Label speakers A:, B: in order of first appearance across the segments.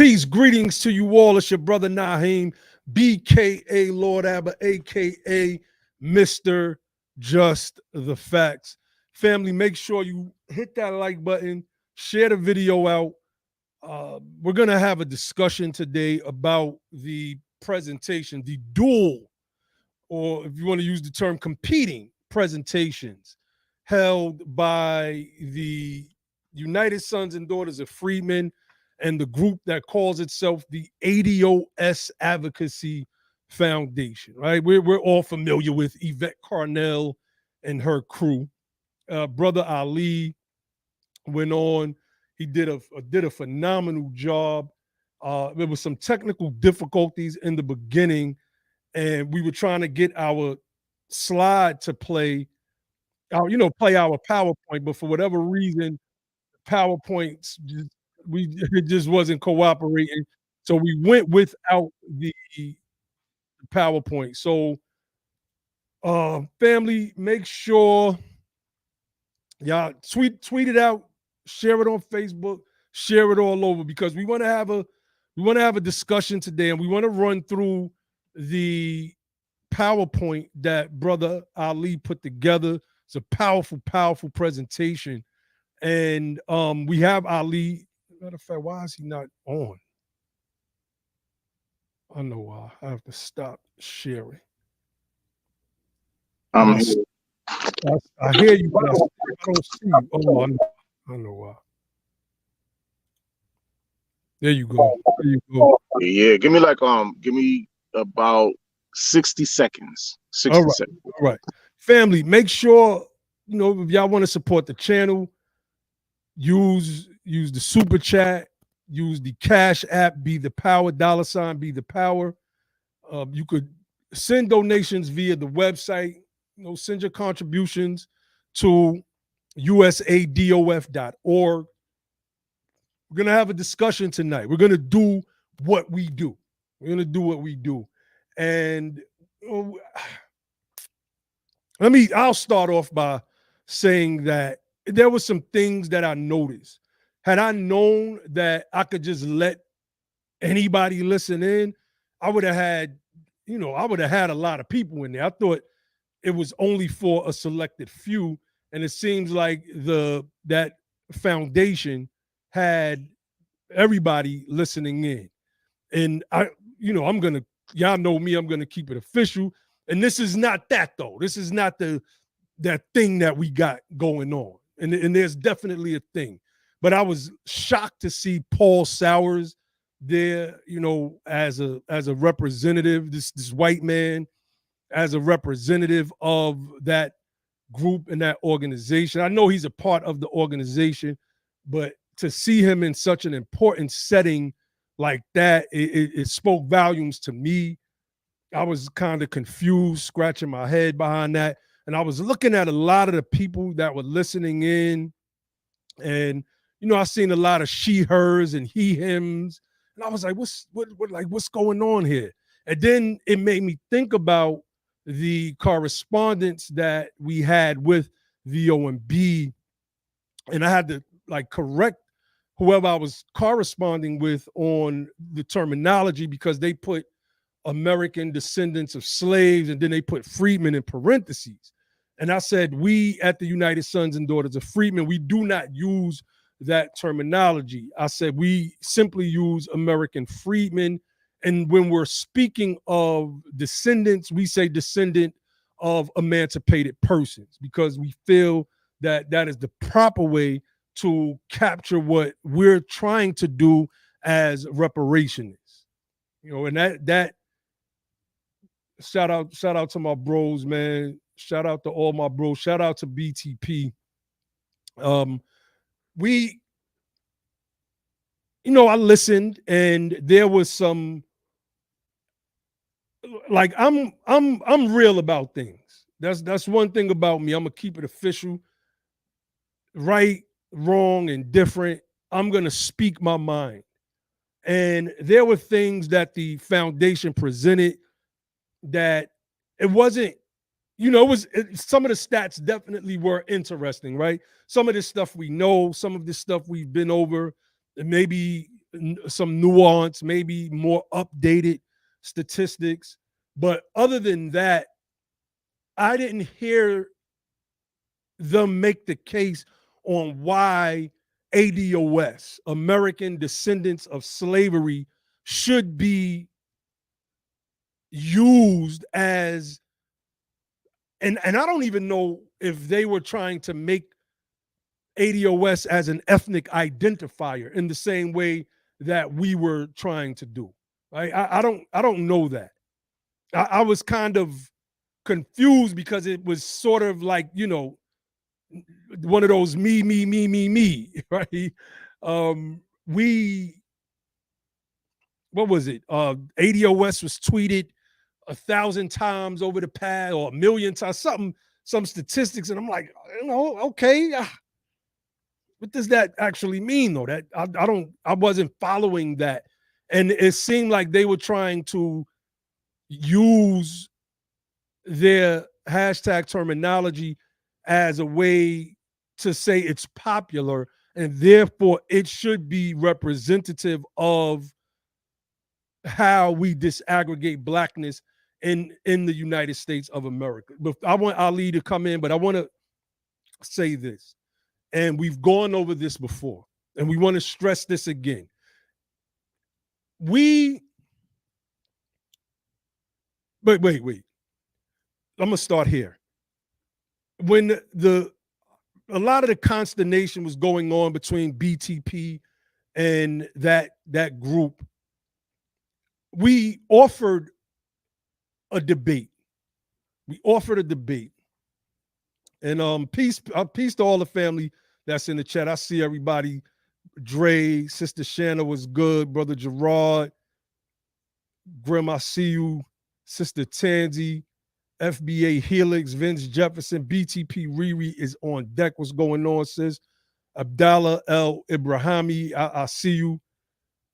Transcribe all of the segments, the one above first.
A: Peace, greetings to you all. It's your brother Naheem, BKA Lord Abba, AKA Mr. Just the Facts. Family, make sure you hit that like button, share the video out. We're going to have a discussion today about the presentation, the dual, or if you want to use the term competing presentations held by the United Sons and Daughters of Freedmen and the group that calls itself the ADOS Advocacy Foundation, right? We're all familiar with Yvette Carnell and her crew. Brother Ali went on. He did a phenomenal job. There was some technical difficulties in the beginning, and we were trying to get our slide to play our PowerPoint, but for whatever reason, PowerPoints it just wasn't cooperating. So we went without the PowerPoint. So family, make sure y'all tweet it out, share it on Facebook, share it all over, because we want to have a discussion today, and we want to run through the PowerPoint that Brother Ali put together. It's a powerful, powerful presentation. And we have Ali. Matter of fact, why is he not on? I know why. I have to stop sharing. I hear you, but I don't see you. Oh, I know why. There you go. There you go.
B: Yeah, give me about 60 seconds. 60 seconds.
A: All right. Family, make sure, if y'all want to support the channel, use the super chat, use the Cash App, Be the Power, $ Be the Power. You could send donations via the website. Send your contributions to USADOF.org. We're going to have a discussion tonight. We're going to do what we do. And I'll start off by saying that there were some things that I noticed. Had I known that I could just let anybody listen in, I would have had a lot of people in there. I thought it was only for a selected few, and it seems like that foundation had everybody listening in. And y'all know me, I'm gonna keep it official. And this is not that, though. This is not that thing that we got going on. And there's definitely a thing. But I was shocked to see Paul Sowers there, as a representative, this white man, as a representative of that group and that organization. I know he's a part of the organization, but to see him in such an important setting like that, it spoke volumes to me. I was kind of confused, scratching my head behind that. And I was looking at a lot of the people that were listening in, and I seen a lot of she, hers, and he, hims, and I was like, what's going on here? And then it made me think about the correspondence that we had with the OMB, and I had to correct whoever I was corresponding with on the terminology, because they put American descendants of slaves, and then they put freedmen in parentheses. And I said, we at the United Sons and Daughters of Freedmen, we do not use that terminology. I said, we simply use American freedmen. And when we're speaking of descendants, we say descendant of emancipated persons, because we feel that that is the proper way to capture what we're trying to do as reparationists. And that shout out to my bros, man. Shout out to all my bros. Shout out to BTP. I listened, and there was some, I'm real about things. That's one thing about me. I'm gonna keep it official. Right, wrong, and different. I'm gonna speak my mind. And there were things that the foundation presented that it wasn't, some of the stats definitely were interesting, right? Some of this stuff we know, some of this stuff we've been over, and maybe some nuance, maybe more updated statistics. But other than that, I didn't hear them make the case on why ADOS, American Descendants of Slavery, should be used as, and I don't even know if they were trying to make ADOS as an ethnic identifier in the same way that we were trying to do. Right? I don't know that. I was kind of confused because it was sort of like, you know, one of those me, right? What was it? ADOS was tweeted 1,000 times over the past, or 1,000,000 times, some statistics, and I'm like, you know, okay, what does that actually mean though? That I wasn't following that, and it seemed like they were trying to use their hashtag terminology as a way to say it's popular and therefore it should be representative of how we disaggregate blackness in the United States of America. But I want Ali to come in, but I want to say this, and we've gone over this before, and we want to stress this again. Wait. I'm gonna start here. When a lot of the consternation was going on between BTP and that group, we offered a debate. And peace to all the family that's in the chat. I see everybody. Dre, Sister Shanna was good, Brother Gerard, Grim, I see you, Sister Tansy, FBA Helix, Vince Jefferson, BTP Riri is on deck. What's going on, sis? Abdallah El Ibrahimi, I see you.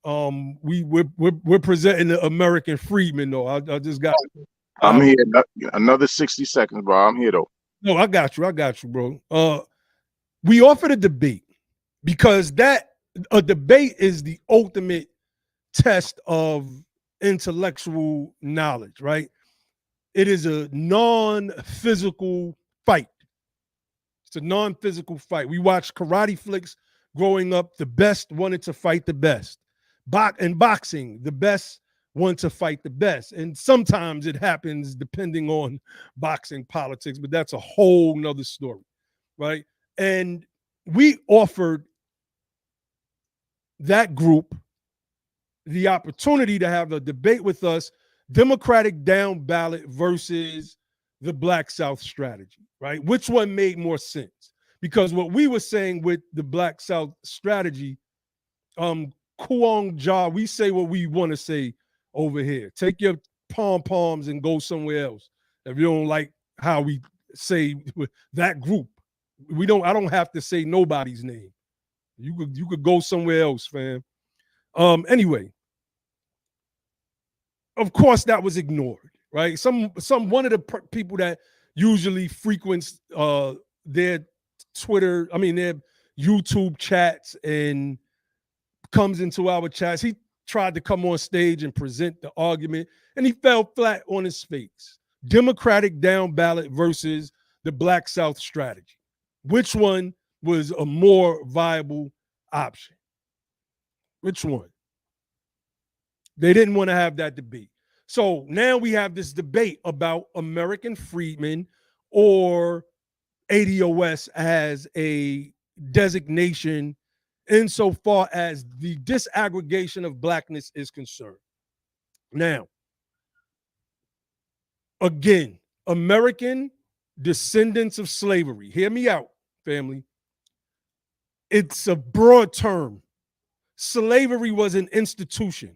A: We're presenting the American Freedmen though. I just got.
B: I'm here. Another 60 seconds, bro. I'm here though.
A: No, I got you, bro. We offered a debate because a debate is the ultimate test of intellectual knowledge, right? It is a non-physical fight. It's a non-physical fight. We watched karate flicks growing up. The best wanted to fight the best. In boxing, the best want to fight the best. And sometimes it happens depending on boxing politics, but that's a whole nother story, right? And we offered that group the opportunity to have a debate with us, Democratic down ballot versus the Black South strategy, right? Which one made more sense? Because what we were saying with the Black South strategy, Kuong Ja, we say what we want to say over here. Take your pom-poms and go somewhere else. If you don't like how we say that group, I don't have to say nobody's name. You could go somewhere else, fam. Anyway, of course that was ignored, right? One of the people that usually frequents their their YouTube chats and comes into our chats, he tried to come on stage and present the argument, and he fell flat on his face. Democratic down ballot versus the Black South strategy. Which one was a more viable option? Which one? They didn't want to have that debate. So now we have this debate about American Freedmen or ADOS as a designation insofar as the disaggregation of blackness is concerned. Now, again, American Descendants of Slavery. Hear me out, family. It's a broad term. Slavery was an institution.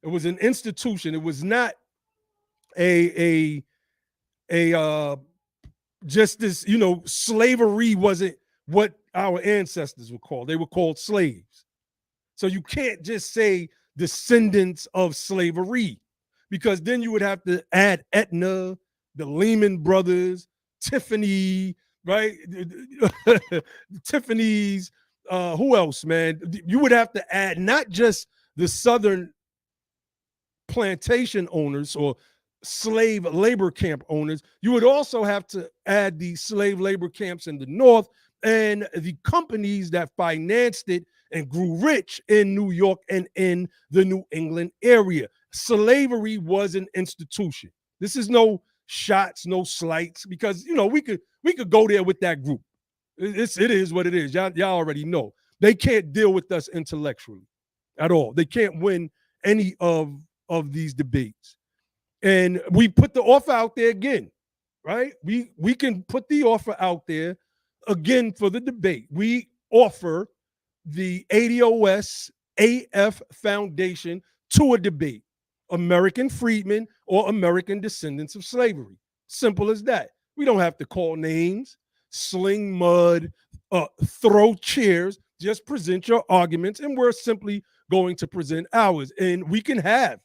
A: It was an institution. It was not just this, slavery wasn't what our ancestors were called. They were called slaves. So you can't just say descendants of slavery, because then you would have to add Etna, the Lehman Brothers, Tiffany, right? Tiffany's, who else, man? You would have to add not just the Southern plantation owners or slave labor camp owners. You would also have to add the slave labor camps in the North and the companies that financed it and grew rich in New York and in the New England area. Slavery was an institution. This is no shots, no slights, because we could go there with that group. It is what it is. Y'all already know. They can't deal with us intellectually at all. They can't win any of these debates. And we put the offer out there again, right? We can put the offer out there again for the debate. We offer the ADOS AF Foundation to a debate. American Freedmen or American Descendants of Slavery. Simple as that. We don't have to call names, sling mud, throw chairs. Just present your arguments, and we're simply going to present ours. And we can have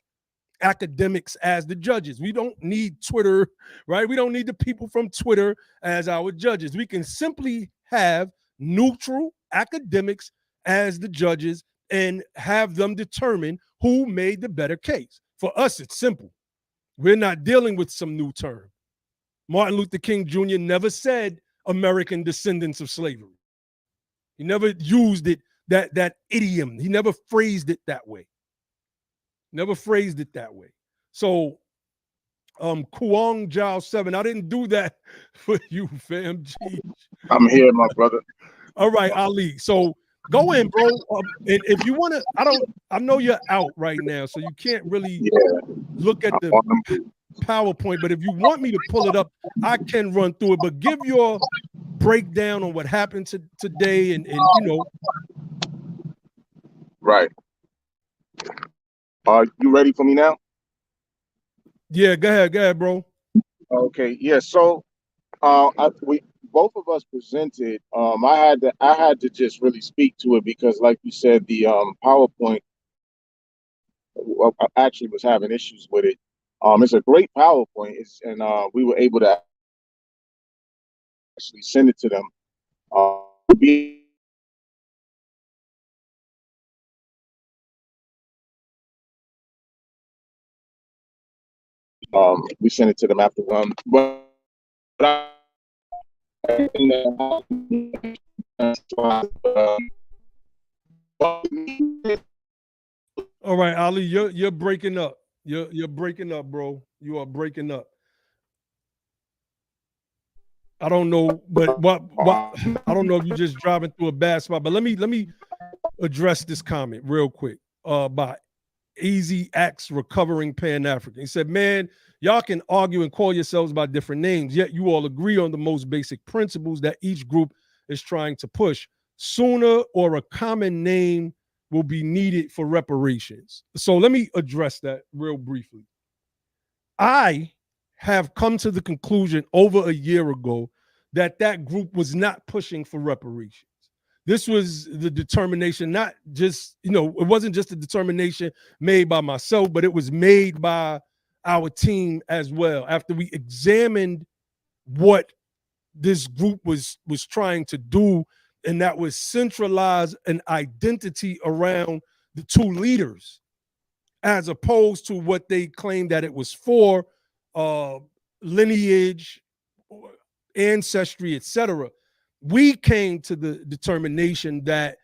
A: academics as the judges. We don't need Twitter, right? We don't need the people from Twitter as our judges. We can simply have neutral academics as the judges and have them determine who made the better case. For us, it's simple. We're not dealing with some new term. Martin Luther King Jr. never said American descendants of slavery. He never used it, that idiom. He never phrased it that way. Never phrased it that way. So, Kuang Jao 7, I didn't do that for you, fam. Jeez.
B: I'm here, my brother.
A: All right, Ali. So go in, bro. And if you want to, I know you're out right now, so you can't really look at the PowerPoint. But if you want me to pull it up, I can run through it. But give your breakdown on what happened today, and
B: Right. Are you ready for me now?
A: Yeah, go ahead, bro.
B: Okay. Yeah. So, we both of us presented. I had to just really speak to it because, like you said, the PowerPoint I actually was having issues with it. It's a great PowerPoint, and we were able to actually send it to them. We sent it to them after
A: All right, Ali, you're breaking up. You're breaking up, bro. You are breaking up. I don't know, but what I don't know if you're just driving through a bad spot. But let me address this comment real quick by Easy X Recovering Pan-African. He said, man, y'all can argue and call yourselves by different names, yet you all agree on the most basic principles that each group is trying to push. Sooner or a common name will be needed for reparations. So let me address that real briefly. I have come to the conclusion over a year ago that group was not pushing for reparations. This was the determination, not just, it wasn't just a determination made by myself, but it was made by our team as well. After we examined what this group was trying to do, and that was centralize an identity around the two leaders, as opposed to what they claimed that it was for, lineage, ancestry, etc. We came to the determination that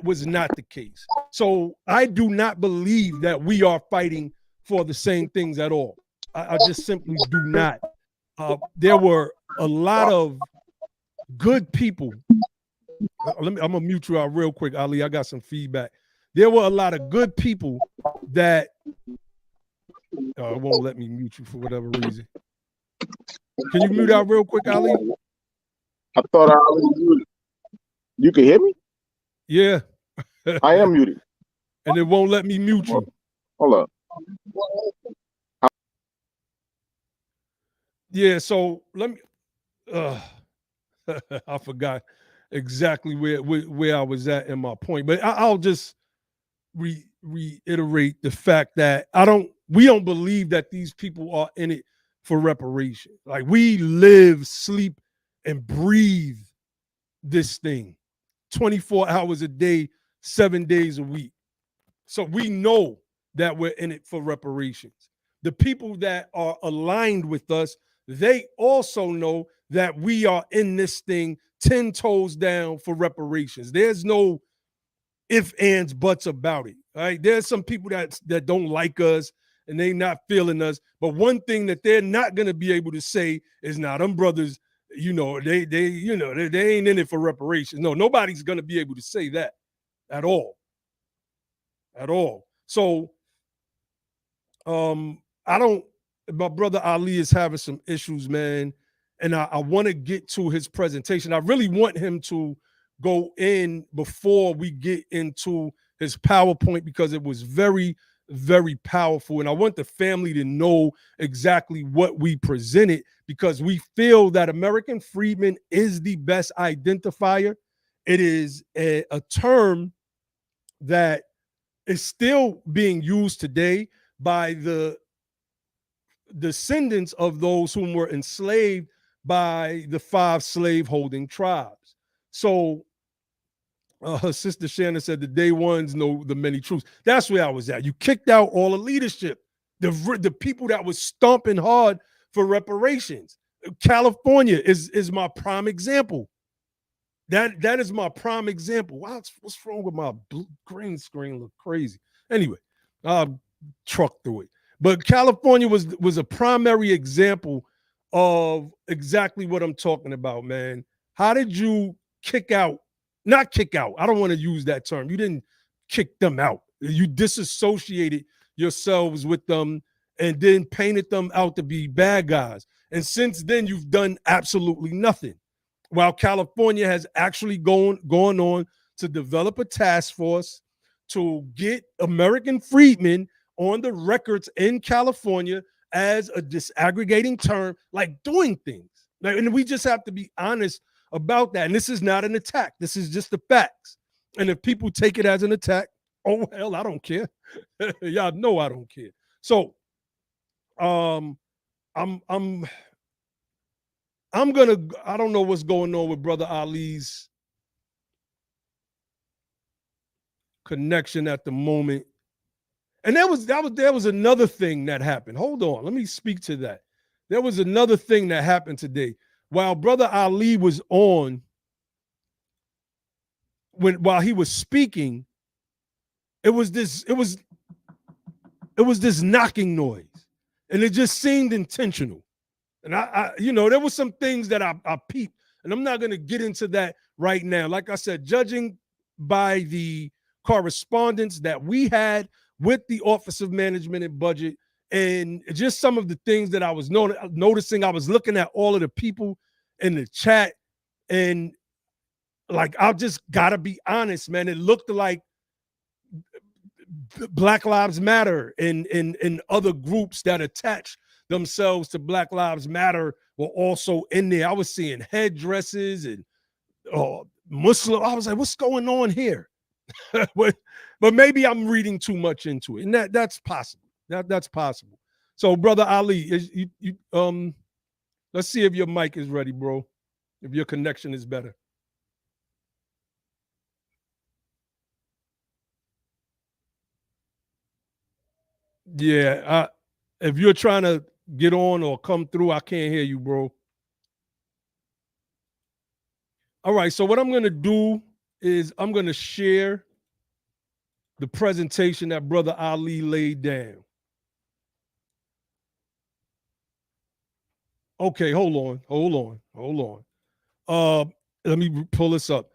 A: was not the case. So I do not believe that we are fighting for the same things at all. I just simply do not. There were a lot of good people. I'm gonna mute you out real quick, Ali. I got some feedback. There were a lot of good people that it won't let me mute you for whatever reason. Can you mute out real quick, Ali?
B: I thought I was muted. You can hear me?
A: Yeah.
B: I am muted.
A: And it won't let me mute you.
B: Hold up.
A: Yeah, so let me I forgot exactly where I was at in my point, but I'll just reiterate the fact that we don't believe that these people are in it for reparation. Like, we live, sleep, and breathe this thing. 24 hours a day, 7 days a week. So we know that we're in it for reparations. The people that are aligned with us, they also know that we are in this thing 10 toes down for reparations. There's no ifs, ands, buts about it. Right? There's some people that don't like us and they not feeling us. But one thing that they're not gonna be able to say is, "Nah, them brothers, they ain't in it for reparations." No, nobody's gonna be able to say that at all. At all. So I don't, my brother Ali is having some issues, man. And I want to get to his presentation. I really want him to go in before we get into his PowerPoint because it was very, very powerful. And I want the family to know exactly what we presented because we feel that American Freedmen is the best identifier. It is a term that is still being used today by the descendants of those whom were enslaved by the 5 slaveholding tribes. So her sister Shannon said the day ones know the many truths. That's where I was at. You kicked out all the leadership, the people that was stomping hard for reparations. California is my prime example. That is my prime example. Wow, what's wrong with my green screen? Look crazy. Anyway, I'll truck through it. But California was a primary example of exactly what I'm talking about, man. How did you kick out? Not kick out. I don't want to use that term. You didn't kick them out. You disassociated yourselves with them and then painted them out to be bad guys. And since then, you've done absolutely nothing. While California has actually gone on to develop a task force to get American freedmen on the records in California as a disaggregating term, like doing things. And we just have to be honest about that. And this is not an attack. This is just the facts. And if people take it as an attack, oh, hell, I don't care. Y'all know I don't care. So I'm gonna, I don't know what's going on with Brother Ali's connection at the moment. And there was another thing that happened. Hold on, let me speak to that. There was another thing that happened today. While Brother Ali was on, while he was speaking, it was this knocking noise. And it just seemed intentional. And I there were some things that I peeped, and I'm not going to get into that right now. Like I said, judging by the correspondence that we had with the Office of Management and Budget, and just some of the things that I was noticing, I was looking at all of the people in the chat, and like, I just gotta be honest, man. It looked like Black Lives Matter and other groups that attach themselves to Black Lives Matter were also in there. I was seeing headdresses and Muslim. I was like, what's going on here? but maybe I'm reading too much into it, and that's possible. That's possible. So, Brother Ali, let's see if your mic is ready, bro. If your connection is better. Yeah, if you're trying to get on or come through, I can't hear you, bro. All right, so what I'm going to do is I'm going to share the presentation that Brother Ali laid down. Okay, hold on. Let me pull this up.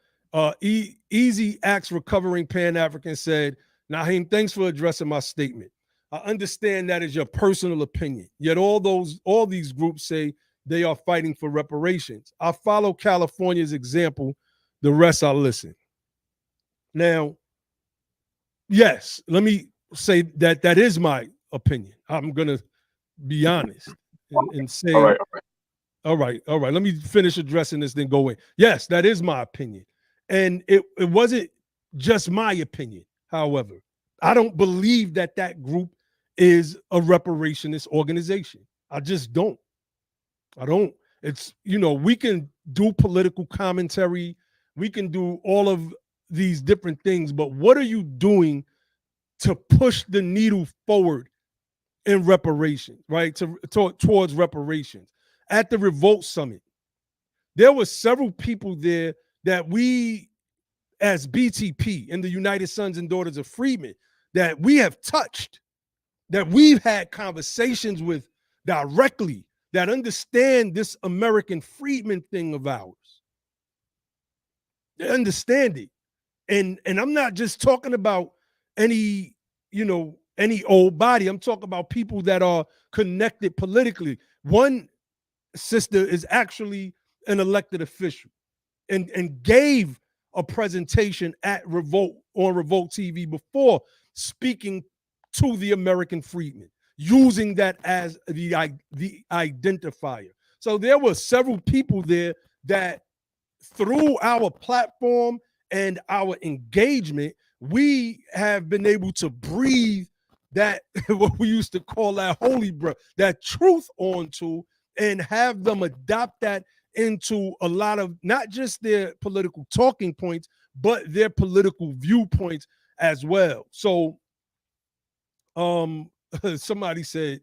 A: Easy Acts Recovering Pan-African said, Naheem, thanks for addressing my statement. I understand that is your personal opinion. Yet all these groups say they are fighting for reparations. I follow California's example. The rest I listen. Now, yes, let me say that is my opinion. I'm gonna be honest and say, all right. Let me finish addressing this, then go in. Yes, that is my opinion, and it wasn't just my opinion. However, I don't believe that group is a reparationist organization. I just don't. I don't. It's, we can do political commentary we can do all of these different things, but what are you doing to push the needle forward in reparations, right? Towards reparations. At the Revolt Summit, there were several people there that we, as BTP and the United Sons and Daughters of Freedmen, that we have touched, that we've had conversations with directly, that understand this American freedmen thing of ours. They understand it. And I'm not just talking about any, any old body. I'm talking about people that are connected politically. One sister is actually an elected official and gave a presentation at Revolt on Revolt TV before speaking to the American freedmen, using that as the identifier. So there were several people there that through our platform and our engagement, we have been able to breathe that what we used to call that holy breath, that truth onto, and have them adopt that into a lot of not just their political talking points, but their political viewpoints as well. So somebody said,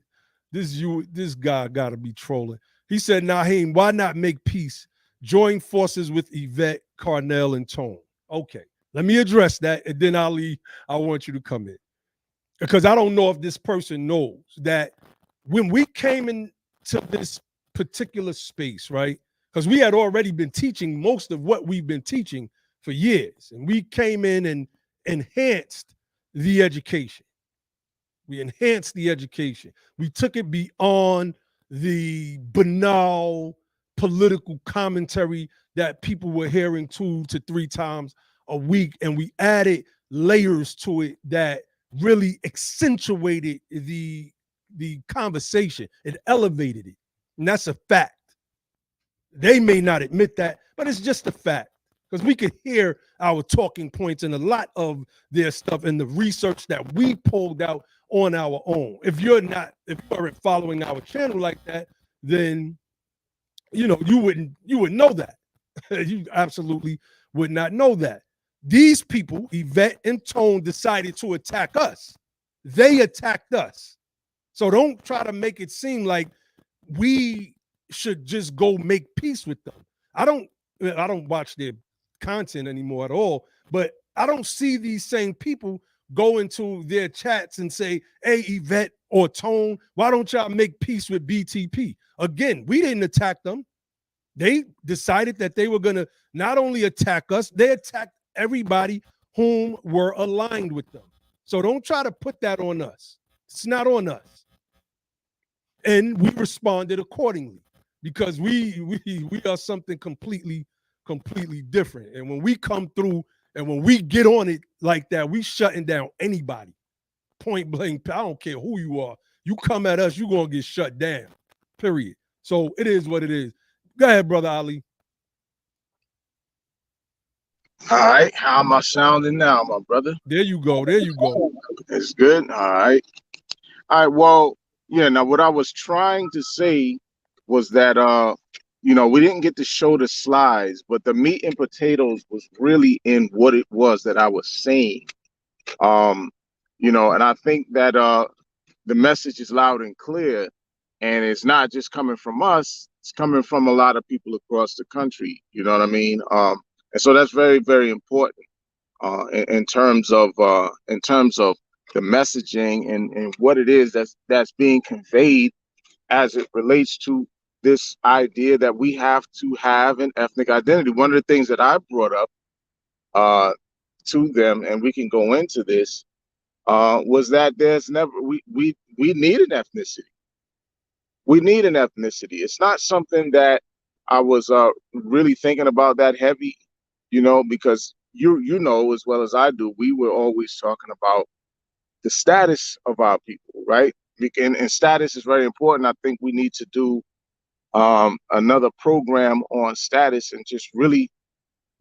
A: this guy gotta be trolling. He said, Naheem, why not make peace? Join forces with Yvette, Carnell, and Tone. Okay, let me address that, and then Ali, I want you to come in. Because I don't know if this person knows that when we came into this particular space, right? Because we had already been teaching most of what we've been teaching for years. And we came in and enhanced the education. We enhanced the education. We took it beyond the banal political commentary that people were hearing 2 to 3 times a week. And we added layers to it that really accentuated the conversation. It elevated it. And that's a fact. They may not admit that, but it's just a fact. Because we could hear our talking points and a lot of their stuff in the research that we pulled out on our own. If you aren't following our channel like that, then you wouldn't know that. You absolutely would not know that. These people, Yvette and Tone, decided to attack us. They attacked us. So don't try to make it seem like we should just go make peace with them. I don't watch their content anymore at all, but I don't see these same people go into their chats and say, hey, Yvette or Tone, why don't y'all make peace with BTP? Again, we didn't attack them. They decided that they were going to not only attack us, they attacked everybody whom were aligned with them. So don't try to put that on us. It's not on us. And we responded accordingly because we are something completely different. And when we come through and when we get on it like that, we shutting down anybody. Point blank. I don't care who you are. You come at us, you're going to get shut down. Period. So it is what it is. Go ahead, Brother Ali.
B: All right, how am I sounding now, my brother?
A: There you go.
B: It's good. All right. Well, yeah. Now, what I was trying to say was that we didn't get to show the slides, but the meat and potatoes was really in what it was that I was saying. And I think that the message is loud and clear, and it's not just coming from us; it's coming from a lot of people across the country. You know what I mean? And so that's very, very important in terms of the messaging and what it is that's being conveyed as it relates to this idea that we have to have an ethnic identity. One of the things that I brought up to them, and we can go into this, was that there's never we need an ethnicity. We need an ethnicity. It's not something that I was really thinking about that heavy, because you know as well as I do, we were always talking about the status of our people, right? And status is very important. I think we need to do another program on status and just really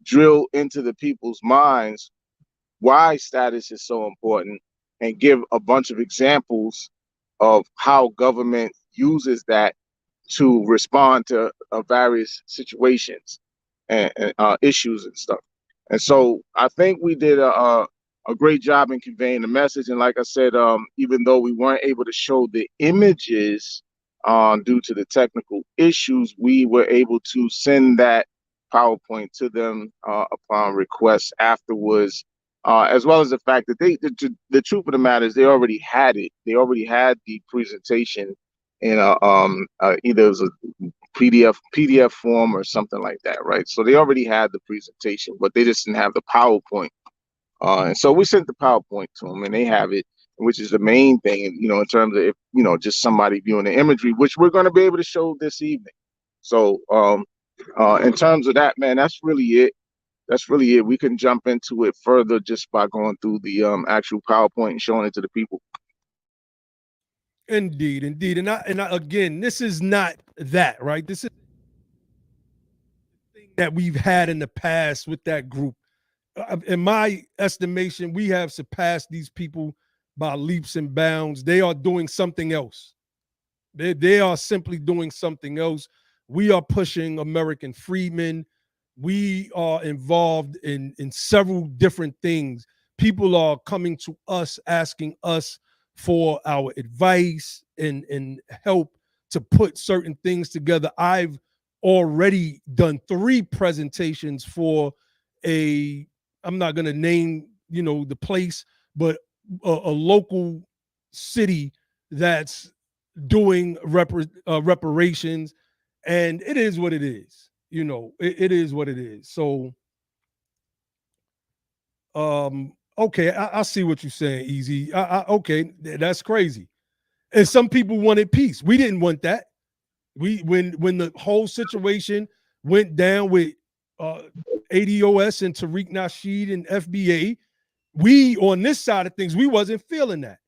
B: drill into the people's minds why status is so important and give a bunch of examples of how government uses that to respond to various situations. and issues and stuff. And so I think we did a great job in conveying the message. And like I said, even though we weren't able to show the images due to the technical issues, we were able to send that PowerPoint to them upon request afterwards, as well as the fact that the truth of the matter is they already had it. They already had the presentation in either it was a PDF form or something like that, right? So they already had the presentation, but they just didn't have the PowerPoint. And so we sent the PowerPoint to them, and they have it, which is the main thing, in terms of, if, just somebody viewing the imagery, which we're going to be able to show this evening. So in terms of that, man, that's really it. That's really it. We can jump into it further just by going through the actual PowerPoint and showing it to the people.
A: Indeed, indeed. And again, this is not that, right? This is the thing that we've had in the past with that group. In my estimation, we have surpassed these people by leaps and bounds. They are doing something else. They are simply doing something else. We are pushing American Freedmen. We are involved in several different things. People are coming to us, asking us for our advice and help to put certain things together. I've already done 3 presentations for I'm not going to name, the place, but a local city that's doing reparations, and it is what it is. It is what it is. So, okay, I see what you're saying, Easy. Okay, that's crazy. And some people wanted peace. We didn't want that. When the whole situation went down with ADOS and Tariq Nasheed and FBA, we on this side of things, we wasn't feeling that.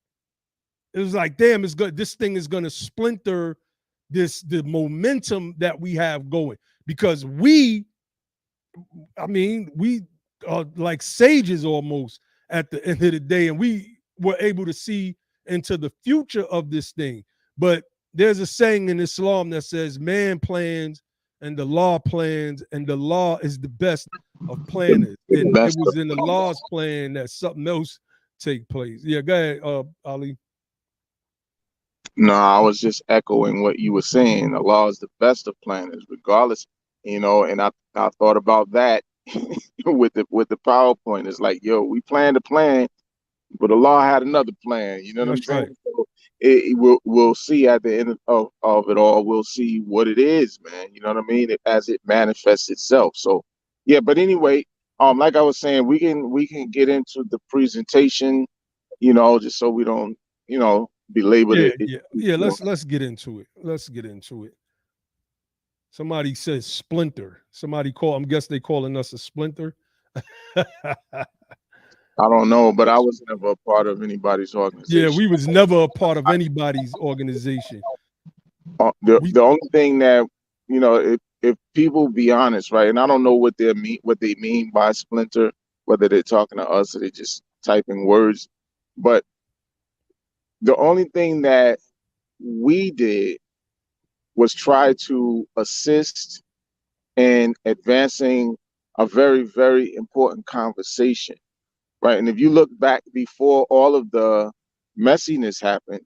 A: It was like, damn, it's good. This thing is going to splinter the momentum that we have going, because we are like sages almost at the end of the day, and we were able to see into the future of this thing. But there's a saying in Islam that says, man plans and the law plans, and the law is the best of planners. And it was in the law's plan that something else take place. Yeah, go ahead, Ali.
B: No, I was just echoing what you were saying. The law is the best of planners, regardless, and I thought about that with the PowerPoint. It's like, yo, we planned a plan, but the law had another plan. You know what I'm saying?
A: Right.
B: So we'll see at the end of it all. We'll see what it is, man. You know what I mean? As it manifests itself. So yeah, but anyway, like I was saying, we can get into the presentation, just so we don't, belabor it.
A: Yeah. Let's get into it. Let's get into it. Somebody says splinter. I'm guess they calling us a splinter.
B: I don't know, but I was never a part of anybody's organization.
A: Yeah, we was never a part of anybody's organization.
B: The only thing that, if people be honest, right, and I don't know what they mean by splinter, whether they're talking to us or they're just typing words, but the only thing that we did was try to assist in advancing a very, very important conversation, right? And if you look back before all of the messiness happened,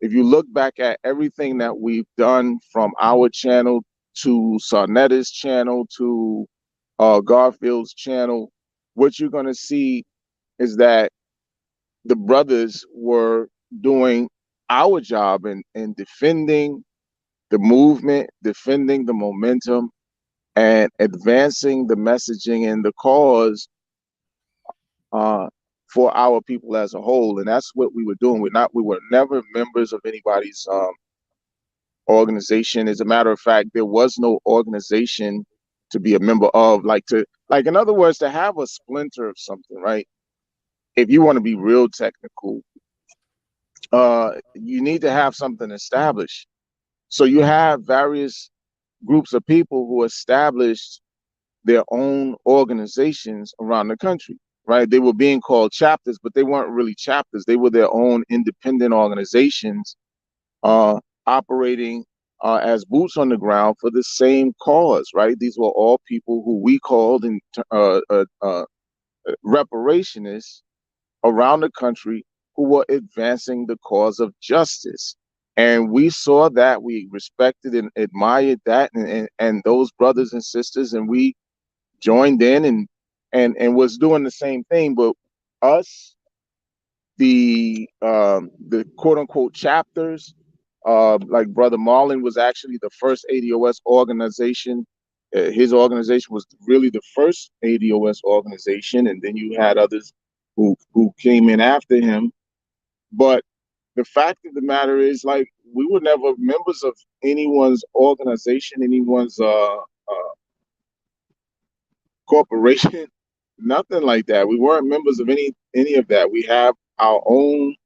B: if you look back at everything that we've done from our channel to Sarnetta's channel to Garfield's channel, what you're going to see is that the brothers were doing our job in defending the movement, defending the momentum, and advancing the messaging and the cause for our people as a whole. And that's what we were doing. We were never members of anybody's organization. As a matter of fact, there was no organization to be a member of, like in other words, to have a splinter of something, right? If you want to be real technical, you need to have something established. So you have various groups of people who established their own organizations around the country, right? They were being called chapters, but they weren't really chapters. They were their own independent organizations operating as boots on the ground for the same cause, right? These were all people who we called in reparationists around the country who were advancing the cause of justice. And we saw that, we respected and admired that, and those brothers and sisters, and we joined in and was doing the same thing. But us, the quote unquote chapters, like Brother Marlon was actually the first ADOS organization. His organization was really the first ADOS organization, and then you had others who came in after him. But the fact of the matter is, like, we were never members of anyone's organization, anyone's corporation, nothing like that. We weren't members of any of that. We have our own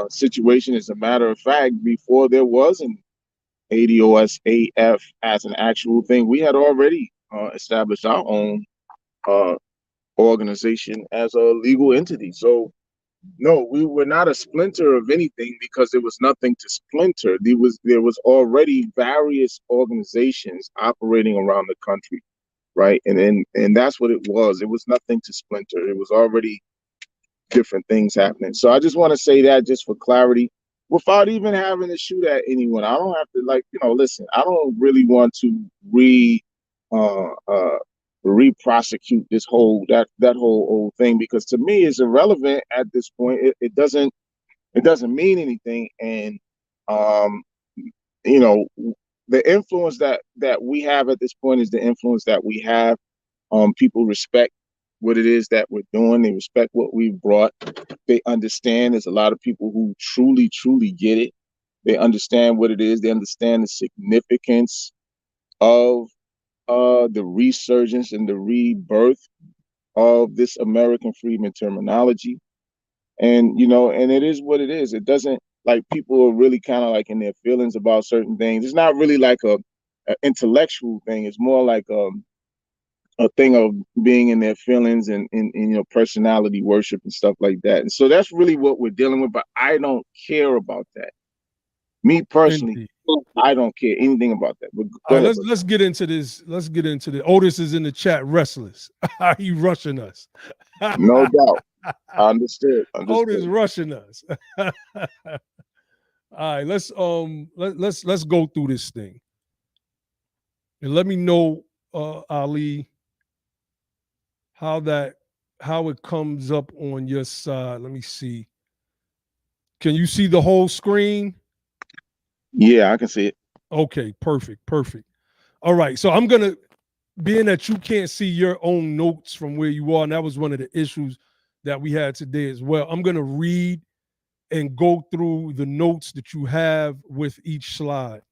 B: situation. As a matter of fact, before there was an ADOS AF as an actual thing, we had already established our own organization as a legal entity. So no, we were not a splinter of anything because there was nothing to splinter. There was already various organizations operating around the country, right? And that's what it was. It was nothing to splinter. It was already different things happening. So I just want to say that just for clarity, without even having to shoot at anyone. I don't have to, like, listen, I don't really want to re-prosecute this whole whole old thing, because to me it's irrelevant at this point. It doesn't mean anything. And the influence that we have at this point is the influence that we have. People respect what it is that we're doing. They respect what we've brought. They understand. There's a lot of people who truly get it. They understand what it is. They understand the significance of the resurgence and the rebirth of this American Freedmen terminology. And and it is what it is. It doesn't, like, people are really kind of like in their feelings about certain things. It's not really like a intellectual thing. It's more like a thing of being in their feelings and personality worship and stuff like that. And so that's really what we're dealing with. But I don't care about that. Me personally,
A: Indeed.
B: I don't care anything about that. But
A: all right, let's get into this. Let's get into the Otis is in the chat, restless. Are you rushing us?
B: No doubt. Understood.
A: Otis rushing us. All right, let's go through this thing. And let me know, Ali, how it comes up on your side. Let me see. Can you see the whole screen?
B: Yeah, I can see it.
A: Okay, perfect. All right, so I'm gonna, being that you can't see your own notes from where you are, and that was one of the issues that we had today as well. I'm gonna read and go through the notes that you have with each slide.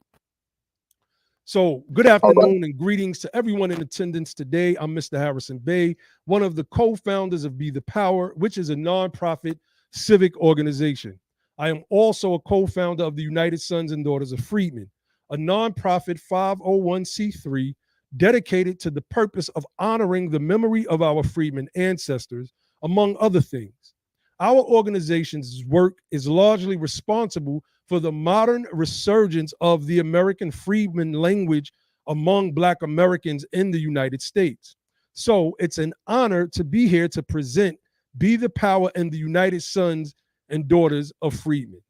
A: So good afternoon and greetings to everyone in attendance today. I'm Mr. Harrison Bay, one of the co-founders of Be the Power, which is a nonprofit civic organization. I am also a co-founder of the United Sons and Daughters of Freedmen, a nonprofit 501c3 dedicated to the purpose of honoring the memory of our freedmen ancestors, among other things. Our organization's work is largely responsible for the modern resurgence of the American Freedmen language among Black Americans in the United States. So it's an honor to be here to present Be the Power and the United Sons and Daughters of Freedmen.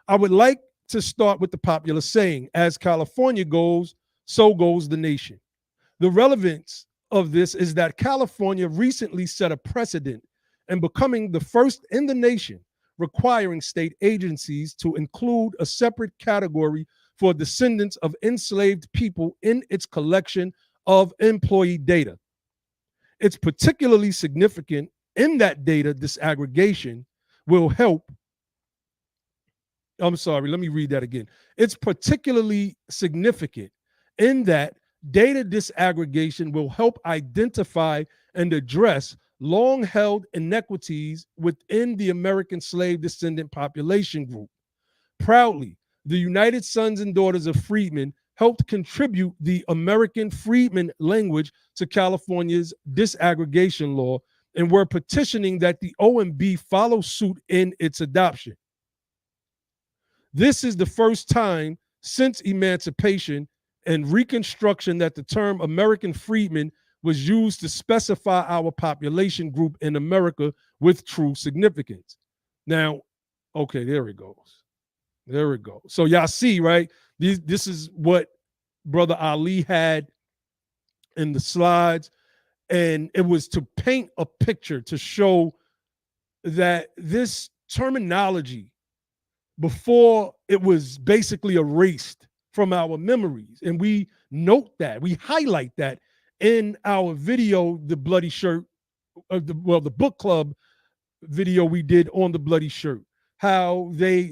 A: I would like to start with the popular saying, as California goes, so goes the nation. The relevance of this is that California recently set a precedent in becoming the first in the nation requiring state agencies to include a separate category for descendants of enslaved people in its collection of employee data. It's particularly significant in that data disaggregation will help. I'm sorry, let me read that again. It's particularly significant in that data disaggregation will help identify and address long-held inequities within the American slave descendant population group. Proudly, the United Sons and Daughters of Freedmen helped contribute the American Freedmen language to California's disaggregation law, and were petitioning that the OMB follow suit in its adoption. This is the first time since emancipation and Reconstruction that the term American freedmen was used to specify our population group in America with true significance. Now, okay, there it goes. There it goes. So y'all see, right? This is what Brother Ali had in the slides, and it was to paint a picture to show that this terminology, before it was basically erased from our memories, and we note that, we highlight that in our video, the bloody shirt, the book club video we did on the bloody shirt, how they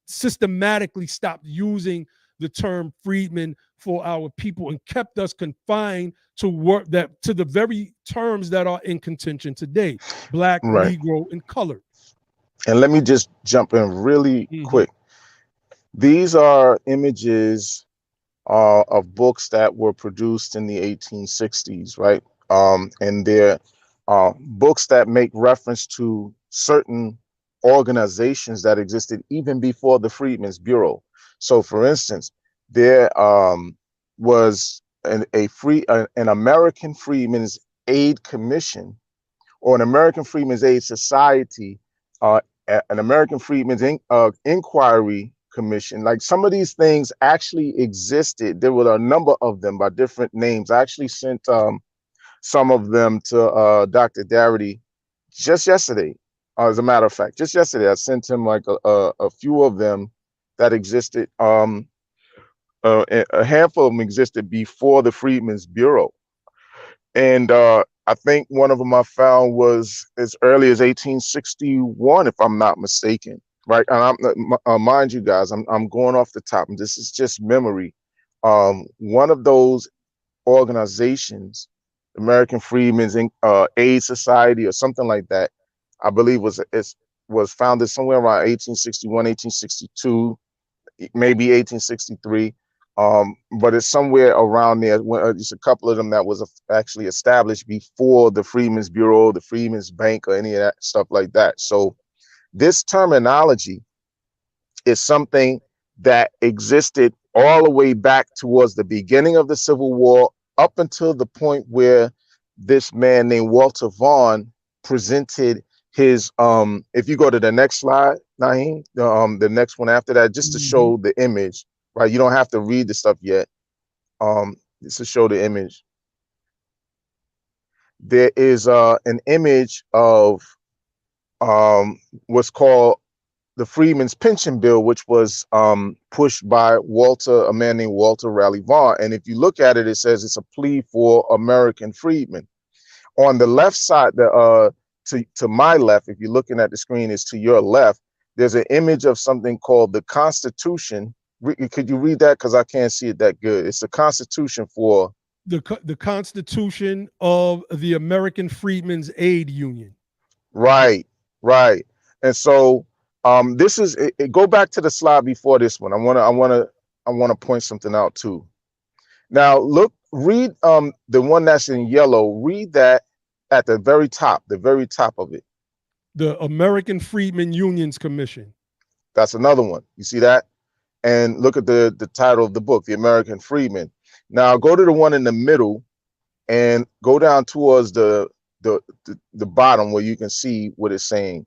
A: systematically stopped using the term freedmen for our people and kept us confined to the very terms that are in contention today: Black,
C: Right.
A: Negro, and colored.
C: And let me just jump in really quick. These are images of books that were produced in the 1860s, right? And they're books that make reference to certain organizations that existed even before the Freedmen's Bureau. So, for instance, there was an American Freedmen's Aid Commission, or an American Freedmen's Aid Society, an American Freedmen's Inquiry Commission. Like, some of these things actually existed. There were a number of them by different names. I actually sent some of them to Dr. Darity just yesterday. As a matter of fact, just yesterday, I sent him like a few of them that existed. A handful of them existed before the Freedmen's Bureau. And I think one of them I found was as early as 1861, if I'm not mistaken. Right. And mind you guys, I'm going off the top, and this is just memory. One of those organizations, American Freedmen's Aid Society or something like that, I believe was founded somewhere around 1861, 1862, maybe 1863. But it's somewhere around there. Just a couple of them that was actually established before the Freedmen's Bureau, the Freedmen's Bank, or any of that stuff like that. So this terminology is something that existed all the way back towards the beginning of the Civil War, up until the point where this man named Walter Vaughn presented his, if you go to the next slide, Naheem, the next one after that, just to show the image, right? You don't have to read the stuff yet. Just to show the image. There is an image of what's called the Freedmen's Pension Bill, which was pushed by a man named Walter Raleigh Vaughn. And if you look at it, it says it's a plea for American freedmen. On the left side, to my left, if you're looking at the screen, is to your left, there's an image of something called the Constitution. Could you read that? Because I can't see it that good. It's the Constitution for
A: the Constitution of the American Freedmen's Aid Union.
C: Right. And so this is go back to the slide before this one. I want to point something out too. Now read the one that's in yellow. Read that at the very top of it.
A: The American Freedmen Unions Commission.
C: That's another one. You see that? And look at the title of the book, The American Freedmen. Now go to the one in the middle and go down towards the bottom where you can see what it's saying.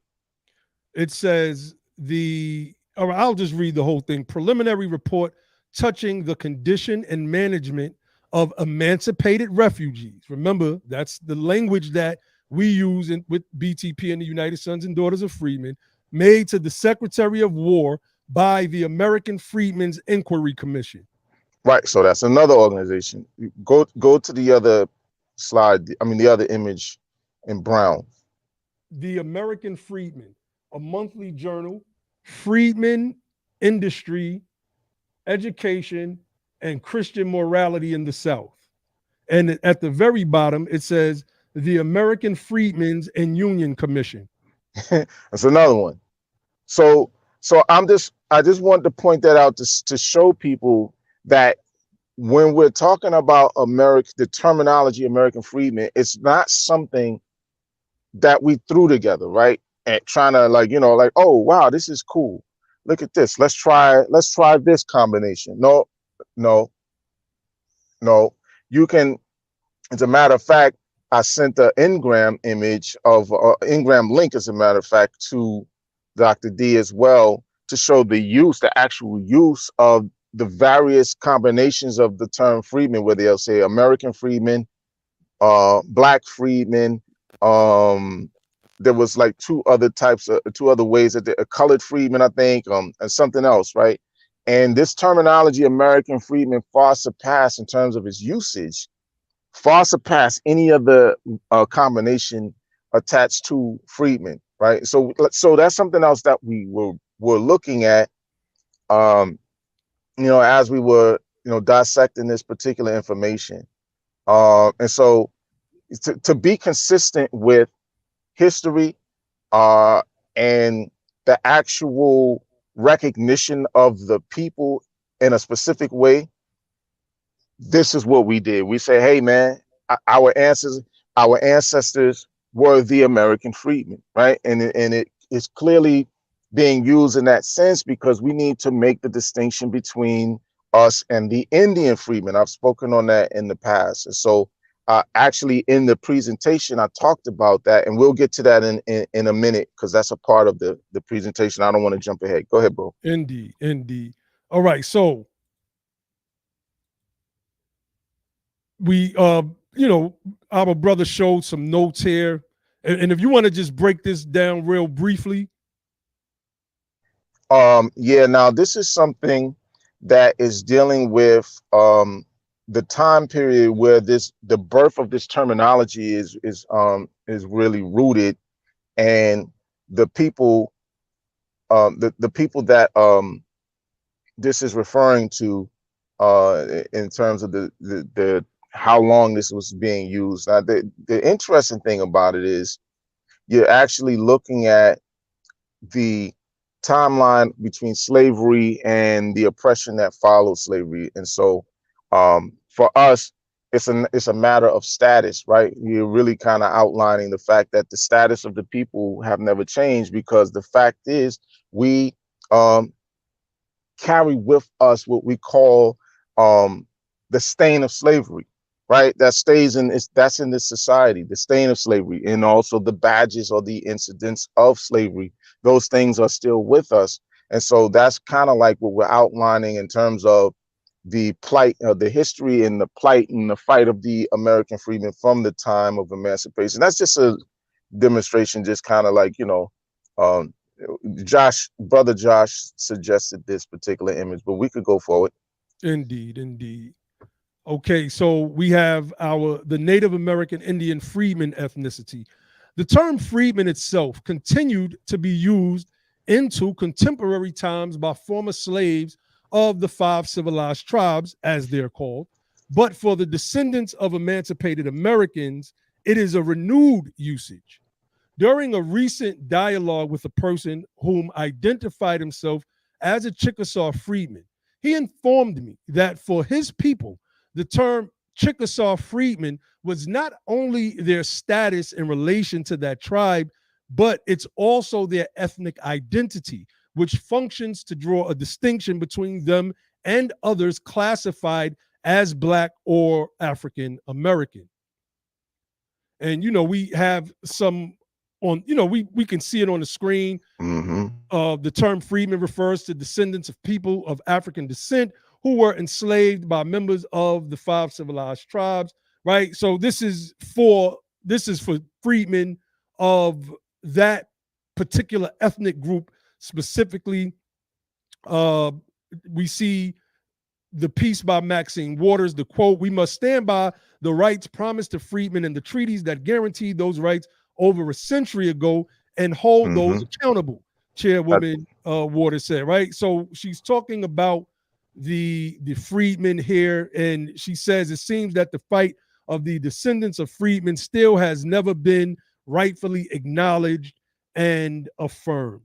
A: It says I'll just read the whole thing. Preliminary report touching the condition and management of emancipated refugees. Remember, that's the language that we use with BTP and the United Sons and Daughters of Freedmen, made to the Secretary of War by the American Freedmen's Inquiry Commission. Right.
C: So that's another organization. Go to the other slide. I mean, the other image in brown.
A: The American Freedmen, a monthly journal, freedmen, industry, education, and Christian morality in the South. And at the very bottom, it says the American Freedmen's and Union Commission.
C: That's another one. So I just want to point that out to show people that when we're talking about the terminology American Freedmen, it's not something that we threw together, right? And trying to oh, wow, this is cool. look at this. Let's try this combination. No, no, no. You can, as a matter of fact, I sent the Ngram image of Ngram link, as a matter of fact, to Dr. D as well, to show the actual use of the various combinations of the term freedmen, where they'll say American freedmen, black freedmen. There was like two other ways that a colored freedmen, I think, and something else, right? And this terminology, American freedmen, far surpassed in terms of its usage, far surpass any other combination attached to freedmen, right? So that's something else that we were looking at, as we were, dissecting this particular information. And so to be consistent with history and the actual recognition of the people in a specific way, this is what we did. We say, hey, man, our ancestors were the American freedmen, right? And it is clearly being used in that sense because we need to make the distinction between us and the Indian freedmen. I've spoken on that in the past. And so actually in the presentation, I talked about that, and we'll get to that in a minute because that's a part of the presentation. I don't want to jump ahead. Go ahead, bro.
A: Indeed. All right, so we, our brother showed some notes here. And if you want to just break this down real briefly.
C: Yeah, now this is something that is dealing with the time period where the birth of this terminology is really rooted, and the people the people that this is referring to in terms of the how long this was being used. Now, the interesting thing about it is you're actually looking at the timeline between slavery and the oppression that followed slavery. And so for us, it's a matter of status, right? You're really kind of outlining the fact that the status of the people have never changed, because the fact is we carry with us what we call the stain of slavery, right? That's in this society, the stain of slavery, and also the badges or the incidents of slavery. Those things are still with us. And so that's kind of like what we're outlining in terms of the plight, the history and the plight and the fight of the American freedmen from the time of emancipation. That's just a demonstration, just kind of like, Brother Josh suggested this particular image, but we could go forward.
A: Indeed. Okay, so we have the Native American Indian freedman ethnicity. The term freedman itself continued to be used into contemporary times by former slaves of the 5 civilized tribes, as they're called. But for the descendants of emancipated Americans, it is a renewed usage. During a recent dialogue with a person whom identified himself as a Chickasaw freedman, he informed me that for his people, the term Chickasaw freedman was not only their status in relation to that tribe, but it's also their ethnic identity, which functions to draw a distinction between them and others classified as Black or African American. And, we have some on, we can see it on the screen.
C: Mm-hmm.
A: The term freedman refers to descendants of people of African descent who were enslaved by members of the 5 civilized tribes, right? So this is for freedmen of that particular ethnic group specifically. We see the piece by Maxine Waters, the quote, "We must stand by the rights promised to freedmen and the treaties that guaranteed those rights over a century ago and hold those accountable," Chairwoman Waters said, right? So she's talking about the freedmen here, and she says it seems that the fight of the descendants of freedmen still has never been rightfully acknowledged and affirmed.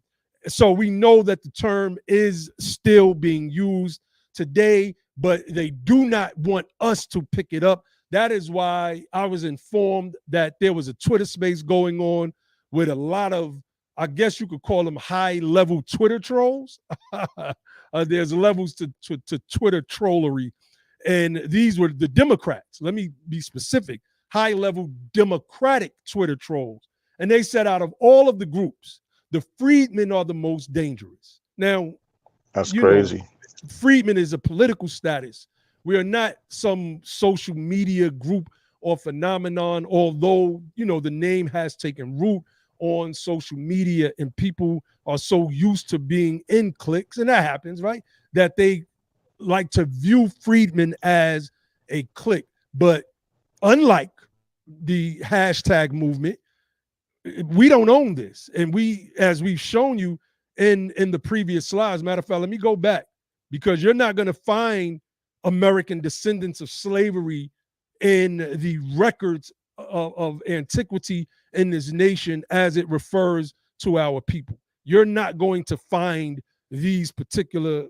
A: So we know that the term is still being used today, but they do not want us to pick it up. That is why I was informed that there was a Twitter space going on with a lot of I guess you could call them high-level Twitter trolls. There's levels to Twitter trollery. And these were the Democrats. Let me be specific. High-level Democratic Twitter trolls. And they said out of all of the groups, the freedmen are the most dangerous. Now,
C: that's crazy.
A: Freedmen is a political status. We are not some social media group or phenomenon, although, the name has taken root on social media and people are so used to being in cliques, and that happens, right? That they like to view freedmen as a clique. But unlike the hashtag movement, we don't own this. And we, as we've shown you in the previous slides, matter of fact, let me go back, because you're not going to find American descendants of slavery in the records of antiquity in this nation as it refers to our people. You're not going to find these particular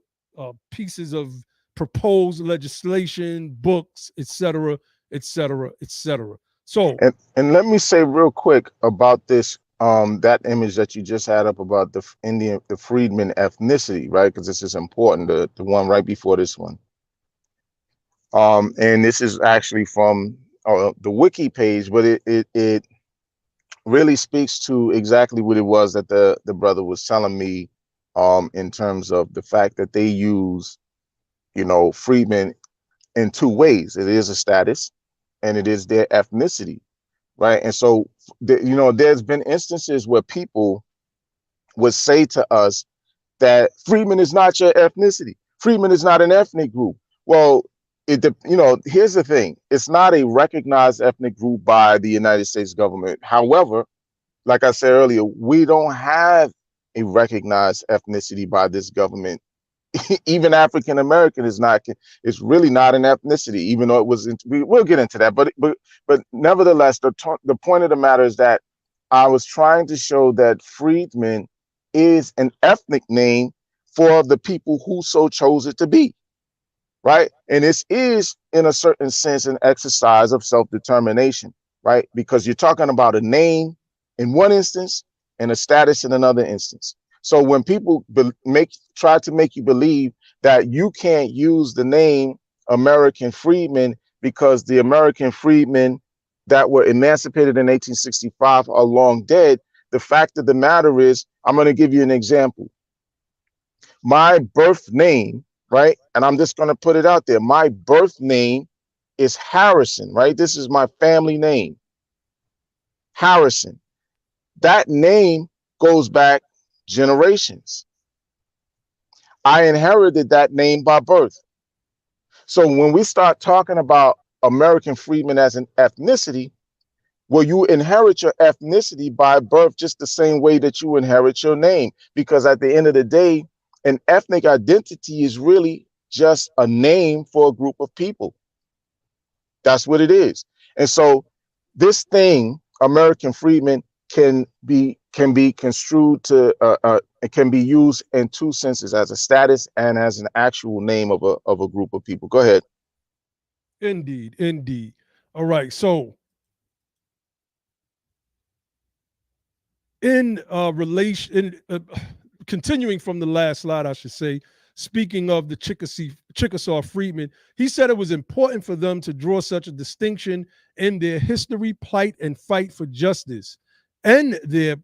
A: pieces of proposed legislation, books, etc., etc., etc. So,
C: and let me say real quick about this, that image that you just had up about the freedmen ethnicity, right? Because this is important, the one right before this one. And this is actually from the wiki page, but it really speaks to exactly what it was that the brother was telling me, in terms of the fact that they use, freedmen in two ways. It is a status and it is their ethnicity, right? And so, there's been instances where people would say to us that freedmen is not your ethnicity. Freedmen is not an ethnic group. Well, here's the thing. It's not a recognized ethnic group by the United States government. However, like I said earlier, we don't have a recognized ethnicity by this government. Even African American is really not an ethnicity, even though it was. We'll get into that, but nevertheless, the point of the matter is that I was trying to show that freedmen is an ethnic name for the people who so chose it to be, right? And this is, in a certain sense, an exercise of self-determination, right? Because you're talking about a name in one instance and a status in another instance. So when people try to make you believe that you can't use the name American Freedmen because the American freedmen that were emancipated in 1865 are long dead, the fact of the matter is, I'm going to give you an example. My birth name, right? And I'm just going to put it out there. My birth name is Harrison, right? This is my family name, Harrison. That name goes back generations. I inherited that name by birth. So when we start talking about American freedmen as an ethnicity, well, you inherit your ethnicity by birth just the same way that you inherit your name. Because at the end of the day, an ethnic identity is really just a name for a group of people. That's what it is. And so this thing, American freedmen, can be construed to it can be used in two senses, as a status and as an actual name of a group of people. Go ahead.
A: Indeed. All right. So in relation, continuing from the last slide, I should say, speaking of the Chickasaw freedmen, he said it was important for them to draw such a distinction in their history, plight, and fight for justice. And their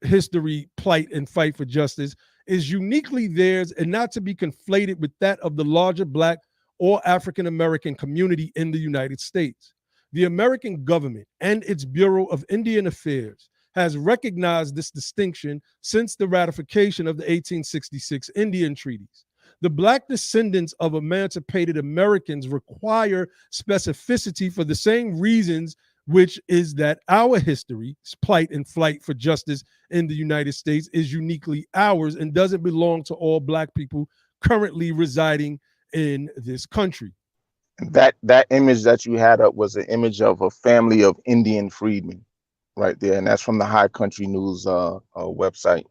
A: history, plight, and fight for justice is uniquely theirs and not to be conflated with that of the larger Black or African American community in the United States. The American government and its Bureau of Indian Affairs has recognized this distinction since the ratification of the 1866 Indian treaties. The Black descendants of emancipated Americans require specificity for the same reasons, which is that our history, plight, and fight for justice in the United States is uniquely ours and doesn't belong to all Black people currently residing in this country.
C: That image that you had up was an image of a family of Indian freedmen right there. And that's from the High Country News website.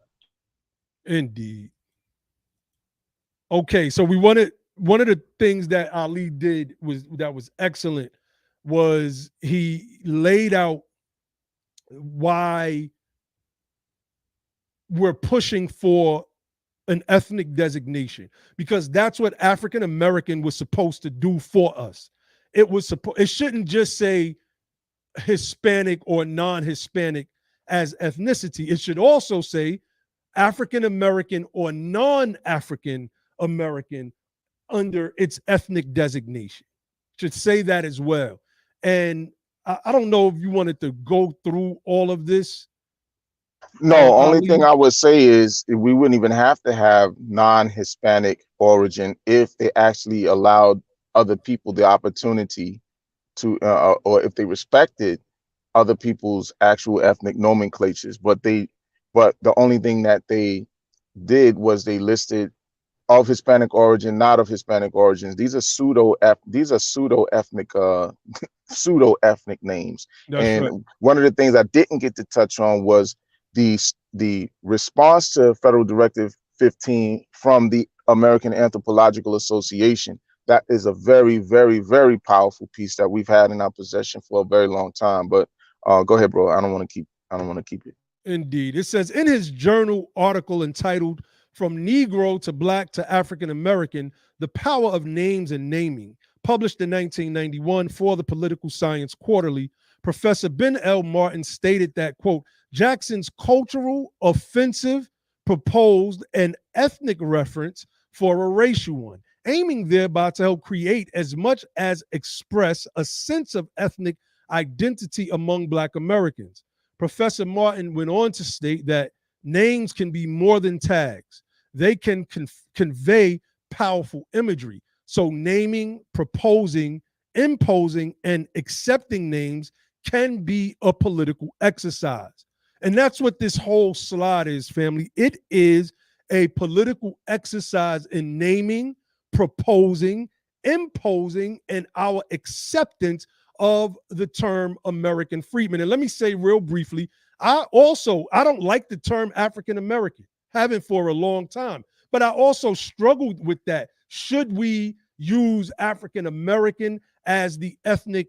A: Indeed. Okay, so one of the things that Ali did was excellent was he laid out why we're pushing for an ethnic designation, because that's what African American was supposed to do for us. It shouldn't just say Hispanic or non-Hispanic as ethnicity. It should also say African American or non-African American under its ethnic designation. Should say that as well. And I don't know if you wanted to go through all of this.
C: No, only
A: Ali.
C: thing I would say is we wouldn't even have to have non-Hispanic origin if they actually allowed other people the opportunity to, or if they respected other people's actual ethnic nomenclatures. But the only thing that they did was they listed of Hispanic origin, not of Hispanic origins. These are pseudo ethnic pseudo ethnic names.
A: That's
C: And
A: right.
C: one of the things I didn't get to touch on was the response to Federal Directive 15 from the American Anthropological Association. That is a very, very, very powerful piece that we've had in our possession for a very long time. But go ahead, bro. I don't want to keep it.
A: Indeed. It says in his journal article entitled From Negro to Black to African American, The Power of Names and Naming, published in 1991 for the Political Science Quarterly, Professor Ben L. Martin stated that, quote, Jackson's cultural, offensive, proposed an ethnic reference for a racial one, aiming thereby to help create as much as express a sense of ethnic identity among Black Americans. Professor Martin went on to state that names can be more than tags. They can convey powerful imagery. So naming, proposing, imposing, and accepting names can be a political exercise. And that's what this whole slide is, family. It is a political exercise in naming, proposing, imposing, and our acceptance of the term American Freedmen. And let me say real briefly, I don't like the term African American, haven't for a long time, but I also struggled with that. Should we use African American as the ethnic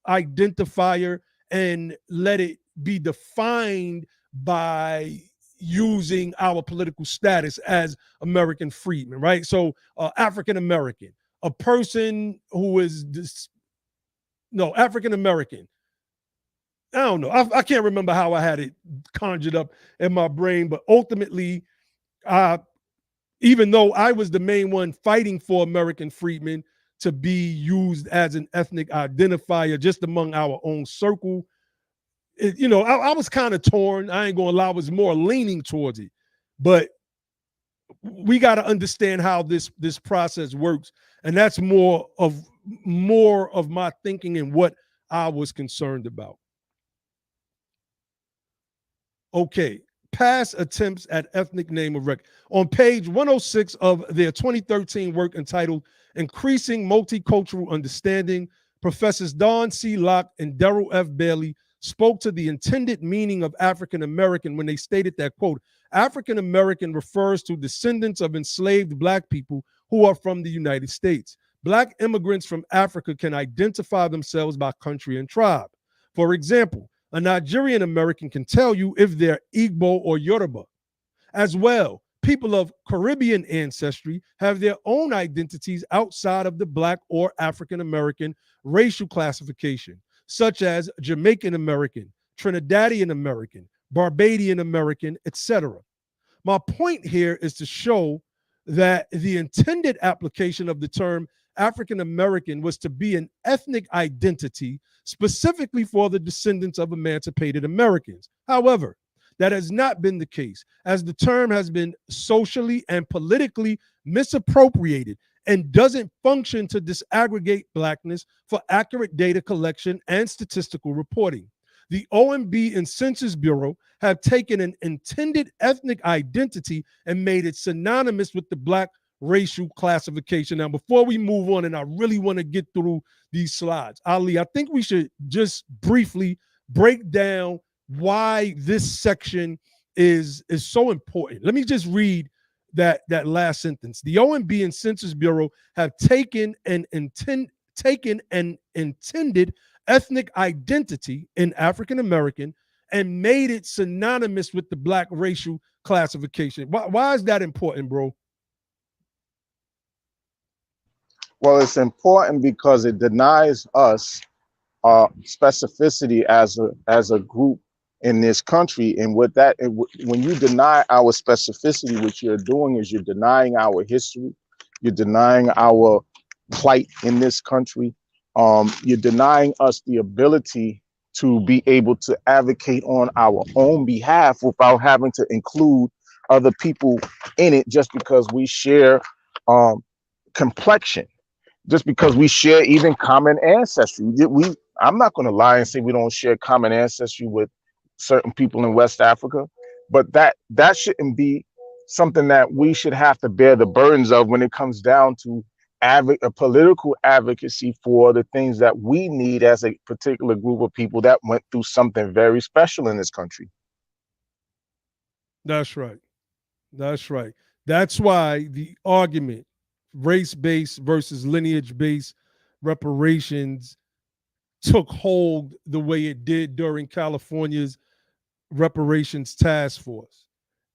A: identifier and let it be defined by using our political status as American freedmen, right? So African American, a person who is African American. I don't know. I can't remember how I had it conjured up in my brain, but ultimately, even though I was the main one fighting for American freedmen to be used as an ethnic identifier just among our own circle, I was kind of torn. I ain't gonna lie, I was more leaning towards it. But we got to understand how this process works, and that's more of my thinking and what I was concerned about. Okay, past attempts at ethnic name of record. On page 106 of their 2013 work entitled Increasing Multicultural Understanding, Professors Don C. Locke and Darrell F. Bailey spoke to the intended meaning of African American when they stated that, quote, African American refers to descendants of enslaved Black people who are from the United States. Black immigrants from Africa can identify themselves by country and tribe. For example, a Nigerian American can tell you if they're Igbo or Yoruba. As well, people of Caribbean ancestry have their own identities outside of the Black or African American racial classification, such as Jamaican American, Trinidadian American, Barbadian American, etc. My point here is to show that the intended application of the term African American was to be an ethnic identity specifically for the descendants of emancipated Americans. However, that has not been the case, as the term has been socially and politically misappropriated and doesn't function to disaggregate Blackness for accurate data collection and statistical reporting. The OMB and Census Bureau have taken an intended ethnic identity and made it synonymous with the Black racial classification. Now, before we move on, and I really want to get through these slides, Ali, I think we should just briefly break down why this section is so important. Let me just read that last sentence. The OMB and Census Bureau have taken an intended ethnic identity in African American and made it synonymous with the black racial classification. Why is that important, bro?
C: Well, it's important because it denies us specificity as a group in this country. And with that, when you deny our specificity, what you're doing is you're denying our history, you're denying our plight in this country. You're denying us the ability to be able to advocate on our own behalf without having to include other people in it just because we share complexion, just because we share even common ancestry. I'm not going to lie and say we don't share common ancestry with certain people in West Africa, but that shouldn't be something that we should have to bear the burdens of when it comes down to a political advocacy for the things that we need as a particular group of people that went through something very special in this country.
A: That's right. That's right. That's why the argument, race-based versus lineage-based reparations, took hold the way it did during California's reparations task force,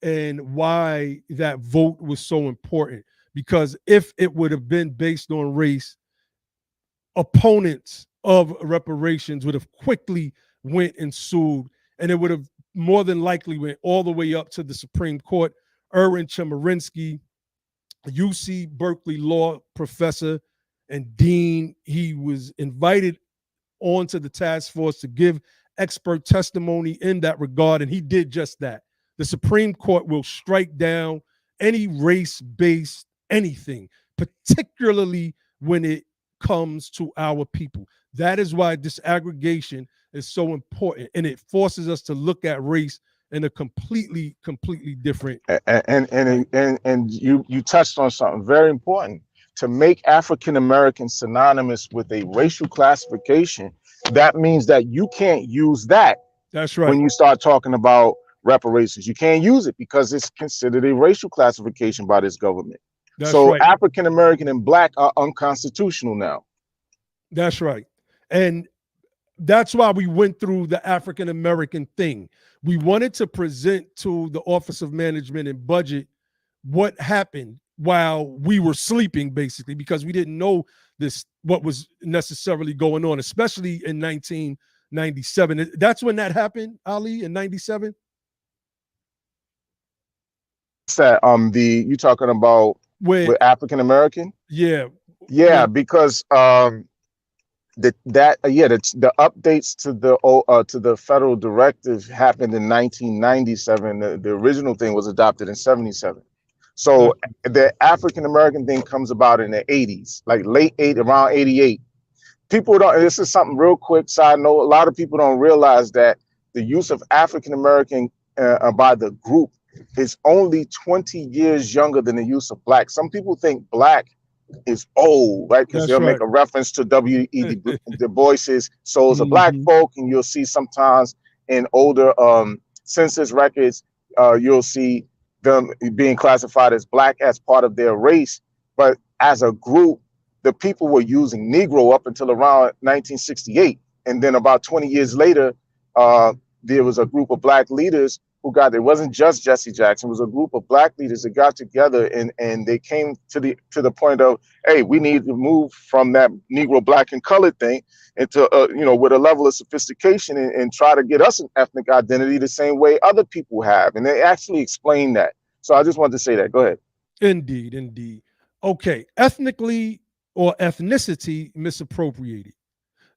A: and why that vote was so important. Because if it would have been based on race, opponents of reparations would have quickly went and sued, and it would have more than likely went all the way up to the Supreme Court. Erwin Chemerinsky, UC Berkeley law professor and dean, he was invited onto the task force to give expert testimony in that regard, and he did just that. The Supreme Court will strike down any race-based anything, particularly when it comes to our people. That is why disaggregation is so important, and it forces us to look at race in a completely different.
C: And you touched on something very important. To make African American synonymous with a racial classification, that means that you can't use that.
A: That's right.
C: When you start talking about reparations, you can't use it because it's considered a racial classification by this government.
A: That's
C: so
A: right.
C: African American and black are unconstitutional now.
A: That's right. And that's why we went through the African American thing. We wanted to present to the Office of Management and Budget what happened while we were sleeping, basically, because we didn't know what was necessarily going on, especially in 1997. That's when that happened, Ali, in 97.
C: What's that? You talking about with African American?
A: Yeah.
C: Yeah, because the updates to the federal directive happened in 1997. The original thing was adopted in 77. So the African American thing comes about in the 80s, like around 88. People don't, this is something real quick side note, a lot of people don't realize that the use of African American by the group is only 20 years younger than the use of black. Some people think black is old, right? Because they'll make a reference to W.E. Du Bois's Souls of Black Folk, and you'll see sometimes in older census records, you'll see them being classified as black as part of their race. But as a group, the people were using Negro up until around 1968. And then about 20 years later, there was a group of black leaders who it wasn't just Jesse Jackson, it was a group of black leaders that got together and they came to the point of, hey, we need to move from that Negro, black, and colored thing into, with a level of sophistication and try to get us an ethnic identity the same way other people have. And they actually explained that. So I just wanted to say that. Go ahead.
A: Indeed. Okay, ethnically or ethnicity misappropriated.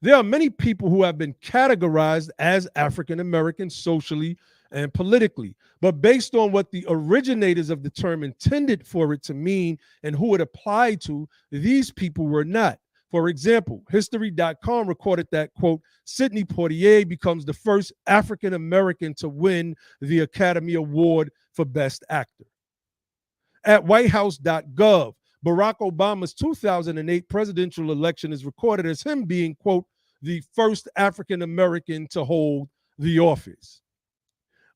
A: There are many people who have been categorized as African American socially and politically, but based on what the originators of the term intended for it to mean and who it applied to, these people were not. For example, History.com recorded that, quote, Sidney Poitier becomes the first African American to win the Academy Award for Best Actor. At whitehouse.gov, Barack Obama's 2008 presidential election is recorded as him being, quote, the first African American to hold the office.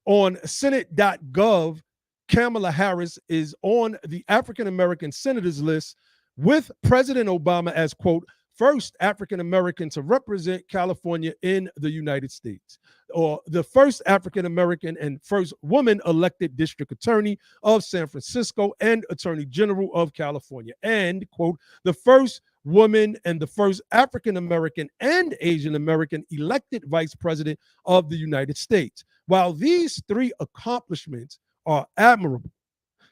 A: On Senate.gov, Kamala Harris is on the African American senators list with President Obama as, quote, first African American to represent California in the United States, or the first African American and first woman elected district attorney of San Francisco and attorney general of California, and, quote, the first woman and the first African American and Asian American elected vice president of the United States. While these three accomplishments are admirable,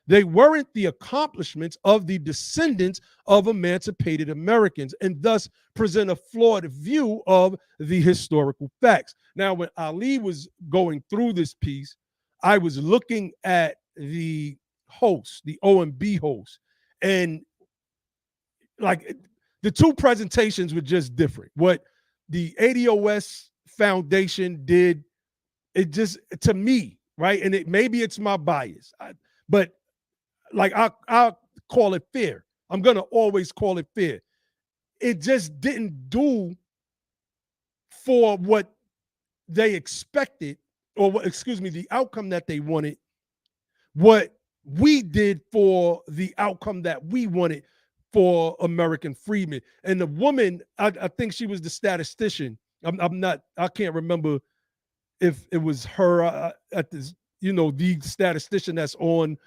A: they weren't the accomplishments of the descendants of emancipated Americans, and thus present a flawed view of the historical facts. Now, when Ali was going through this piece, I was looking at the host, the OMB host, and like the two presentations were just different. What the ADOS Foundation did, it just, to me, right? And maybe it's my bias, but like I'll call it fair. I'm gonna always call it fair. It just didn't do for what they expected, or what, excuse me, the outcome that they wanted, what we did for the outcome that we wanted for American Freedmen. And the woman, I think she was the statistician. I can't remember if it was her at this, the statistician that's on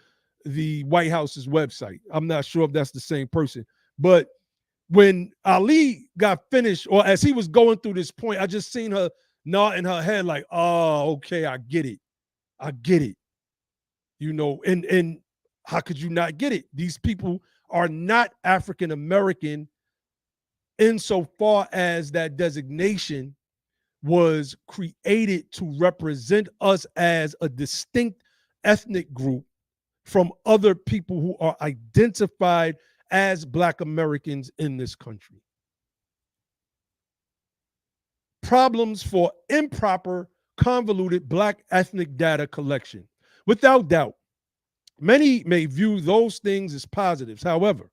A: the White House's website. I'm not sure if that's the same person. But when Ali got finished, or as he was going through this point, I just seen her nodding her head like, oh, okay, I get it. I get it. And how could you not get it? These people are not African American insofar as that designation was created to represent us as a distinct ethnic group from other people who are identified as Black Americans in this country. Problems for improper, convoluted Black ethnic data collection. Without doubt, many may view those things as positives. However,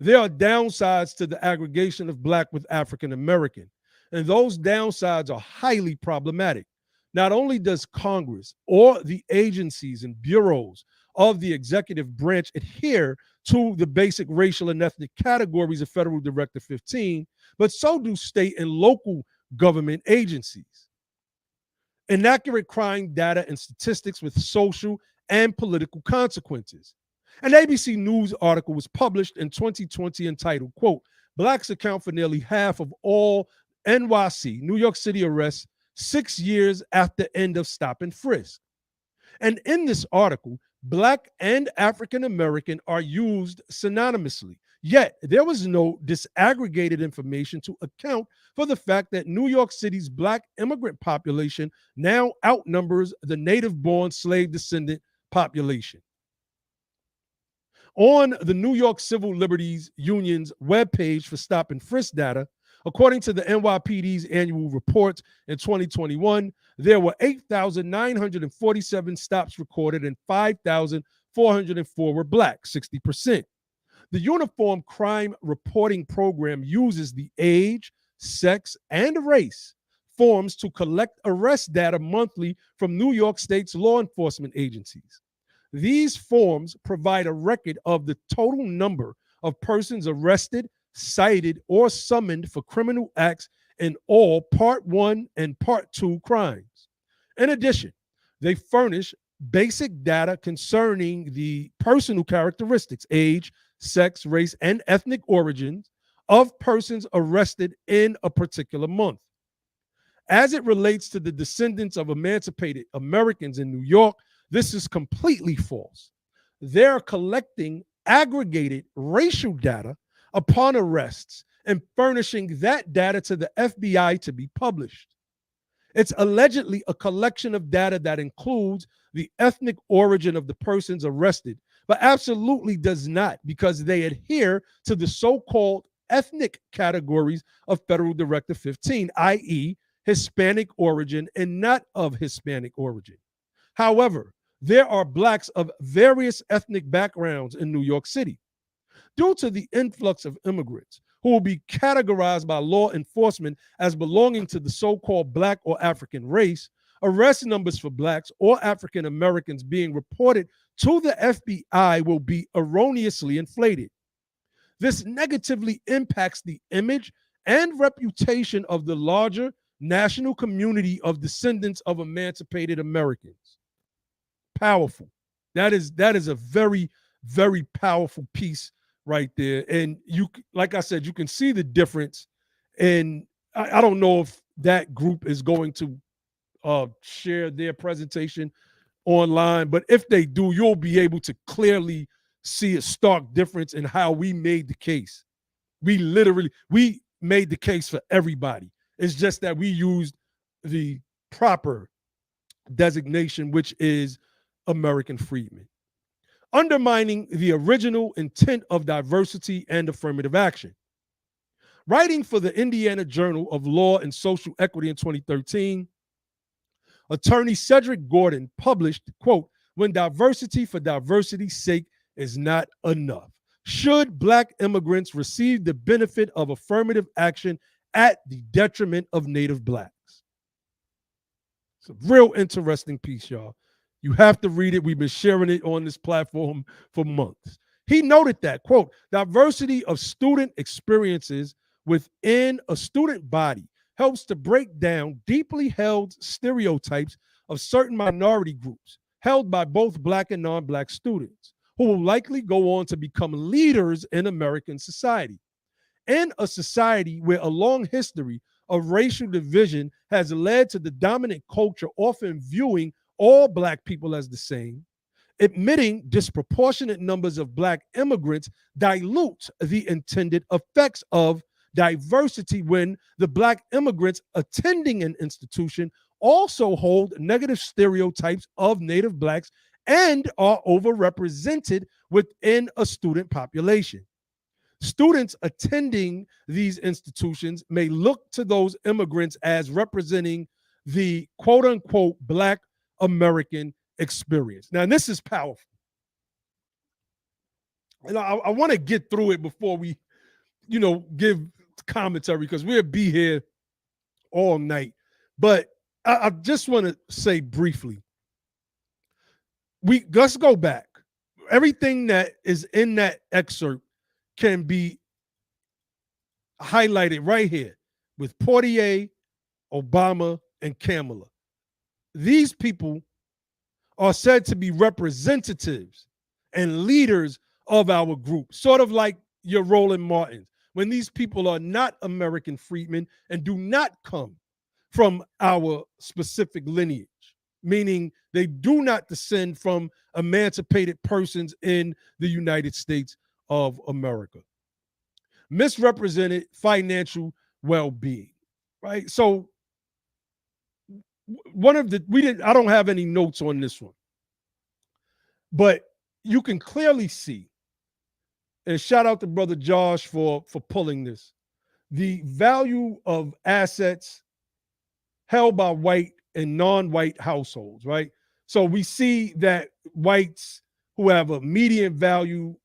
A: there are downsides to the aggregation of Black with African American, and those downsides are highly problematic. Not only does Congress or the agencies and bureaus of the executive branch adhere to the basic racial and ethnic categories of Federal Directive 15, but so do state and local government agencies. Inaccurate crime data and statistics with social and political consequences. An ABC News article was published in 2020 entitled, quote, Blacks account for nearly half of all NYC, New York City arrests 6 years after end of stop and frisk. And in this article, Black and African American are used synonymously. Yet there was no disaggregated information to account for the fact that New York City's Black immigrant population now outnumbers the native-born slave descendant population. On the New York Civil Liberties Union's webpage for stop and frisk data, according to the NYPD's annual report in 2021, there were 8,947 stops recorded and 5,404 were Black, 60%. The Uniform Crime Reporting Program uses the age, sex, and race forms to collect arrest data monthly from New York State's law enforcement agencies. These forms provide a record of the total number of persons arrested, cited, or summoned for criminal acts in all Part 1 and Part 2 crimes. In addition, they furnish basic data concerning the personal characteristics, age, sex, race, and ethnic origins of persons arrested in a particular month. As it relates to the descendants of emancipated Americans in New York, this is completely false. They're collecting aggregated racial data upon arrests and furnishing that data to the FBI to be published. It's allegedly a collection of data that includes the ethnic origin of the persons arrested, but absolutely does not, because they adhere to the so-called ethnic categories of Federal Directive 15, i.e., Hispanic origin and not of Hispanic origin. However, there are Blacks of various ethnic backgrounds in New York City. Due to the influx of immigrants who will be categorized by law enforcement as belonging to the so-called Black or African race, arrest numbers for Blacks or African Americans being reported to the FBI will be erroneously inflated. This negatively impacts the image and reputation of the larger national community of descendants of emancipated Americans. Powerful. That is a very, very powerful piece right there. And you, like I said, you can see the difference. And I don't know if that group is going to share their presentation online, but if they do, you'll be able to clearly see a stark difference in how we made the case. We made the case for everybody. It's just that we used the proper designation, which is American Freedmen. Undermining the original intent of diversity and affirmative action. Writing for the Indiana Journal of Law and Social Equity in 2013, attorney Cedric Gordon published, quote, "When diversity for diversity's sake is not enough. Should Black immigrants receive the benefit of affirmative action at the detriment of Native Blacks?" It's a real interesting piece, y'all. You have to read it. We've been sharing it on this platform for months. He noted that, quote, "Diversity of student experiences within a student body helps to break down deeply held stereotypes of certain minority groups held by both Black and non-Black students, who will likely go on to become leaders in American society. In a society where a long history of racial division has led to the dominant culture often viewing all Black people as the same, admitting disproportionate numbers of Black immigrants dilutes the intended effects of diversity when the Black immigrants attending an institution also hold negative stereotypes of Native Blacks and are overrepresented within a student population. Students attending these institutions may look to those immigrants as representing the quote unquote Black American experience." Now, this is powerful. And I want to get through it before we, give commentary, because we'll be here all night. But I just want to say briefly, let's go back. Everything that is in that excerpt can be highlighted right here with Portier, Obama, and Kamala. These people are said to be representatives and leaders of our group, sort of like your Roland Martins, when these people are not American freedmen and do not come from our specific lineage, meaning they do not descend from emancipated persons in the United States of America. Misrepresented financial well-being, right? So I don't have any notes on this one, but you can clearly see, and shout out to Brother Josh for pulling this, the value of assets held by white and non-white households, right? So we see that whites who have a median value,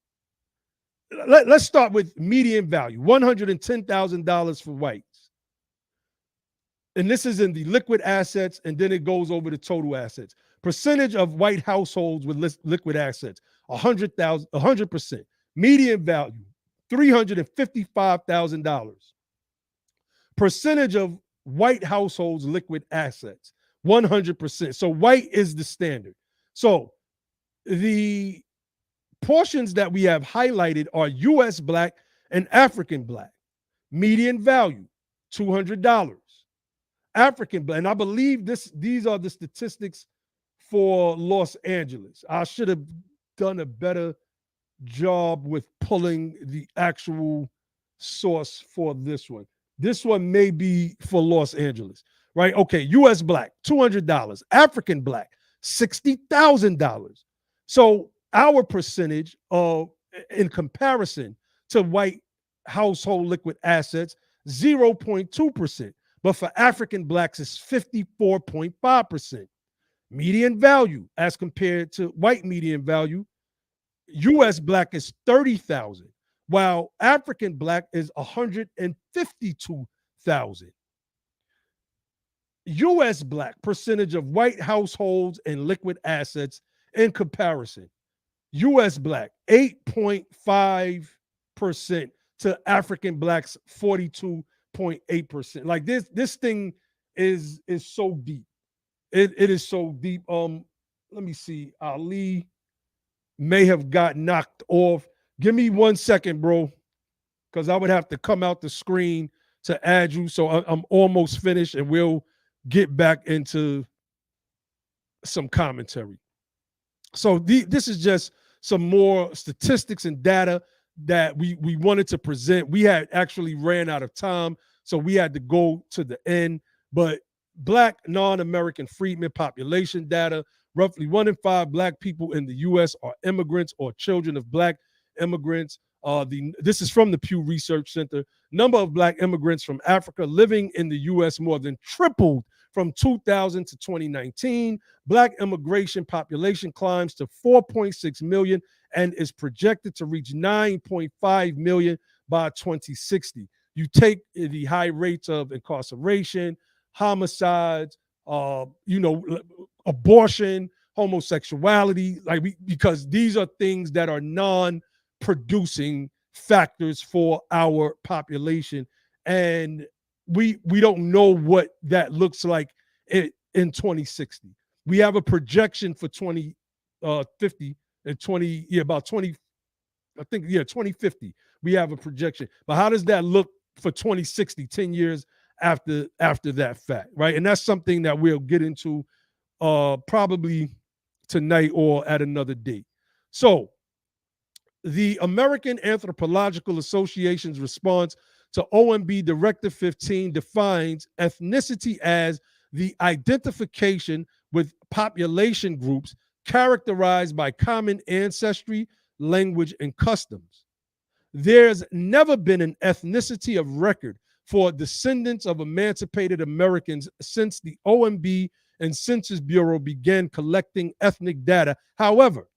A: let's start with median value, $110,000 for whites. And this is in the liquid assets, and then it goes over to total assets. Percentage of white households with liquid assets, 100%. Median value, $355,000. Percentage of white households liquid assets, 100%. So white is the standard. So the portions that we have highlighted are U.S. Black and African Black. Median value, $200. African Black, and I believe these are the statistics for Los Angeles. I should have done a better job with pulling the actual source for this one. This one may be for Los Angeles, right? Okay, U.S. Black, $200. African Black, $60,000. So our percentage in comparison to white household liquid assets, 0.2%. But for African Blacks, it's 54.5%. Median value as compared to white median value, U.S. Black is 30,000, while African Black is 152,000. U.S. Black percentage of white households and liquid assets in comparison. U.S. Black, 8.5 to African blacks 42.8%. Like this thing is so deep. It is so deep. Let me see. Ali may have got knocked off. Give me 1 second, bro, because I would have to come out the screen to add you. So I'm almost finished, and we'll get back into some commentary. So this is just some more statistics and data that we wanted to present. We had actually ran out of time, so we had to go to the end. But Black non-American freedmen population data, roughly 1 in 5 Black people in the U.S. are immigrants or children of Black immigrants. This is from the Pew Research Center. Number of Black immigrants from Africa living in the U.S. more than tripled from 2000 to 2019. Black immigration population climbs to 4.6 million and is projected to reach 9.5 million by 2060. You take the high rates of incarceration, homicides, abortion, homosexuality, because these are things that are non-producing factors for our population. And we don't know what that looks like in 2060. We have a projection for 2050 and 2050. We have a projection. But how does that look for 2060, 10 years after that fact, right? And that's something that we'll get into probably tonight or at another date. So the American Anthropological Association's response to OMB Directive 15 defines ethnicity as the identification with population groups characterized by common ancestry, language, and customs. There's never been an ethnicity of record for descendants of emancipated Americans since the OMB and Census Bureau began collecting ethnic data. However,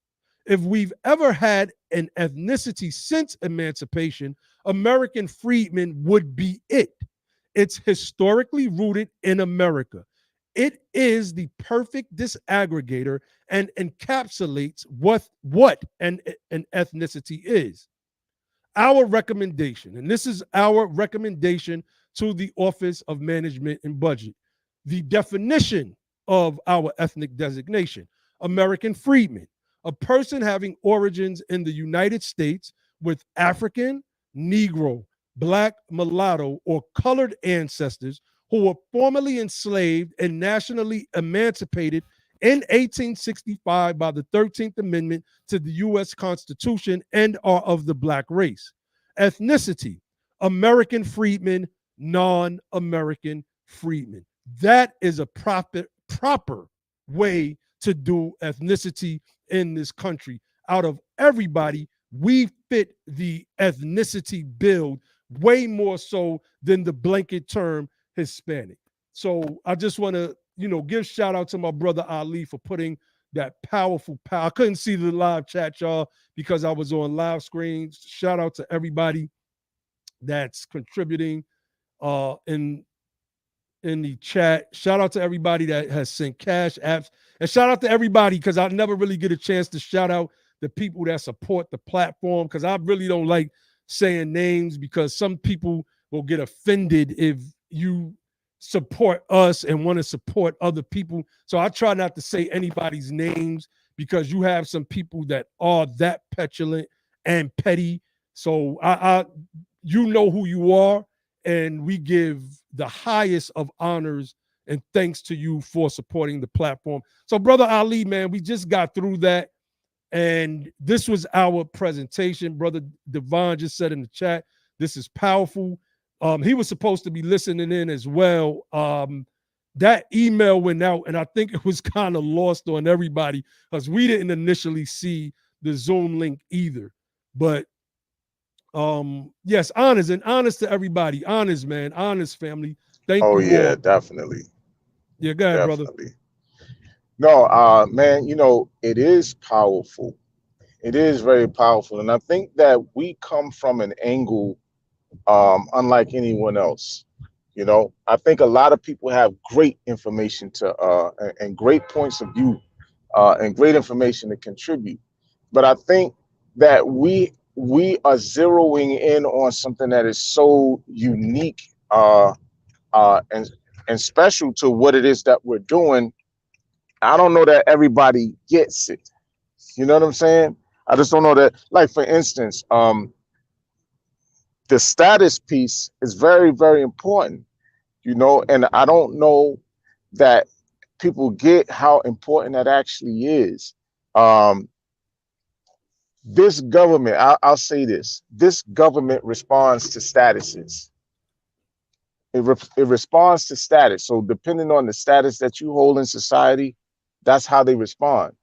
A: if we've ever had an ethnicity since emancipation, American freedmen would be it. It's historically rooted in America. It is the perfect disaggregator and encapsulates what an ethnicity is. Our recommendation, and this is our recommendation to the Office of Management and Budget, the definition of our ethnic designation: American freedmen, a person having origins in the United States with African, Negro, Black, mulatto, or colored ancestors who were formerly enslaved and nationally emancipated in 1865 by the 13th Amendment to the U.S. Constitution and are of the Black race. Ethnicity: American freedmen, non-American freedmen. That is a proper way to do ethnicity in this country. Out of everybody, we fit the ethnicity build way more so than the blanket term Hispanic. So I just want to, give shout out to my brother Ali for putting that powerful power. I couldn't see the live chat, y'all, because I was on live screens. Shout out to everybody that's contributing in the chat. Shout out to everybody that has sent cash apps, and shout out to everybody, because I never really get a chance to shout out the people that support the platform, because I really don't like saying names, because some people will get offended if you support us and want to support other people. So I try not to say anybody's names, because you have some people that are that petulant and petty. So I you know who you are, and we give the highest of honors and thanks to you for supporting the platform. So Brother Ali, man, we just got through that, and this was our presentation. Brother Devon just said in the chat, this is powerful. He was supposed to be listening in as well. That email went out, and I think it was kind of lost on everybody, because we didn't initially see the Zoom link either. But yes, honors to everybody. Honors, man. Honors, family. Thank you. Oh
C: yeah, definitely.
A: Yeah, go ahead, brother.
C: No, man, it is powerful. It is very powerful. And I think that we come from an angle unlike anyone else. I think a lot of people have great information and great points of view and great information to contribute. But I think that we we are zeroing in on something that is so unique and special to what it is that we're doing. I don't know that everybody gets it. You know what I'm saying? I just don't know that. Like, for instance, the status piece is very, very important, you know, and I don't know that people get how important that actually is. This government, I'll say this government responds to statuses. It responds to status. So depending on the status that you hold in society, that's how they respond.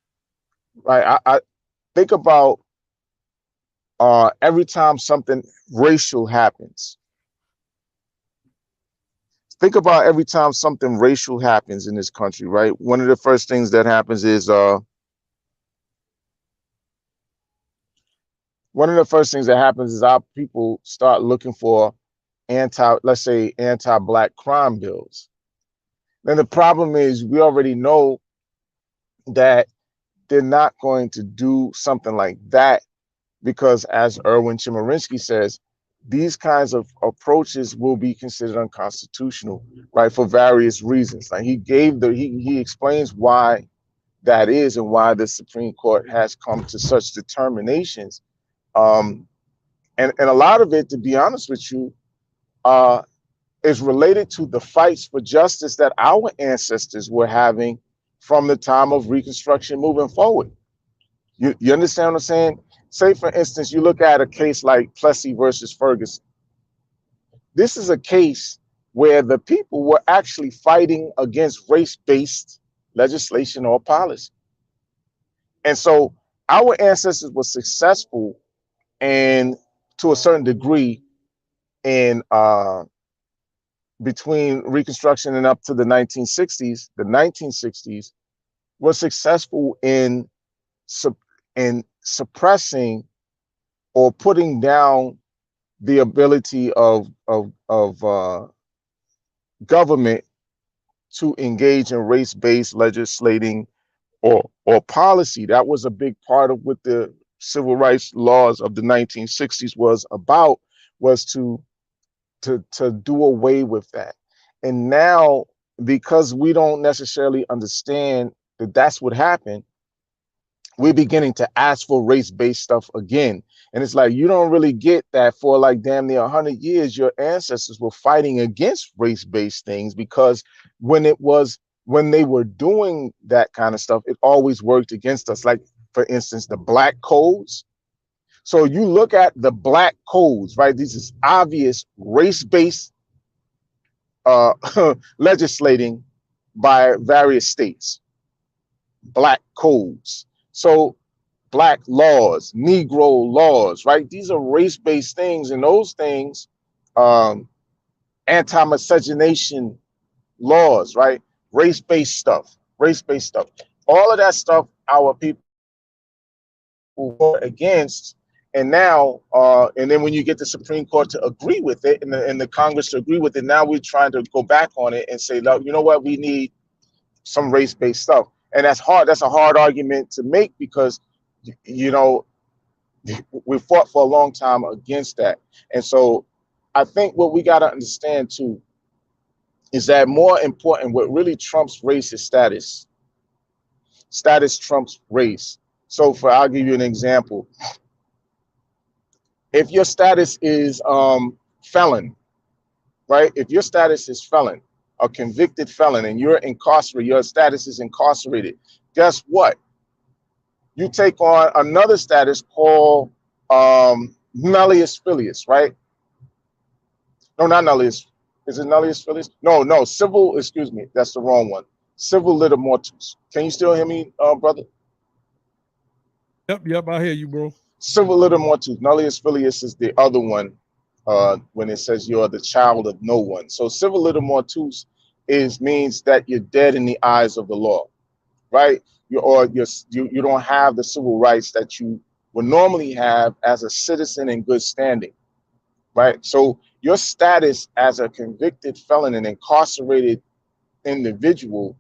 C: Right? I think about every time something racial happens. Think about every time something racial happens in this country, right? One of the first things that happens is our people start looking for let's say anti-black crime bills. Then the problem is we already know that they're not going to do something like that because, as Erwin Chemerinsky says, these kinds of approaches will be considered unconstitutional, right, for various reasons. Like he explains why that is and why the Supreme Court has come to such determinations. And a lot of it, to be honest with you, is related to the fights for justice that our ancestors were having from the time of Reconstruction moving forward. You understand what I'm saying? Say, for instance, you look at a case like Plessy versus Ferguson. This is a case where the people were actually fighting against race-based legislation or policy. And so our ancestors were successful, and to a certain degree, in between Reconstruction and up to the 1960s were successful in suppressing or putting down the ability of government to engage in race-based legislating or policy. That was a big part of what the civil rights laws of the 1960s was about, was to do away with that. And now, because we don't necessarily understand that that's what happened, we're beginning to ask for race-based stuff again. And it's like, you don't really get that for like damn near 100 years, your ancestors were fighting against race-based things, because when they were doing that kind of stuff, it always worked against us. Like, for instance, the black codes. So you look at the black codes, right? This is obvious race-based legislating by various states. Black codes. So black laws, Negro laws, right? These are race-based things, and those things, anti-miscegenation laws, right? Race-based stuff. All of that stuff our people were against. And now, and then when you get the Supreme Court to agree with it, and the Congress to agree with it, now we're trying to go back on it and say, no, you know what, we need some race-based stuff. And that's hard. That's a hard argument to make, because, you know, we fought for a long time against that. And so I think what we got to understand too is that more important, what really trumps race is status. Status trumps race. So I'll give you an example. If your status is felon, right? If your status is felon, a convicted felon, and you're incarcerated, your status is incarcerated, guess what? You take on another status called nullius filius, right? No, not nullius. Is it nullius filius? No, civil, excuse me, that's the wrong one. Civil liter mortis. Can you still hear me, brother?
A: Yep, I hear you, bro.
C: Civil liter mortis. Nullius filius is the other one, when it says you're the child of no one. So civil liter mortis means that you're dead in the eyes of the law, right? You don't have the civil rights that you would normally have as a citizen in good standing, right? So your status as a convicted felon and incarcerated individual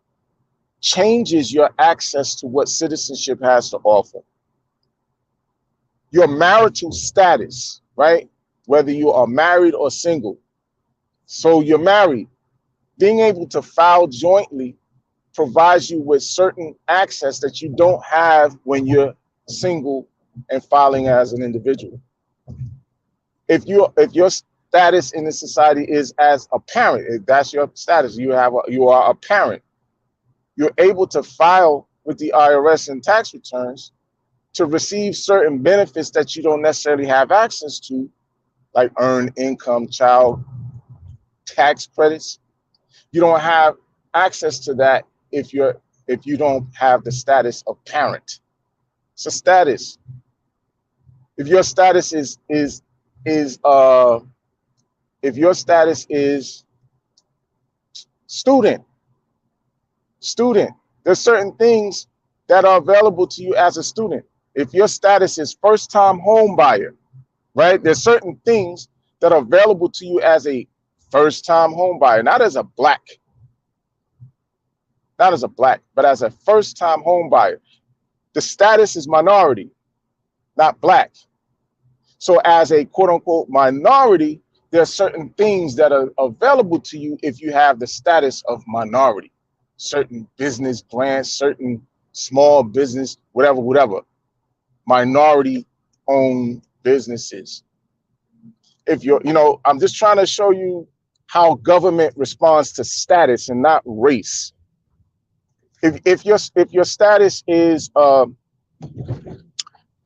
C: changes your access to what citizenship has to offer. your marital status, right? Whether you are married or single. So you're married. Being able to file jointly provides you with certain access that you don't have when you're single and filing as an individual. If your status in the society is as a parent, if that's your status, you are a parent, you're able to file with the IRS and tax returns to receive certain benefits that you don't necessarily have access to, like earned income, child tax credits. You don't have access to that if you don't have the status of parent. It's a status. If your status is if your status is student, there's certain things that are available to you as a student. If your status is first-time home buyer, right? There's certain things that are available to you as a first-time home buyer, not as a black, but as a first-time home buyer. The status is minority, not black. So as a quote-unquote minority, there are certain things that are available to you if you have the status of minority. Certain business plans, certain small business, whatever, minority-owned businesses. If you're, I'm just trying to show you how government responds to status and not race. If your status is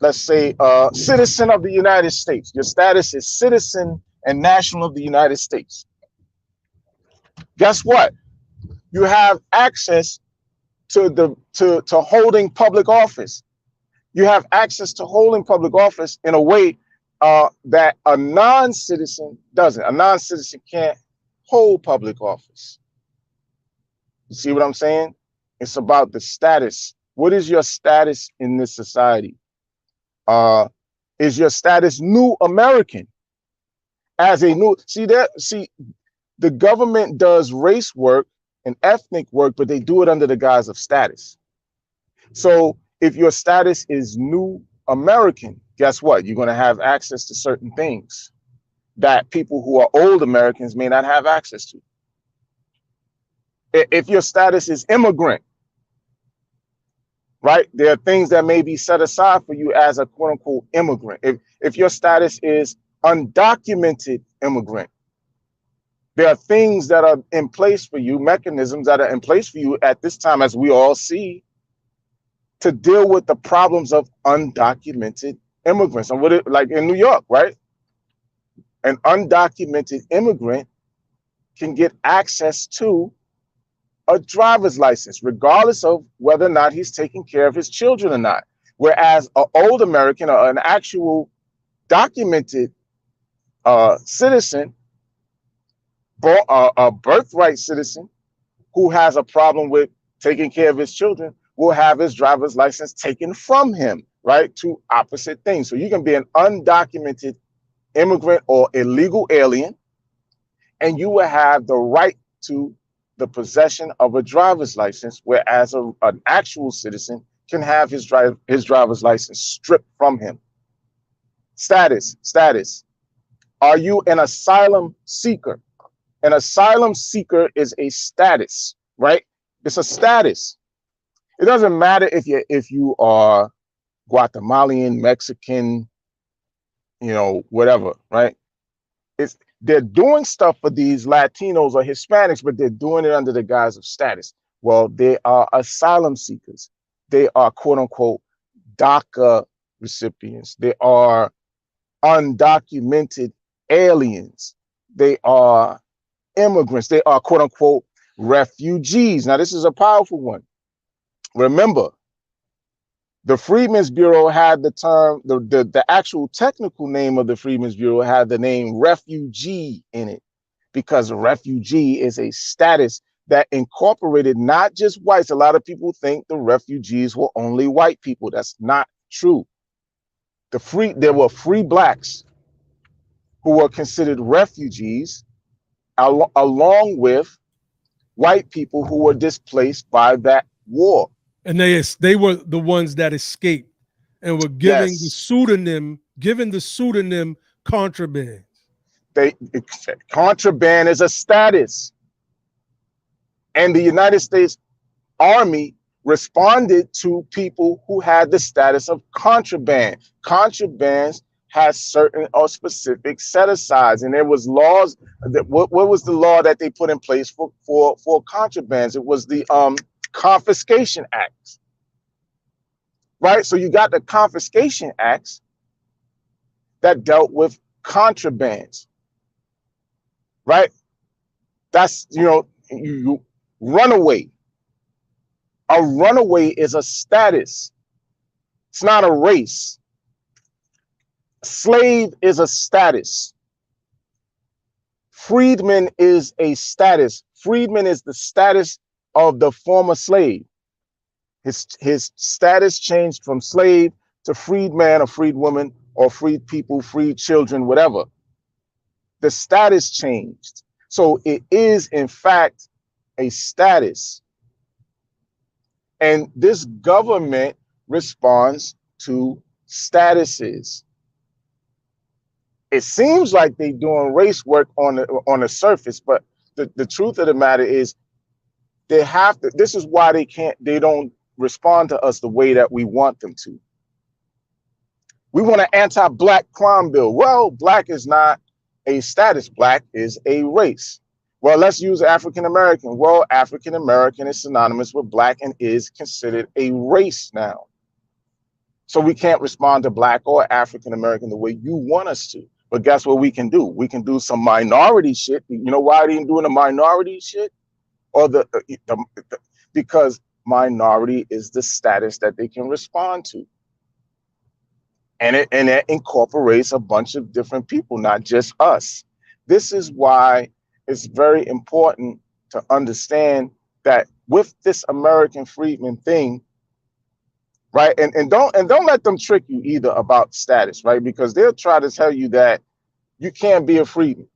C: let's say citizen of the United States, your status is citizen and national of the United States. Guess what? You have access to holding public office. You have access to holding public office in a way that a non-citizen doesn't. A non-citizen can't hold public office. You see what I'm saying? It's about the status. What is your status in this society? Is your status new American? As a new, see, the government does race work and ethnic work, but they do it under the guise of status. So if your status is new American, guess what? You're going to have access to certain things that people who are old Americans may not have access to. If your status is immigrant, right? There are things that may be set aside for you as a quote unquote immigrant. If your status is undocumented immigrant, there are things that are in place for you, mechanisms that are in place for you at this time, as we all see, to deal with the problems of undocumented immigrants. And like in New York, right? An undocumented immigrant can get access to a driver's license, regardless of whether or not he's taking care of his children or not. Whereas an old American or an actual documented citizen, a birthright citizen who has a problem with taking care of his children will have his driver's license taken from him, right? Two opposite things. So you can be an undocumented immigrant or illegal alien, and you will have the right to the possession of a driver's license, whereas an actual citizen can have his driver's license stripped from him. Status. Are you an asylum seeker? An asylum seeker is a status, right? It's a status. It doesn't matter if you are Guatemalan, Mexican, whatever, right? They're doing stuff for these Latinos or Hispanics, but they're doing it under the guise of status. Well, they are asylum seekers. They are quote unquote DACA recipients. They are undocumented aliens. They are immigrants. They are quote unquote refugees. Now, this is a powerful one. Remember, the Freedmen's Bureau had the term, the actual technical name of the Freedmen's Bureau had the name refugee in it, because a refugee is a status that incorporated not just whites. A lot of people think the refugees were only white people. That's not true. There were free blacks who were considered refugees, along with white people who were displaced by that war.
A: And they were the ones that escaped and were giving the
C: Yes.
A: pseudonym contraband.
C: Contraband is a status. And the United States Army responded to people who had the status of contraband. Contraband has certain or specific set asides, and there was laws that what was the law that they put in place for contrabands? It was the Confiscation Acts, right? So you got the Confiscation Acts that dealt with contrabands, right? That's, you runaway. A runaway is a status. It's not a race. Slave is a status. Freedman is a status. Freedman is the status of the former slave. His status changed from slave to freedman or freedwoman or freed people, freed children, whatever. The status changed. So it is, in fact, a status. And this government responds to statuses. It seems like they're doing race work on the surface, but the truth of the matter is they have to. This is why they don't respond to us the way that we want them to. We want an anti-black crime bill. Well, black is not a status. Black is a race. Well, let's use African American. Well, African American is synonymous with black and is considered a race now. So we can't respond to black or African American the way you want us to. But guess what we can do? We can do some minority shit. You know why they ain't doing the minority shit? Or because minority is the status that they can respond to. And it incorporates a bunch of different people, not just us. This is why it's very important to understand that with this American Freedmen thing, right? And don't let them trick you either about status, right? Because they'll try to tell you that you can't be a freedman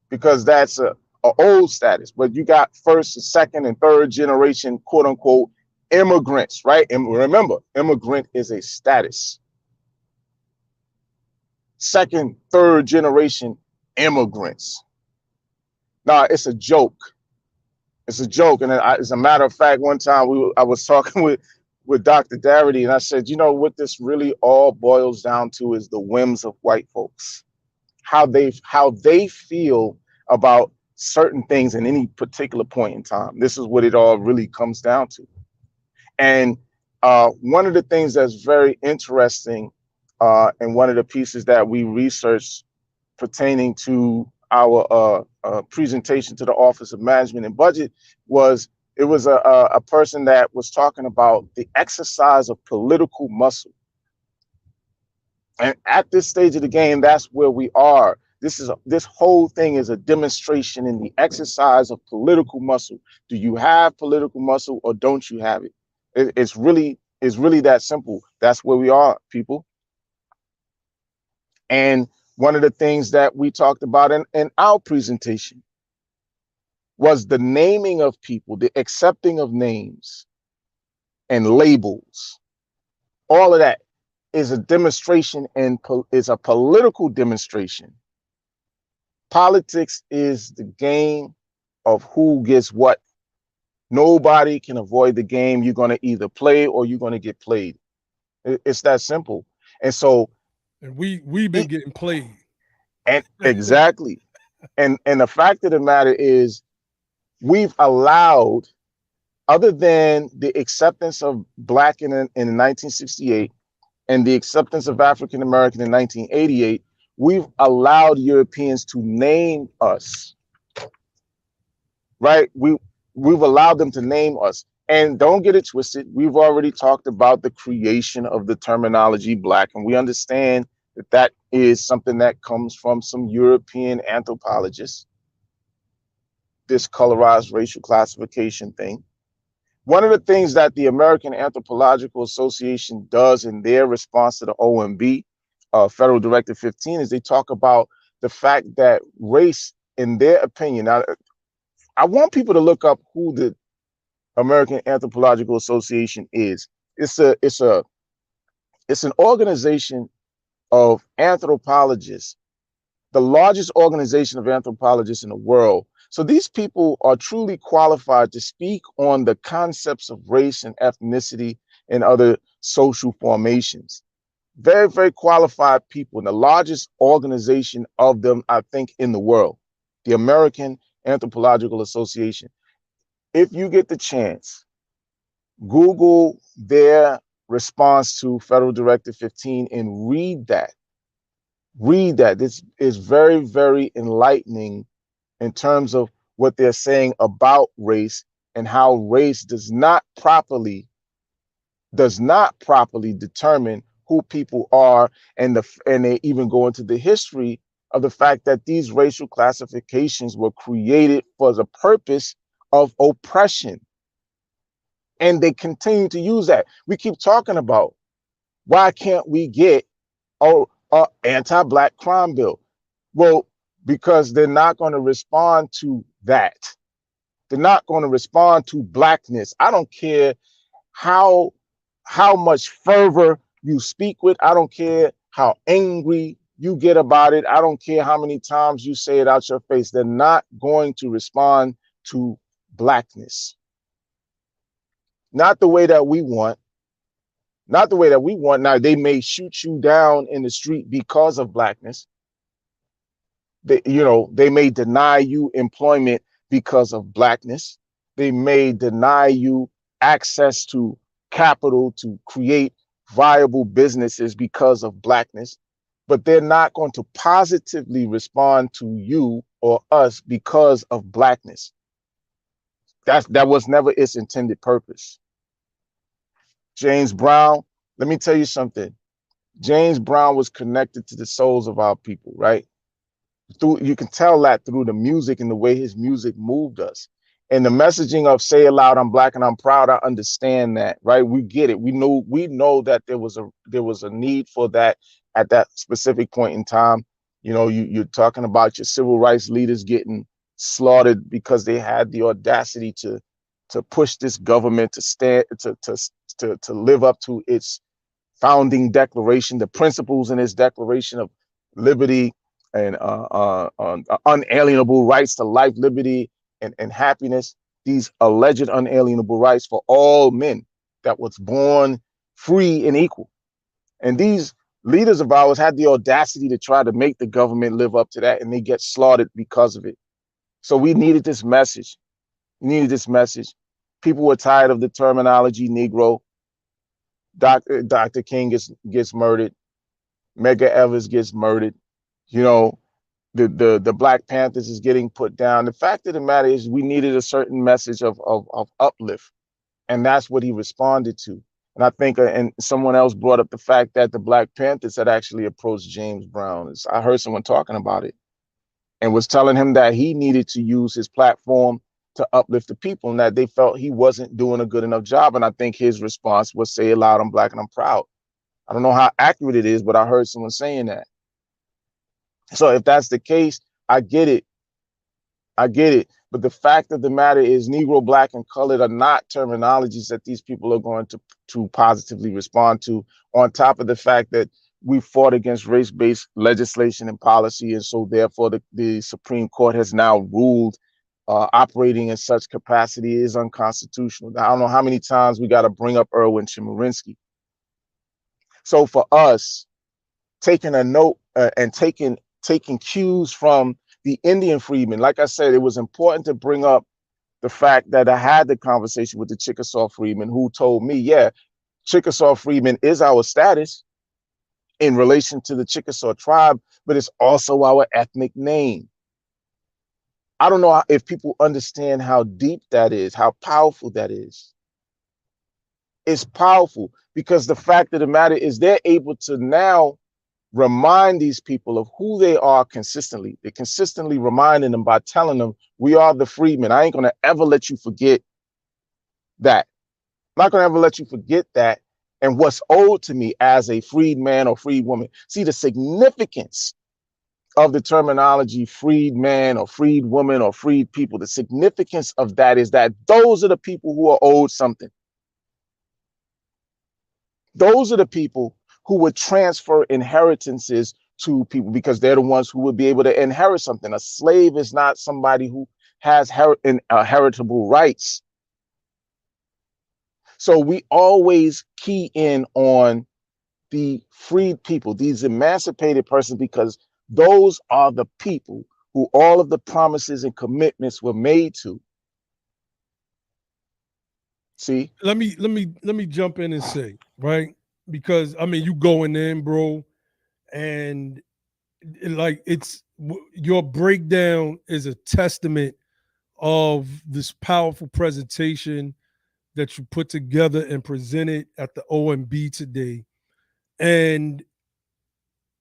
C: because that's a old status, but you got first, second, and third generation, quote unquote, immigrants, right? And remember, immigrant is a status. Second, third generation immigrants. Now, it's a joke. It's a joke. And as a matter of fact, one time I was talking with Dr. Darity, and I said, you know what this really all boils down to is the whims of white folks, how they feel about certain things in any particular point in time. This is what it all really comes down to. And one of the things that's very interesting, and one of the pieces that we researched pertaining to our presentation to the Office of Management and Budget was a person that was talking about the exercise of political muscle. And at this stage of the game, that's where we are. This whole thing is a demonstration in the exercise of political muscle. Do you have political muscle or don't you have it? It's really that simple. That's where we are, people. And one of the things that we talked about in our presentation was the naming of people, the accepting of names and labels. All of that is a demonstration and is a political demonstration. Politics is the game of who gets what. Nobody can avoid the game. You're going to either play or you're going to get played. It's that simple. And so,
A: and we've been getting played.
C: And exactly. And the fact of the matter is, we've allowed, other than the acceptance of black in 1968 and the acceptance of African American in 1988, we've allowed Europeans to name us, right? We've allowed them to name us. And don't get it twisted. We've already talked about the creation of the terminology black, and we understand that is something that comes from some European anthropologists, this colorized racial classification thing. One of the things that the American Anthropological Association does in their response to the OMB, Federal Directive 15, is they talk about the fact that race, in their opinion, now, I want people to look up who the American Anthropological Association is. It's a It's an organization of anthropologists, the largest organization of anthropologists in the world. So these people are truly qualified to speak on the concepts of race and ethnicity and other social formations. Very, very qualified people, and the largest organization of them, I think, in the world, the American Anthropological Association. If you get the chance, Google their response to Federal Directive 15 and read that. Read that. This is very, very enlightening in terms of what they're saying about race and how race does not properly determine who people are, and they even go into the history of the fact that these racial classifications were created for the purpose of oppression, and they continue to use that. We keep talking about, why can't we get an anti-Black crime bill? Well, because they're not going to respond to that. They're not going to respond to Blackness. I don't care how much fervor you speak with. I don't care how angry you get about it. I don't care how many times you say it out your face. They're not going to respond to Blackness. Not the way that we want. Not the way that we want. Now, they may shoot you down in the street because of Blackness. They may deny you employment because of Blackness. They may deny you access to capital to create viable businesses because of Blackness, but they're not going to positively respond to you or us because of Blackness. That was never its intended purpose. James Brown, let me tell you something. James Brown was connected to the souls of our people, right? You can tell that through the music and the way his music moved us. And the messaging of "say it loud, I'm Black and I'm proud," I understand that, right? We get it. We know that there was a need for that at that specific point in time. You're talking about your civil rights leaders getting slaughtered because they had the audacity to push this government to stand to live up to its founding declaration, the principles in its declaration of liberty and unalienable rights to life, liberty, and happiness. These alleged unalienable rights for all men that was born free and equal. And these leaders of ours had the audacity to try to make the government live up to that, and they get slaughtered because of it. So we needed this message. We needed this message. People were tired of the terminology Negro. Dr. King gets murdered. Medgar Evers gets murdered. The Black Panthers is getting put down. The fact of the matter is, we needed a certain message of uplift, and that's what he responded to. And I think, and someone else brought up the fact that the Black Panthers had actually approached James Brown. I heard someone talking about it and was telling him that he needed to use his platform to uplift the people, and that they felt he wasn't doing a good enough job. And I think his response was, "say it loud, I'm Black and I'm proud." I don't know how accurate it is, but I heard someone saying that. So if that's the case, I get it. I get it. But the fact of the matter is, Negro, Black, and colored are not terminologies that these people are going to positively respond to, on top of the fact that we fought against race-based legislation and policy. And so therefore the Supreme Court has now ruled operating in such capacity is unconstitutional. I don't know how many times we got to bring up Erwin Chemerinsky. So for us, taking a note and taking cues from the Indian freedmen, like I said, it was important to bring up the fact that I had the conversation with the Chickasaw freedmen, who told me, yeah, Chickasaw freedmen is our status in relation to the Chickasaw tribe, but it's also our ethnic name. I don't know if people understand how deep that is, how powerful that is. It's powerful because the fact of the matter is, they're able to now remind these people of who they are consistently. They're consistently reminding them by telling them, we are the freedmen. I ain't gonna ever let you forget that. I'm not gonna ever let you forget that and what's owed to me as a freed man or freed woman. See, the significance of the terminology freed man or freed woman or freed people, the significance of that is that those are the people who are owed something. Those are the people who would transfer inheritances to people because they're the ones who would be able to inherit something. A slave is not somebody who has heritable rights. So we always key in on the freed people, these emancipated persons, because those are the people who all of the promises and commitments were made to. See?
A: Let me jump in and say, right? Because I mean, you going in, bro, and like your breakdown is a testament of this powerful presentation that you put together and presented at the OMB today. And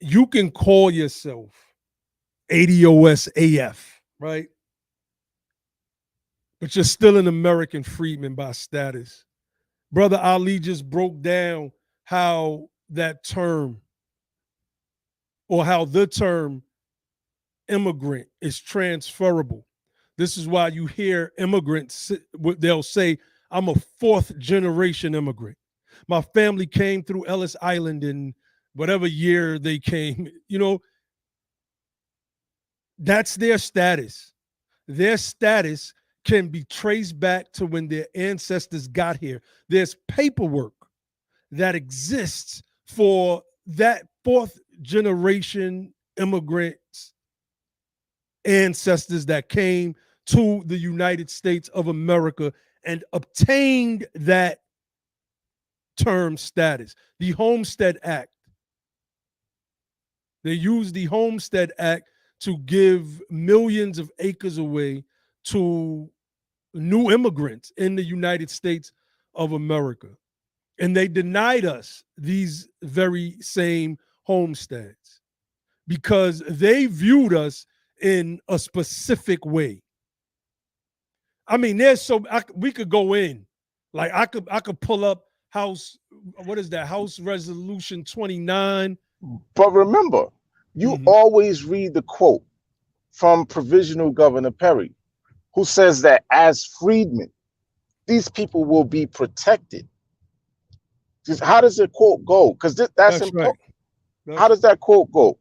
A: you can call yourself ADOS AF, right? But you're still an American freedman by status. Brother Ali just broke down how that term or how the term immigrant is transferable. This is why you hear immigrants, they'll say, I'm a fourth generation immigrant. My family came through Ellis Island in whatever year they came. You know, that's their status. Their status can be traced back to when their ancestors got here. There's paperwork that exists for that fourth generation immigrants ancestors that came to the United States of America and obtained that term status. The Homestead Act. They used the Homestead Act to give millions of acres away to new immigrants in the United States of America. And they denied us these very same homesteads because they viewed us in a specific way. I mean, we could go in, like I could pull up House, what is that? House Resolution 29.
C: But remember, you always read the quote from Provisional Governor Perry, who says that as freedmen, these people will be protected. Just how does the quote go? Because that's important. Right. How does that quote go?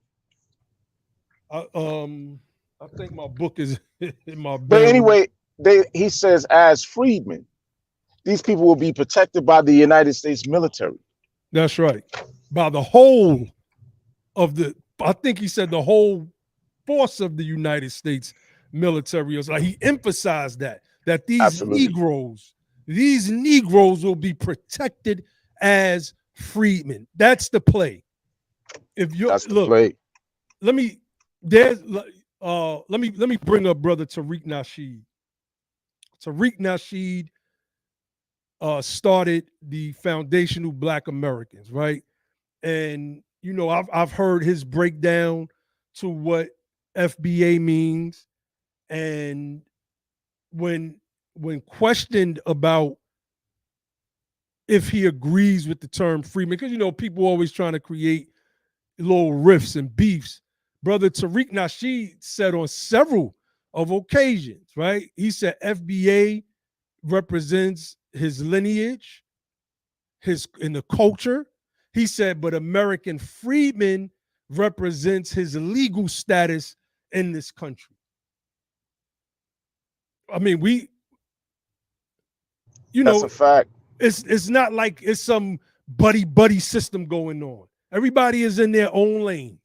A: I think my book is in my bag.
C: But anyway, he says as freedmen, these people will be protected by the United States military.
A: That's right. By the whole of I think he said the whole force of the United States military. Like he emphasized that these
C: Absolutely.
A: these Negroes will be protected as freedmen. That's the play. If you look, play. Let me bring up brother Tariq Nasheed. Tariq Nasheed started the Foundational Black Americans, right? And you know, I've heard his breakdown to what FBA means, and when questioned about if he agrees with the term freedman, because you know people always trying to create little rifts and beefs. Brother Tariq Nasheed said on several of occasions, right? He said FBA represents his lineage, in the culture. He said, but American freedmen represents his legal status in this country. I mean,
C: that's a fact.
A: It's not like it's some buddy system going on. Everybody is in their own lanes.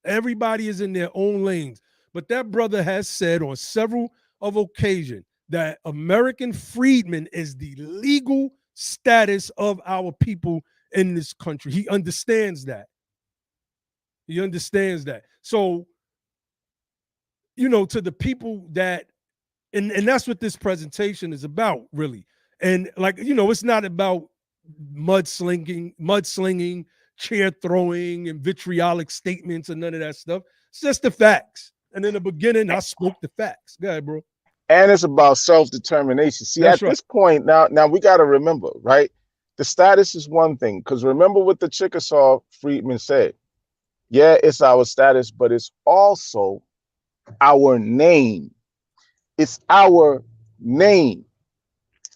A: Everybody is in their own lanes. But that brother has said on several of occasions that American freedmen is the legal status of our people in this country. He understands that. He understands that. So, you know, to the people that, and that's what this presentation is about, really. And like, you know, it's not about mudslinging, chair throwing, and vitriolic statements and none of that stuff. It's just the facts. And in the beginning, I spoke the facts. Go ahead, bro.
C: And it's about self-determination. See, that's at this point, now we got to remember, right? The status is one thing, because remember what the Chickasaw freedmen said. Yeah, it's our status, but it's also our name. It's our name.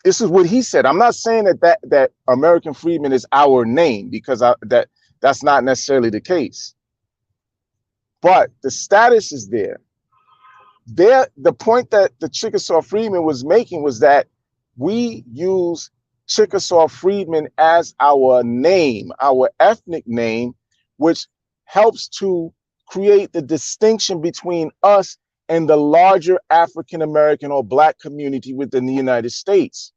C: This is what he said. I'm not saying that American freedmen is our name, because that That's not necessarily the case. But the status is there. The point that the Chickasaw Freedmen was making was that we use Chickasaw Freedmen as our name, our ethnic name, which helps to create the distinction between us and the larger African American or Black community within the United States.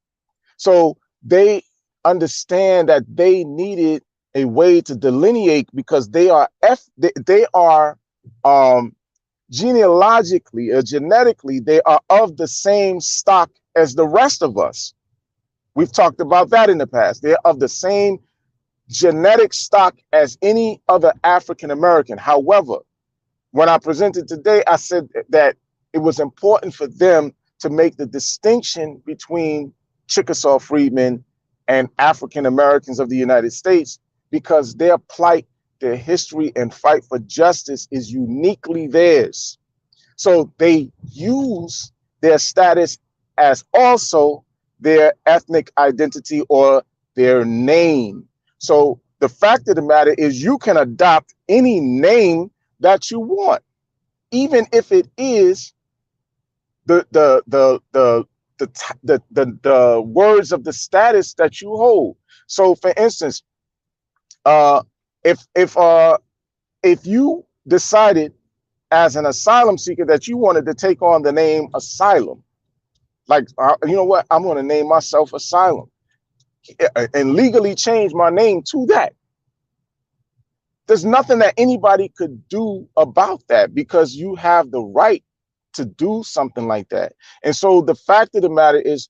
C: So they understand that they needed a way to delineate, because they are genealogically or genetically, they are of the same stock as the rest of us. We've talked about that in the past. They're of the same genetic stock as any other African American. However, when I presented today, I said that it was important for them to make the distinction between Chickasaw Freedmen and African Americans of the United States, because their plight, their history, and fight for justice is uniquely theirs. So they use their status as also their ethnic identity or their name. So the fact of the matter is, you can adopt any name that you want, even if it is the words of the status that you hold. So, for instance, if you decided as an asylum seeker that you wanted to take on the name Asylum, like, you know what, I'm going to name myself Asylum and legally change my name to that. There's nothing that anybody could do about that, because you have the right to do something like that. And so the fact of the matter is,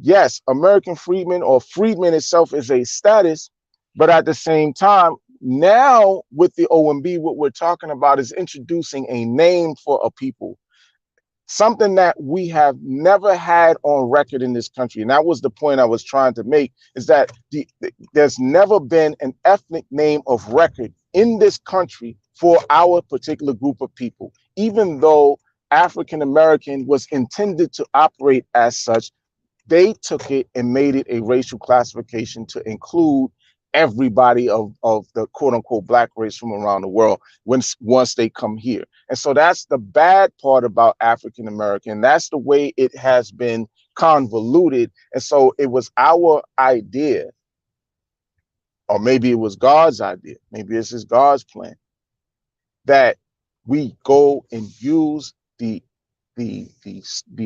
C: yes, American Freedmen or Freedmen itself is a status, but at the same time, now with the OMB, what we're talking about is introducing a name for a people, something that we have never had on record in this country. And that was the point I was trying to make, is that there's never been an ethnic name of record in this country for our particular group of people, even though African American was intended to operate as such. They took it and made it a racial classification to include everybody of the quote unquote Black race from around the world once they come here. And so that's the bad part about African American. That's the way it has been convoluted. And so it was our idea, or maybe it was God's idea, maybe this is God's plan, that we go and use the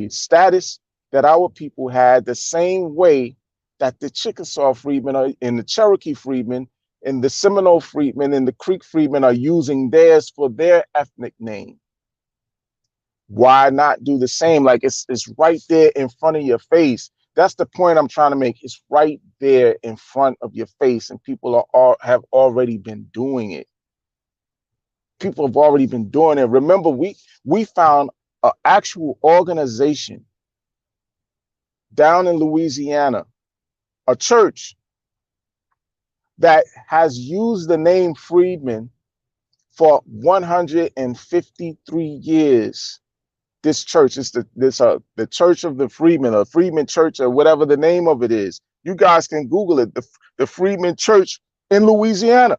C: status that our people had, the same way that the Chickasaw Freedmen and the Cherokee Freedmen and the Seminole Freedmen and the Creek Freedmen are using theirs for their ethnic name. Why not do the same? Like, it's right there in front of your face. That's the point I'm trying to make. It's right there in front of your face, and people have already been doing it. People have already been doing it. Remember, we found an actual organization down in Louisiana, a church that has used the name Freedmen for 153 years. This church is the Church of the Freedmen, or Freedmen Church, or whatever the name of it is. You guys can Google it, the Freedmen Church in Louisiana.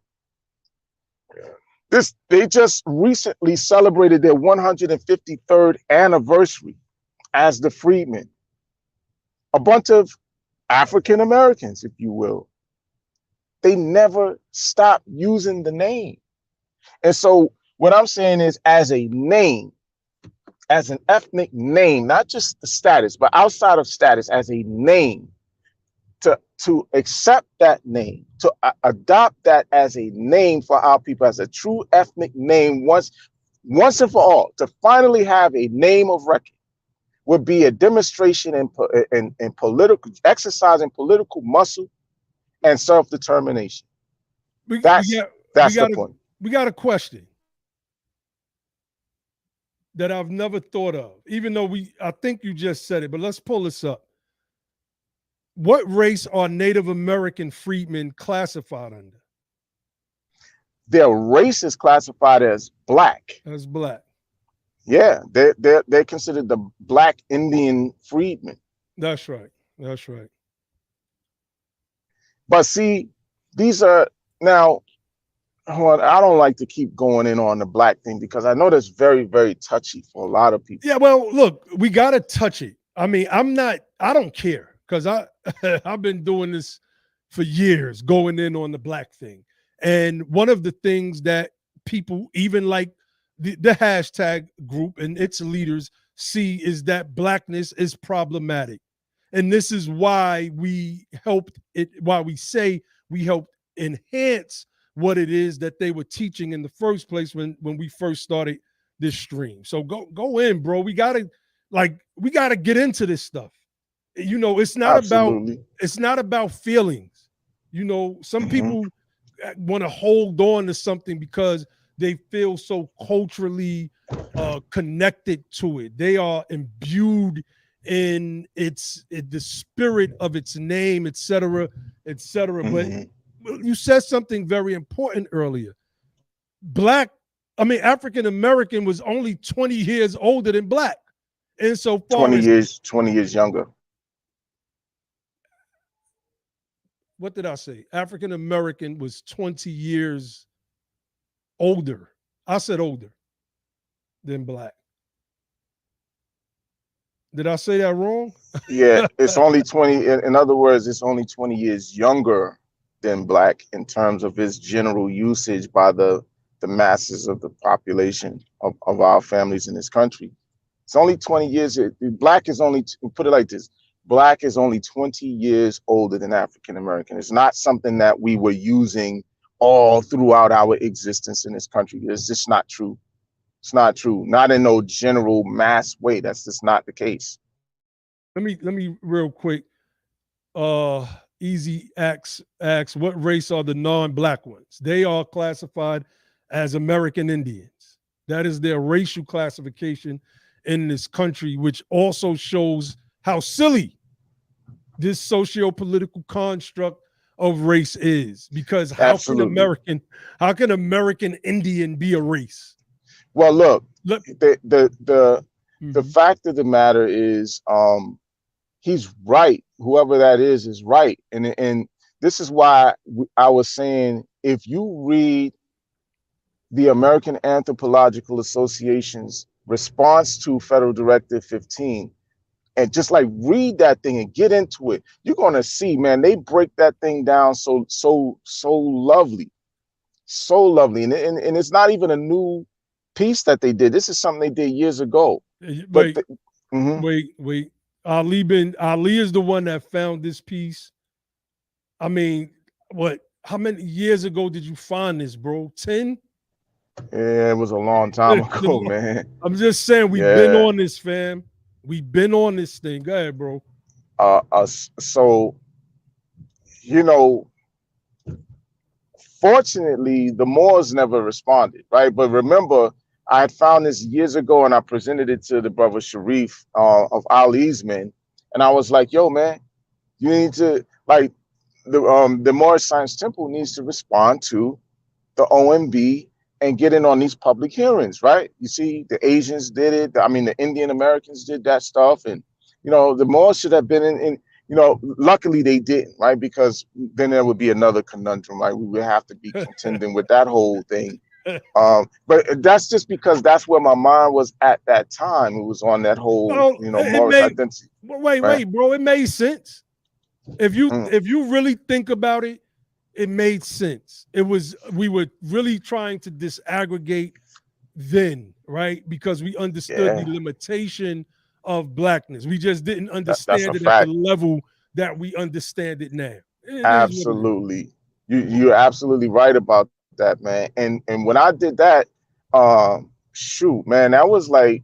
C: They just recently celebrated their 153rd anniversary as the Freedmen. A bunch of African Americans, if you will. They never stopped using the name. And so what I'm saying is, as a name, as an ethnic name, not just the status, but outside of status, as a name, to accept that name, to adopt that as a name for our people, as a true ethnic name once and for all, to finally have a name of record, would be a demonstration in political exercising political muscle and self-determination. That's the point.
A: We got a question that I've never thought of, even though I think you just said it, but let's pull this up. What race are Native American freedmen classified under?
C: Their race is classified as Black.
A: As Black.
C: Yeah, they're considered the Black Indian freedmen.
A: That's right. That's right.
C: But see, these are now, Well, I don't like to keep going in on the black thing because I know that's very, very touchy for a lot of people.
A: Yeah, well, look, we gotta touch it. I mean, I don't care because I've been doing this for years, going in on the black thing. And one of the things that people, even like the hashtag group and its leaders, see is that blackness is problematic. And this is why why we say we helped enhance what it is that they were teaching in the first place when we first started this stream. So go in, bro. We gotta get into this stuff. You know,
C: Absolutely.
A: it's not about feelings. You know, some people want to hold on to something because they feel so culturally connected to it. They are imbued in the spirit of its name, et cetera, et cetera. But you said something very important earlier. African American was only 20 years older than black. And so far
C: 20 years younger.
A: What did I say? African American was 20 years older. I said older than black. Did I say that wrong?
C: Yeah, it's only 20. In other words, it's only 20 years younger than black in terms of its general usage by the masses of the population of our families in this country. It's only 20 years. Black is only, put it like this, black is only 20 years older than African American. It's not something that we were using all throughout our existence in this country. It's just not true. It's not true. Not in no general mass way. That's just not the case.
A: Let me real quick. Easy asks, what race are the non-black ones? They are classified as American Indians. That is their racial classification in this country, which also shows how silly this socio-political construct of race is. Because how can American Indian be a race?
C: Well, look, the fact of the matter is, he's right. Whoever that is right. And this is why I was saying, if you read the American Anthropological Association's response to Federal Directive 15, and just like read that thing and get into it, you're going to see, man, they break that thing down so lovely, so lovely. And it's not even a new piece that they did. This is something they did years ago.
A: Wait. Ali is the one that found this piece. I mean, how many years ago did you find this, bro? 10?
C: Yeah, it was a long time ago, man.
A: I'm just saying, we've been on this, fam. We've been on this thing. Go ahead, bro.
C: So, you know, fortunately, the Moors never responded, right? But remember, I had found this years ago and I presented it to the brother Sharif of Ali's Men. And I was like, yo, man, you need to, like, the Moorish Science Temple needs to respond to the OMB and get in on these public hearings, right? You see, the Asians did it. I mean, the Indian Americans did that stuff. And, you know, the Moors should have been in, you know, luckily they didn't, right? Because then there would be another conundrum, right? We would have to be contending with that whole thing. But that's just because that's where my mind was at that time. It was on that whole, you know, Moorish identity.
A: Wait, bro. It made sense. If you really think about it, it made sense. We were really trying to disaggregate then, right? Because we understood the limitation of blackness. We just didn't understand it at the level that we understand it now.
C: Absolutely. You're absolutely right about that, man. And when I did that, shoot, man, that was like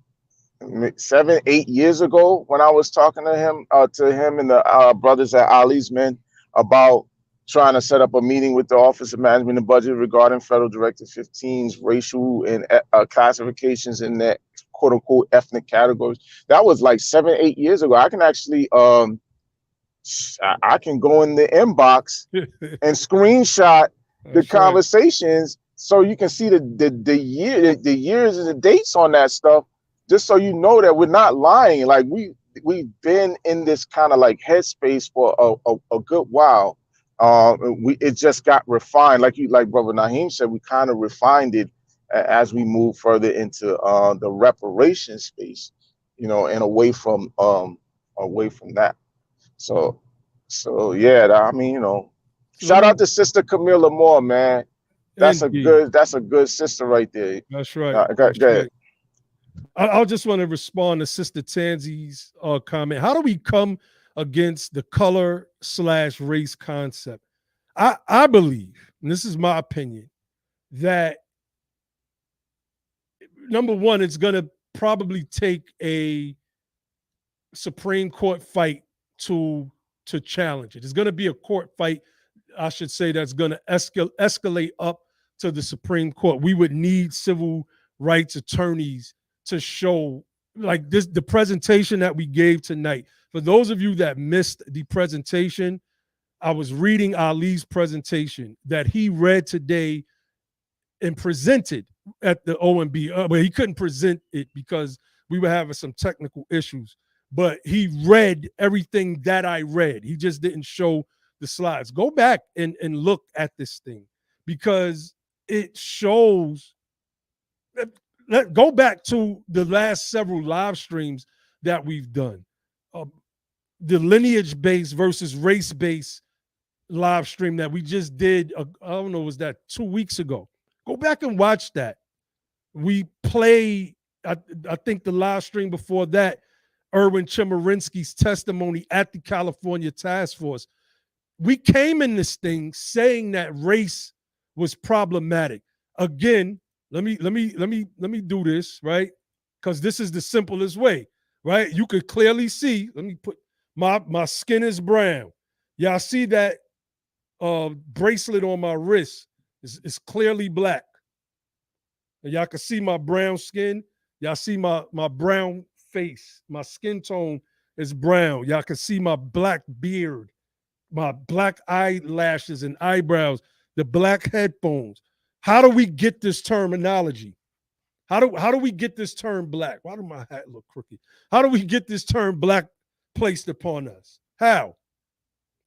C: 7, 8 years ago when I was talking to him and the brothers at Ali's Men about trying to set up a meeting with the Office of Management and Budget regarding Federal Directive 15's racial and classifications in that quote unquote ethnic categories. That was like 7, 8 years ago. I can actually I can go in the inbox and screenshot the conversations so you can see the years and the dates on that stuff, just so you know that we're not lying. Like we've been in this kind of like headspace for a good while. It just got refined, like Brother Naheem said. We kind of refined it as we move further into the reparation space, and away from that. So yeah, I mean,
A: So
C: shout out to Sister Camilla Moore, man. That's a
A: indeed.
C: good sister right there.
A: That's right.
C: Go
A: That's
C: ahead.
A: right. I just want to respond to Sister Tanzi's comment. How do we come against the color/race concept? I believe, and this is my opinion, that number one, it's going to probably take a Supreme Court fight to challenge it. It's going to be a court fight, I should say, that's going to escalate up to the Supreme Court. We would need civil rights attorneys to show, like this, the presentation that we gave tonight. For those of you that missed the presentation, I was reading Ali's presentation that he read today and presented at the OMB. But he couldn't present it because we were having some technical issues. But he read everything that I read. He just didn't show the slides. Go back and look at this thing, because it shows. Go back to the last several live streams that we've done. The lineage-based versus race-based live stream that we just did, I don't know, was that 2 weeks ago? Go back and watch that. We play, I think the live stream before that, Erwin Chemerinsky's testimony at the California Task Force. We came in this thing saying that race was problematic. Again, let me do this, right? Because this is the simplest way, right? You could clearly see, let me put, my skin is brown. Y'all see that bracelet on my wrist is clearly black. And y'all can see my brown skin. Y'all see my brown face. My skin tone is brown. Y'all can see my black beard, my black eyelashes and eyebrows, the black headphones. How do we get this terminology? How do we get this term black? Why does my hat look crooked? How do we get this term black placed upon us? How?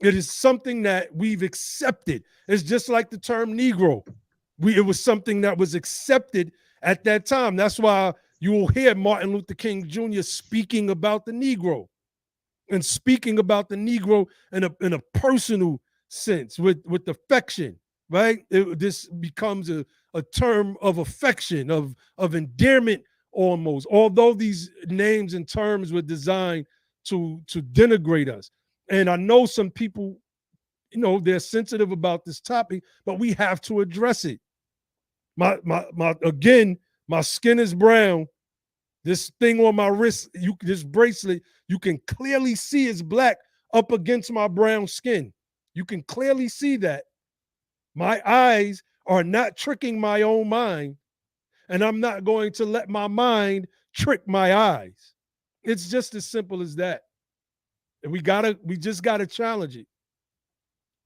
A: It is something that we've accepted. It's just like the term Negro. It was something that was accepted at that time. That's why you will hear Martin Luther King Jr. speaking about the Negro, and speaking about the Negro in a personal sense with affection, right? This becomes a term of affection, of endearment almost, although these names and terms were designed to denigrate us. And I know some people, they're sensitive about this topic, but we have to address it. Again, my skin is brown. This thing on my wrist, this bracelet, you can clearly see is black up against my brown skin. You can clearly see that. My eyes are not tricking my own mind, and I'm not going to let my mind trick my eyes. It's just as simple as that. And we just gotta challenge it.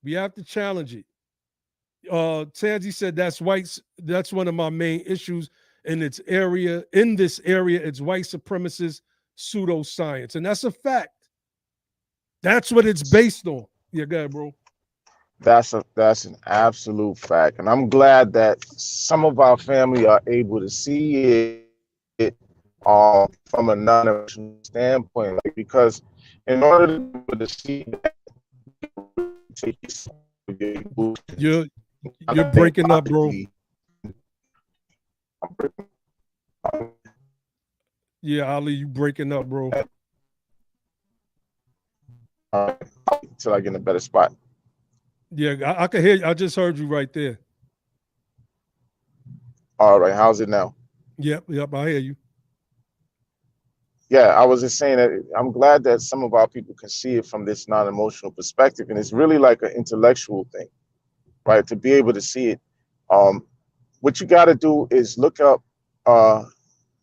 A: We have to challenge it. Tanzi said that's whites. That's one of my main issues in this area. It's white supremacist pseudoscience, and that's a fact. That's what it's based on. Yeah, go ahead, bro.
C: That's an absolute fact, and I'm glad that some of our family are able to see it from a non-emotional standpoint, like, because in order to be able to see that,
A: you're breaking up, bro. Yeah, Ali, you breaking up, bro.
C: Until I get in a better spot.
A: Yeah, I can hear you. I just heard you right there.
C: All right, how's it now?
A: Yep, I hear you.
C: Yeah, I was just saying that I'm glad that some of our people can see it from this non-emotional perspective, and it's really like an intellectual thing, right? To be able to see it. What you got to do is look up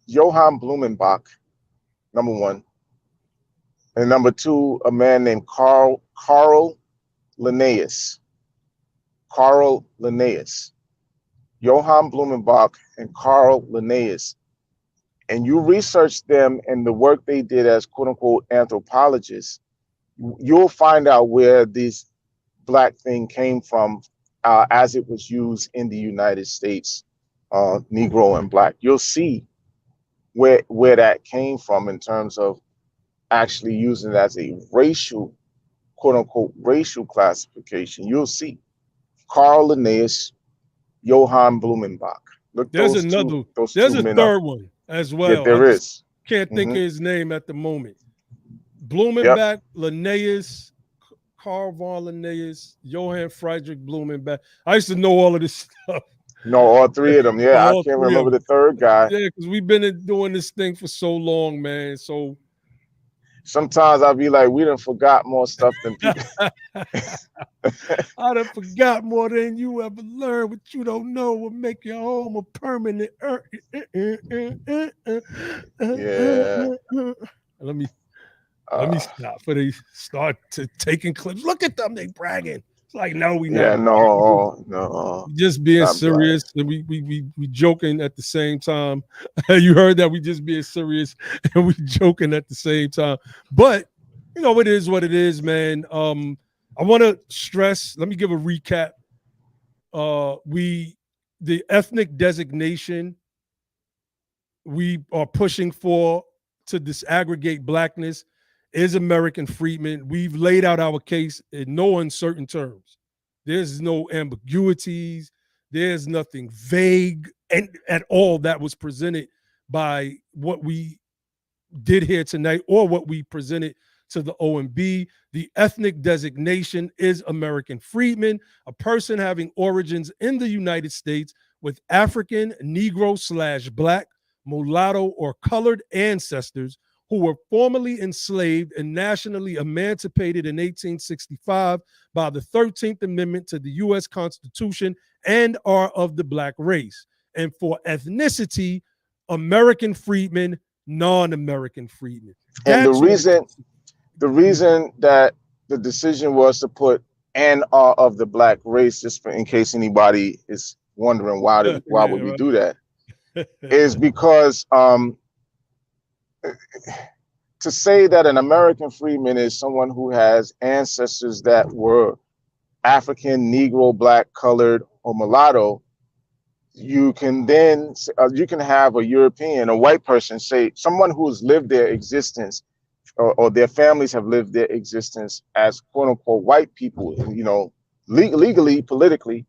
C: Johann Blumenbach, number one, and number two, a man named Carl Linnaeus. Carl Linnaeus. Johann Blumenbach and Carl Linnaeus. And you research them and the work they did as quote unquote anthropologists, you'll find out where these black thing came from as it was used in the United States, Negro and black. You'll see where that came from in terms of actually using it as a racial, quote unquote, racial classification. You'll see Carl Linnaeus, Johann Blumenbach. Look
A: There's
C: those
A: another. There's
C: two
A: a
C: men up.
A: third one as
C: Yeah,
A: well. I
C: there
A: just
C: is.
A: can't think
C: Mhm.
A: of his name at the moment.
C: Yep.
A: Blumenbach, Linnaeus, Carl von Linnaeus, Johann Friedrich Blumenbach. I used to know all of this stuff.
C: No, all three of them. Yeah, I
A: All
C: can't
A: three of
C: remember
A: them.
C: the third guy.
A: Yeah, because we've been doing this thing for so long, man. So
C: Sometimes I'll be like, we done forgot more stuff than people.
A: I done forgot more than you ever learned. What you don't know will make your home a permanent.
C: Yeah.
A: Let me
C: Uh,
A: stop for they start to taking clips. Look at them, they bragging. It's like, no, we not
C: yeah,
A: bragging.
C: no,
A: We just being
C: not Brian.
A: serious, and we joking at the same time. You heard that, we just being serious and we joking at the same time. But you know, it is what it is, man. I want to stress. Let me give a recap. The ethnic designation we are pushing for to disaggregate blackness is American Freedmen. We've laid out our case in no uncertain terms. There's no ambiguities. There's nothing vague and at all that was presented by what we did here tonight or what we presented to the OMB. The ethnic designation is American Freedmen, a person having origins in the United States with African, Negro / Black, mulatto, or colored ancestors who were formerly enslaved and nationally emancipated in 1865 by the 13th Amendment to the U.S. Constitution and are of the Black race. And for ethnicity, American Freedmen, non-American freedmen.
C: And
A: That's what
C: the reason that the decision was to put and are of the black race, just in case anybody is wondering why would we do that, is because to say that an American freedman is someone who has ancestors that were African, Negro, Black, colored, or mulatto, you can then you can have a European, a white person say someone who's lived their existence or their families have lived their existence as quote unquote white people, you know, legally, politically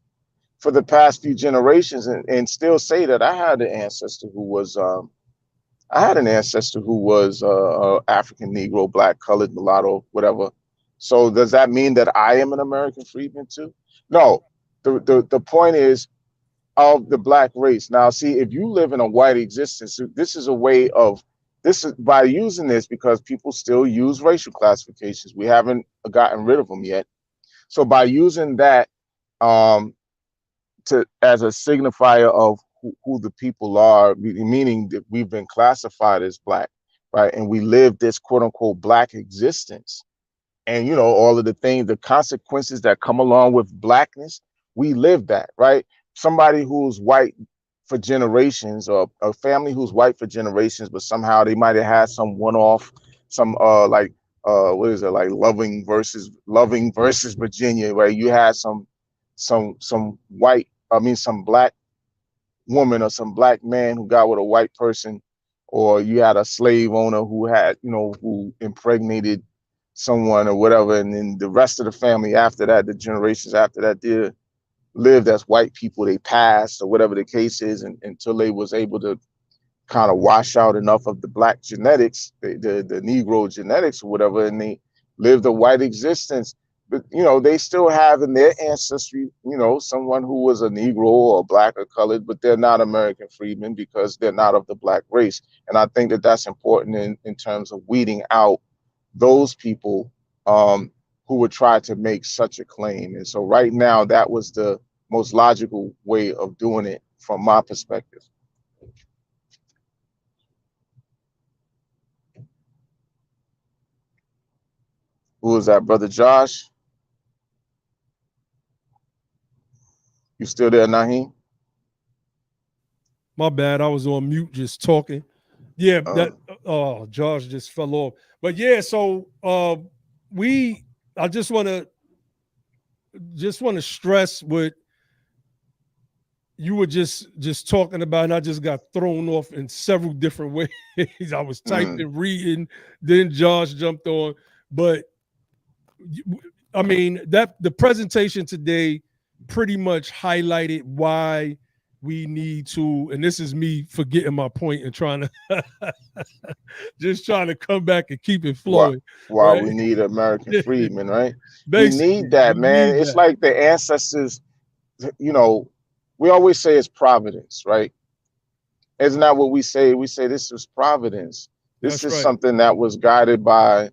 C: for the past few generations and still say that I had an ancestor who was African, Negro, Black, colored, mulatto, whatever. So does that mean that I am an American freedman too? No. The point is of the black race. Now, see, if you live in a white existence, this is a way of this is by using this because people still use racial classifications. We haven't gotten rid of them yet. So by using that to as a signifier of who the people are, meaning that we've been classified as black, right? And we live this quote unquote black existence. And you know, all of the things, the consequences that come along with blackness, we live that, right? Somebody who's white for generations, or a family who's white for generations, but somehow they might have had some one-off, some what is it, like loving versus Virginia, where you had some white, some black woman or some black man who got with a white person, or you had a slave owner who had, you know, who impregnated someone or whatever, and then the rest of the family after that, the generations after that, they lived as white people. They passed or whatever the case is, and until they was able to kind of wash out enough of the black genetics, the Negro genetics or whatever, and they lived a white existence. But you know, they still have in their ancestry, you know, someone who was a Negro or black or colored, but they're not American freedmen because they're not of the black race. And I think that that's important in terms of weeding out those people who would try to make such a claim. And so right now, that was the most logical way of doing it from my perspective. Who was that, Brother Josh? You still there, Naheem?
A: My bad. I was on mute just talking. Yeah, Josh just fell off. But yeah, so I just want to just want to stress what you were just talking about, and I just got thrown off in several different ways. I was typing, reading, then Josh jumped on. But I mean, that the presentation today pretty much highlighted why we need to, and this is me forgetting my point and trying to just trying to come back and keep it flowing.
C: Why
A: right?
C: we need American freedmen, right?
A: Basically,
C: we need that, man. It's like the ancestors, you know, we always say it's providence, right? Isn't that what we say? We say this is providence. This is something that was guided by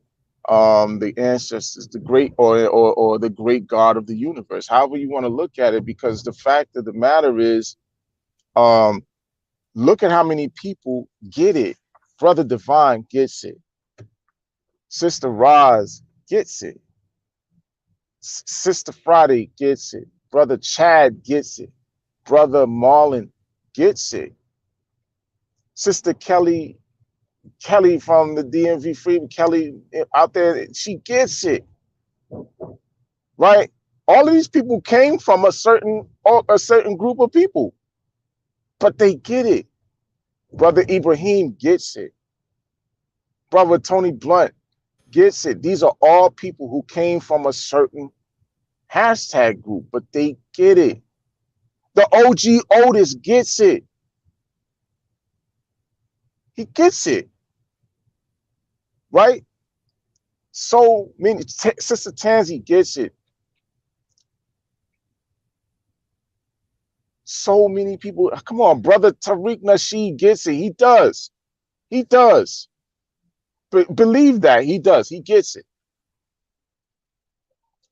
C: the ancestors, the great or the great God of the universe, however you want to look at it, because the fact of the matter is, look at how many people get it. Brother Divine gets it. Sister Roz gets it. Sister Friday gets it. Brother Chad gets it. Brother Marlon gets it. Sister Kelly from the DMV Freedom, Kelly out there, she gets it, right? All of these people came from a certain group of people, but they get it. Brother Ibrahim gets it. Brother Tony Blunt gets it. These are all people who came from a certain hashtag group, but they get it. The OG Otis gets it. He gets it. Right? So many, Sister Tansy gets it. So many people, come on, Brother Tariq Nasheed gets it. He does. He does. Believe that, he does. He gets it.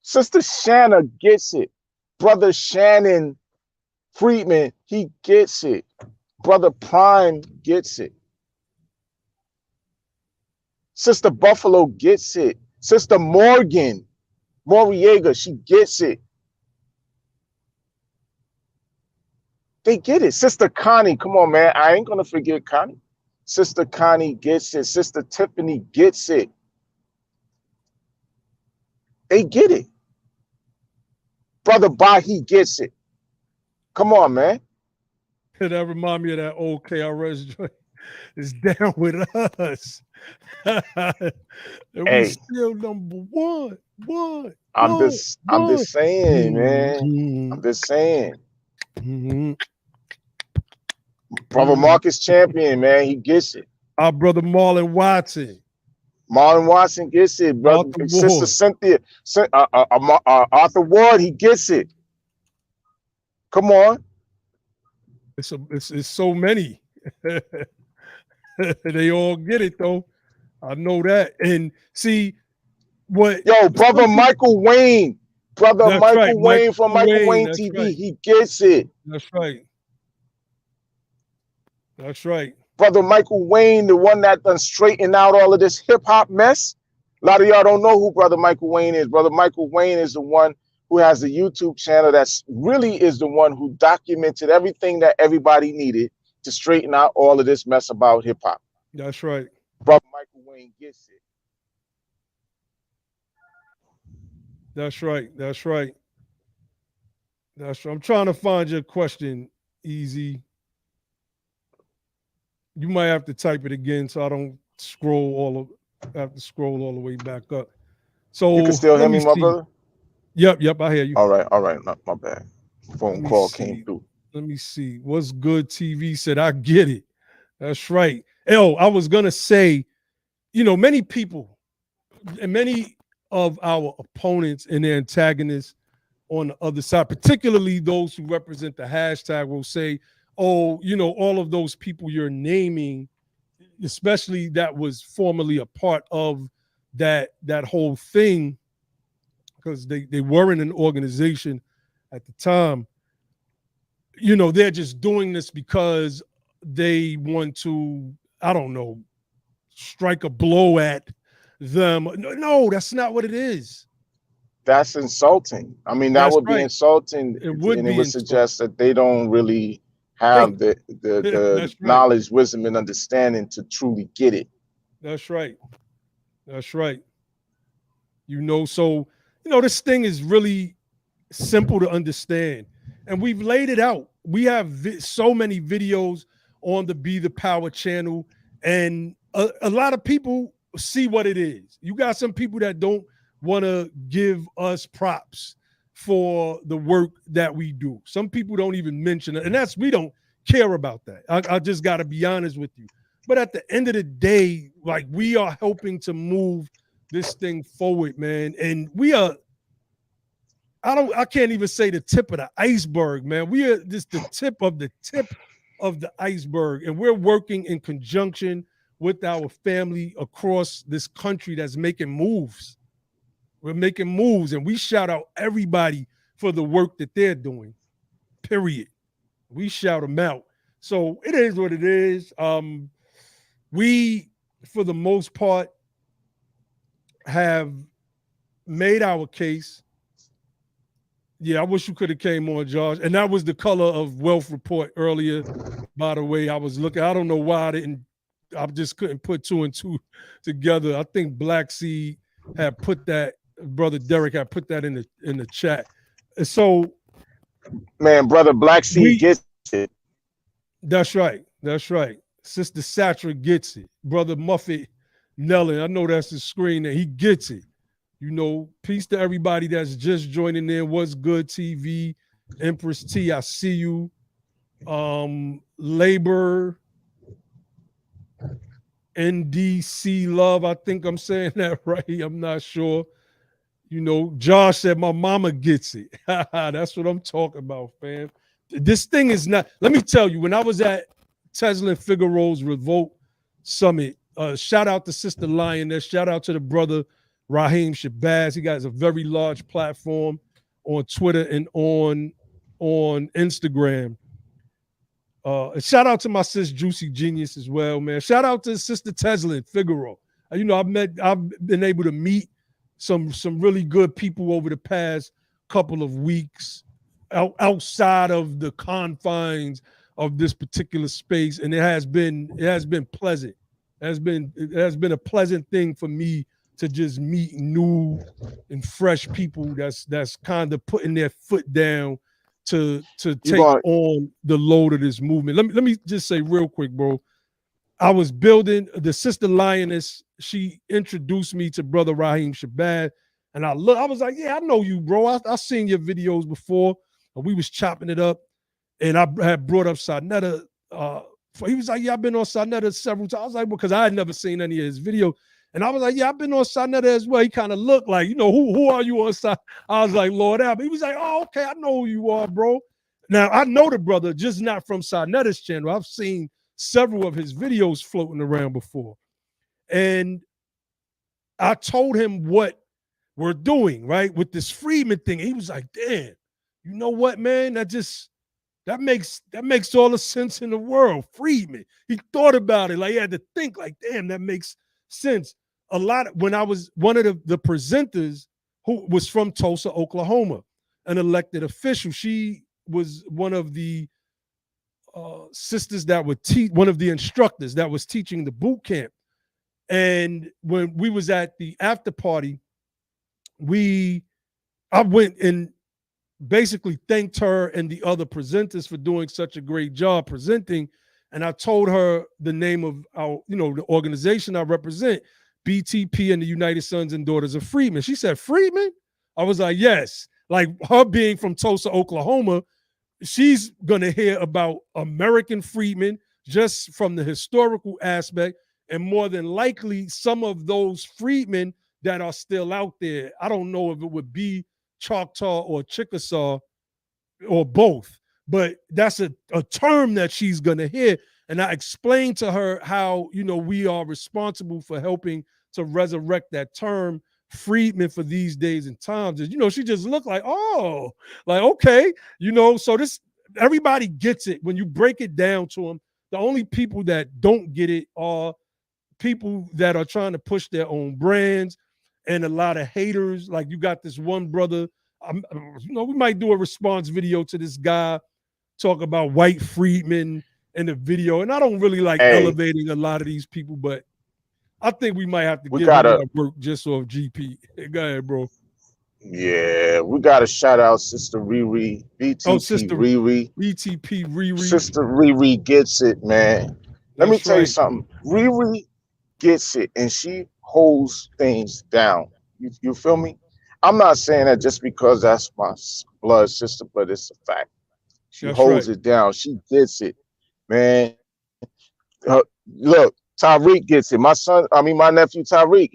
C: Sister Shanna gets it. Brother Shannon Freedman, he gets it. Brother Prime gets it. Sister Buffalo gets it. Sister Morgan Moriega, she gets it. They get it. Sister Connie, come on, man. I ain't gonna forget Connie. Sister Connie gets it. Sister Tiffany gets it. They get it. Brother Bahi gets it. Come on, man.
A: That remind me of that old KRS joint. Is down with us. And we still number one.
C: I'm just saying, man. I'm just saying. Brother Marcus Champion, man, he gets it.
A: Our brother Marlon Watson.
C: Marlon Watson gets it, brother. Sister Cynthia, Arthur Ward, he gets it. Come on.
A: It's so many. They all get it though. I know that. And see what
C: brother Michael Wayne. Brother Michael Wayne from Michael Wayne TV.
A: Right.
C: He gets it.
A: That's right. That's right.
C: Brother Michael Wayne, the one that done straightened out all of this hip-hop mess. A lot of y'all don't know who Brother Michael Wayne is. Brother Michael Wayne is the one who has the YouTube channel that's really is the one who documented everything that everybody needed to straighten out all of this mess about hip-hop.
A: That's right.
C: Brother Michael Wayne gets it.
A: That's right. That's right. That's right. I'm trying to find your question, Easy. You might have to type it again so I don't have to scroll all the way back up. So
C: you can still hear me, my brother?
A: Yep, I hear you.
C: All right. Not my bad. Phone call came through.
A: Let me see. What's good TV said, I get it. That's right. I was gonna say, many people and many of our opponents and their antagonists on the other side, particularly those who represent the hashtag, will say, oh, all of those people you're naming, especially that was formerly a part of that whole thing, because they were in an organization at the time, they're just doing this because they want to, I don't know, strike a blow at them. No, that's not what it is.
C: That's insulting. I mean, that would be insulting,
A: it would
C: suggest that they don't really have the knowledge, wisdom, and understanding to truly get it.
A: That's right. That's right. So, this thing is really simple to understand. And we've laid it out. We have so many videos on the Be the Power channel, and a lot of people see what it is. You got some people that don't want to give us props for the work that we do. Some people don't even mention it, and we don't care about that. I just got to be honest with you. But at the end of the day, like, we are helping to move this thing forward, man. And we are, I can't even say the tip of the iceberg, man. We are just the tip of the iceberg. And we're working in conjunction with our family across this country that's making moves. We're making moves, and we shout out everybody for the work that they're doing, period. We shout them out. So it is what it is. We, for the most part, have made our case. Yeah, I wish you could have came on, Josh. And that was the color of Wealth Report earlier, by the way. I was looking. I don't know why I just couldn't put two and two together. I think Black Seed had put that, Brother Derek had put that in the chat. So,
C: man, Brother Black Seed gets it.
A: That's right. That's right. Sister Satra gets it. Brother Muffet Nellin, I know that's the screen, and he gets it. You know, peace to everybody that's just joining in. What's good, TV? Empress T, I see you. Labor, NDC Love, I think I'm saying that right. I'm not sure. You know, Josh said my mama gets it. That's what I'm talking about, fam. This thing is not, let me tell you, when I was at Tesla and Figaro's Revolt Summit, shout out to Sister Lioness, shout out to the brother Raheem Shabazz. He got a very large platform on Twitter and on Instagram. And shout out to my sis Juicy Genius as well, man. Shout out to Sister Tesla and Figaro. You know, I've been able to meet some really good people over the past couple of weeks outside of the confines of this particular space, and it has been pleasant. It has been a pleasant thing for me to just meet new and fresh people that's kind of putting their foot down to take on the load of this movement. Let me just say real quick, bro. I was building the Sister Lioness. She introduced me to Brother Raheem Shabazz, and I was like, yeah, I know you, bro. I seen your videos before. We was chopping it up, and I had brought up Sarnetta. He was like, yeah, I've been on Sarnetta several times. I was like, because I had never seen any of his videos. And I was like, yeah, I've been on Sarnetta as well. He kind of looked like, you know, who are you on Sarnetta? I was like, Lord Albert. He was like, oh, okay, I know who you are, bro. Now, I know the brother, just not from Sarnetta's channel. I've seen several of his videos floating around before. And I told him what we're doing, right, with this Freedmen thing. He was like, damn, you know what, man? That makes all the sense in the world. Freedmen. He thought about it. Like, he had to think, like, damn, that makes sense. When I was one of the presenters who was from Tulsa, Oklahoma, an elected official, she was one of the sisters that would teach, one of the instructors that was teaching the boot camp. And when we was at the after party, I went and basically thanked her and the other presenters for doing such a great job presenting. And I told her the name of our, the organization I represent, BTP and the United Sons and Daughters of Freedmen. She said, Freedmen? I was like, yes. Like, her being from Tulsa, Oklahoma, she's going to hear about American freedmen just from the historical aspect, and more than likely some of those freedmen that are still out there. I don't know if it would be Choctaw or Chickasaw or both, but that's a term that she's going to hear. And I explained to her how, we are responsible for helping to resurrect that term, freedmen, for these days and times. And, she just looked like, oh, like, okay, so everybody gets it. When you break it down to them, the only people that don't get it are people that are trying to push their own brands, and a lot of haters. Like, you got this one brother, we might do a response video to this guy talk about white freedmen in the video. And I don't really like elevating a lot of these people, but I think we might have to give him that work just off GP. Go ahead, bro.
C: Yeah, we got to shout out Sister Riri,
A: Oh,
C: BTP
A: sister
C: Riri.
A: BTP Riri.
C: Sister Riri gets it, man. Let me
A: That's
C: tell you
A: right.
C: something. Riri gets it, and she holds things down. You feel me? I'm not saying that just because that's my blood sister, but it's a fact. She
A: That's
C: holds
A: right.
C: it down. She gets it, man. Look, Tyreek gets it. My nephew Tyreek,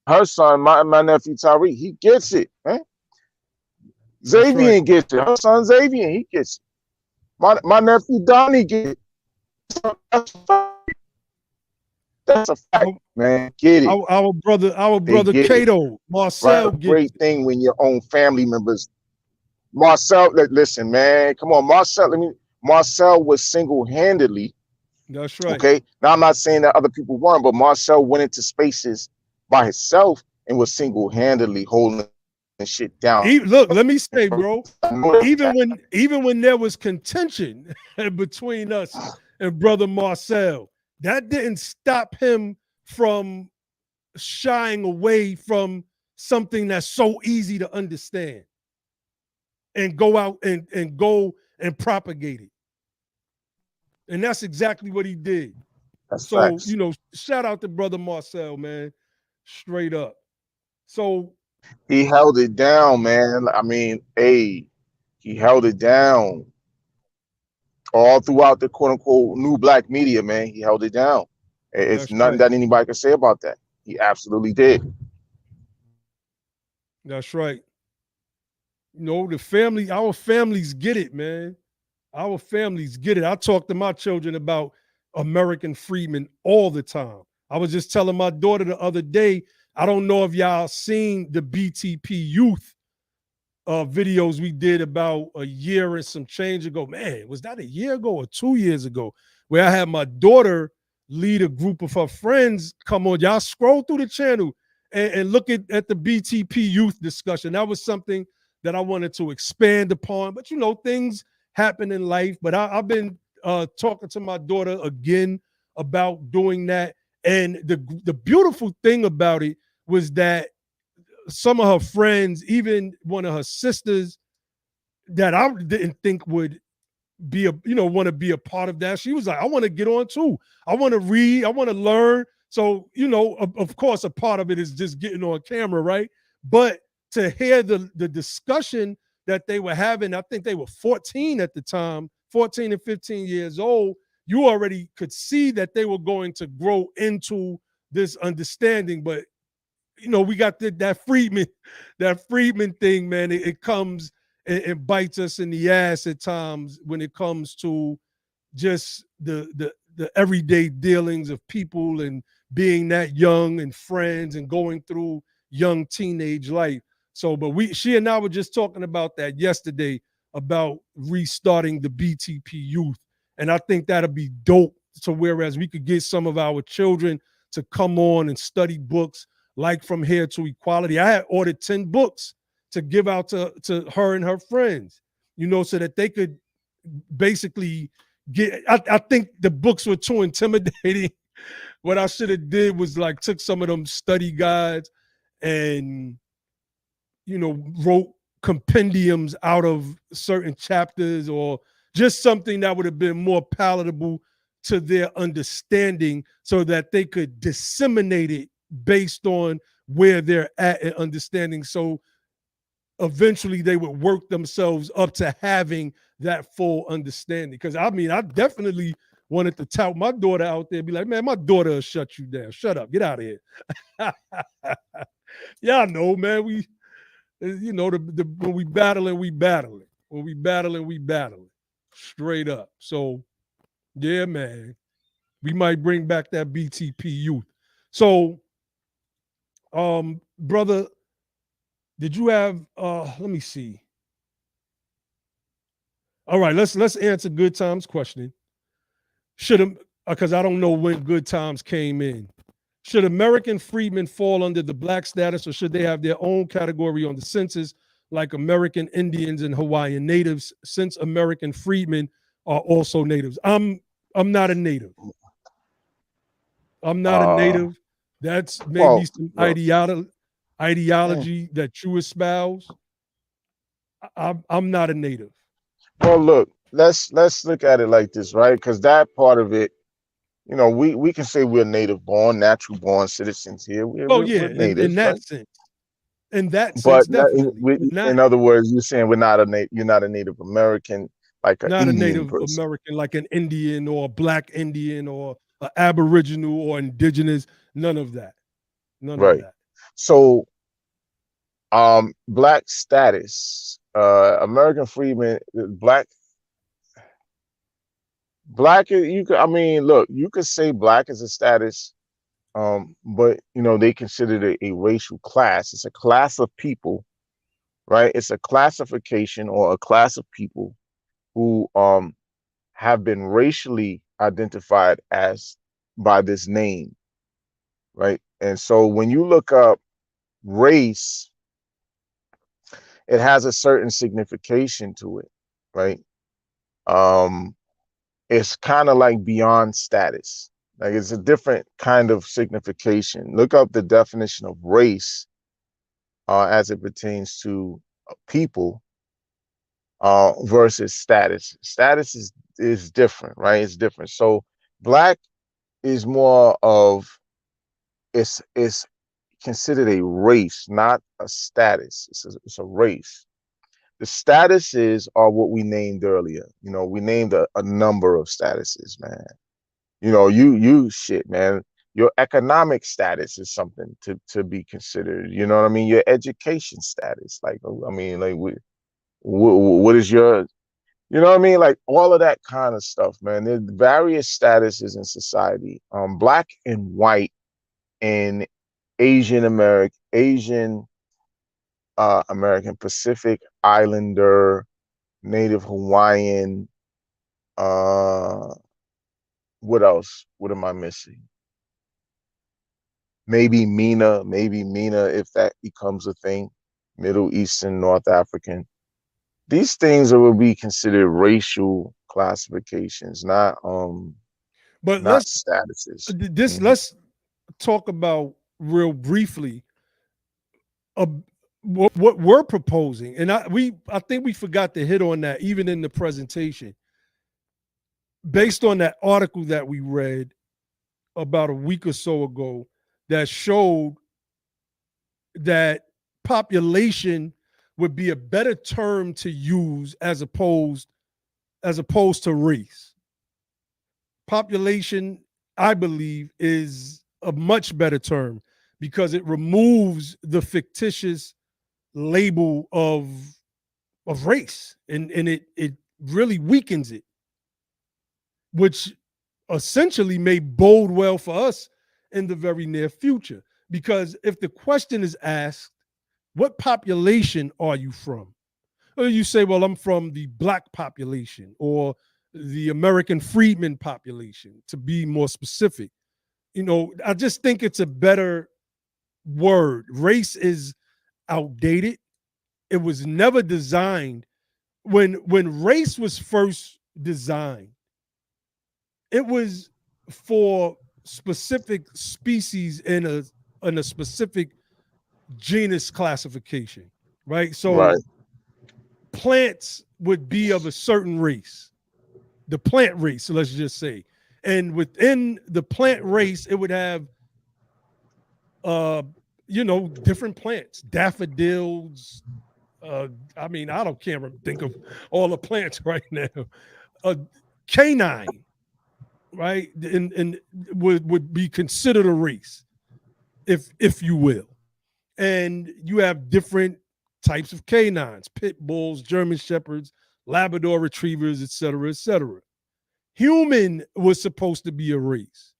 C: my nephew Tyreek, he gets it, man.
A: That's right.
C: Xavier gets it. Her son Xavier, he gets it. My nephew Donnie gets it. That's a fact. That's a fact,
A: Our,
C: man. Get it.
A: our
C: They
A: brother
C: get it.
A: Cato,
C: Right?
A: Marcel
C: A
A: gets
C: great
A: it.
C: thing when your own family members. Marcel, listen, man. Come on, Marcel. Marcel was single-handedly.
A: That's right.
C: Okay. Now I'm not saying that other people weren't, but Marcel went into spaces by himself and was single-handedly holding shit down.
A: Look, let me say, bro,
C: I know that.
A: even when there was contention between us and brother Marcel, that didn't stop him from shying away from something that's so easy to understand and go out and go and propagate it. And that's exactly what he did.
C: That's
A: So,
C: facts.
A: shout out to brother Marcel, man. Straight up. So,
C: He held it down, man. I mean, hey, he held it down all throughout the quote unquote new black media, man. He held it down. It's
A: that's
C: nothing
A: right.
C: that anybody can say about that. He absolutely did.
A: That's right. Our families get it, man. Our families get it. I talk to my children about American Freedmen all the time. I was just telling my daughter the other day, I don't know if y'all seen the BTP youth videos we did about a year and some change ago. Man, was that a year ago or 2 years ago? Where I had my daughter lead a group of her friends. Come on, y'all scroll through the channel and look at the BTP youth discussion. That was something that I wanted to expand upon. But things happen in life. But I've been talking to my daughter again about doing that. And the beautiful thing about it was that some of her friends, even one of her sisters that I didn't think would be want to be a part of that. She was like, I want to get on too. I want to read. I want to learn. So, of course, a part of it is just getting on camera, right? But to hear the discussion that they were having, I think they were 14 at the time, 14 and 15 years old. You already could see that they were going to grow into this understanding. But we got that Freedman thing, man. It comes and bites us in the ass at times when it comes to just the everyday dealings of people and being that young and friends and going through young teenage life. So, but she and I were just talking about that yesterday about restarting the BTP youth. And I think that'll be dope. So whereas we could get some of our children to come on and study books like From Here to Equality. I had ordered 10 books to give out to her and her friends, so that they could basically I think the books were too intimidating. What I should have did was like took some of them study guides and wrote compendiums out of certain chapters, or just something that would have been more palatable to their understanding so that they could disseminate it based on where they're at and understanding. So eventually they would work themselves up to having that full understanding. Because I definitely wanted to tout my daughter out there, be like, man, my daughter will shut you down. Shut up, get out of here. Yeah, I know, man. When we battling, we battling. When we battling, we battling. Straight up. So yeah, man. We might bring back that BTP youth. So, brother, did you have let me see. All right, let's answer Good Times question. Because I don't know when Good Times came in. Should American freedmen fall under the black status, or should they have their own category on the census, like American Indians and Hawaiian natives, since American freedmen are also natives? I'm not a native. I'm not a
C: Uh,
A: native. That's maybe
C: well,
A: some
C: look,
A: ideology. ideology that you espouse, I'm not a native.
C: Well, look, let's look at it like this, right? Because that part of it, you know, we can say we're native born, natural born citizens here.
A: Oh
C: We're
A: yeah, in
C: natives, right?
A: that sense. In that
C: But
A: sense, definitely. But not
C: in other words, you're saying you're not a Native American, like an
A: not a
C: Indian
A: Native
C: person,
A: American like an Indian or a Black Indian or an Aboriginal or indigenous. None of that. None of
C: right?
A: that.
C: So, black status, American freedmen, black. You could, I mean, look, you could say black is a status, but you know they consider it a racial class. It's a class of people, right? It's a classification or a class of people who have been racially identified as by this name, right? And so when you look up race, it has a certain signification to it, right? Um, it's kind of like beyond status. Like it's a different kind of signification. Look up the definition of race as it pertains to people versus status. Status is different, right? It's different. So black is more of it's considered a race, not a status. It's a race. The statuses are what we named earlier. You know, we named a number of statuses, man. You know, you shit, man. Your economic status is something to be considered. You know what I mean? Your education status, like, I mean, like, what is your, you know what I mean? Like all of that kind of stuff, man. There's various statuses in society. Black and white and Asian American, Pacific Islander, Native Hawaiian. Uh, what else? What am I missing? Maybe Mina, if that becomes a thing. Middle Eastern, North African. These things will be considered racial classifications,
A: But
C: not statuses.
A: let's talk about real briefly uh, what we're proposing, and I think we forgot to hit on that even in the presentation, based on that article that we read about a week or so ago that showed that population would be a better term to use as opposed to race. Population, I believe, is a much better term because it removes the fictitious label of race, and it really weakens it, which essentially may bode well for us in the very near future. Because if the question is asked, what population are you from? Or you say, well, I'm from the Black population or the American Freedmen population, to be more specific. You know, I just think it's a better word. Race is outdated. It was never designed. When race was first designed, it was for specific species in a specific genus classification, right?
C: Right,
A: So plants would be of a certain race, the plant race, so let's just say. And within the plant race, it would have different plants, daffodils. I mean, I don't can't think of all the plants right now. Uh, Canine, right? And would be considered a race, if you will. And you have different types of canines: pit bulls, German shepherds, Labrador retrievers, et cetera, et cetera. Human was supposed to be a race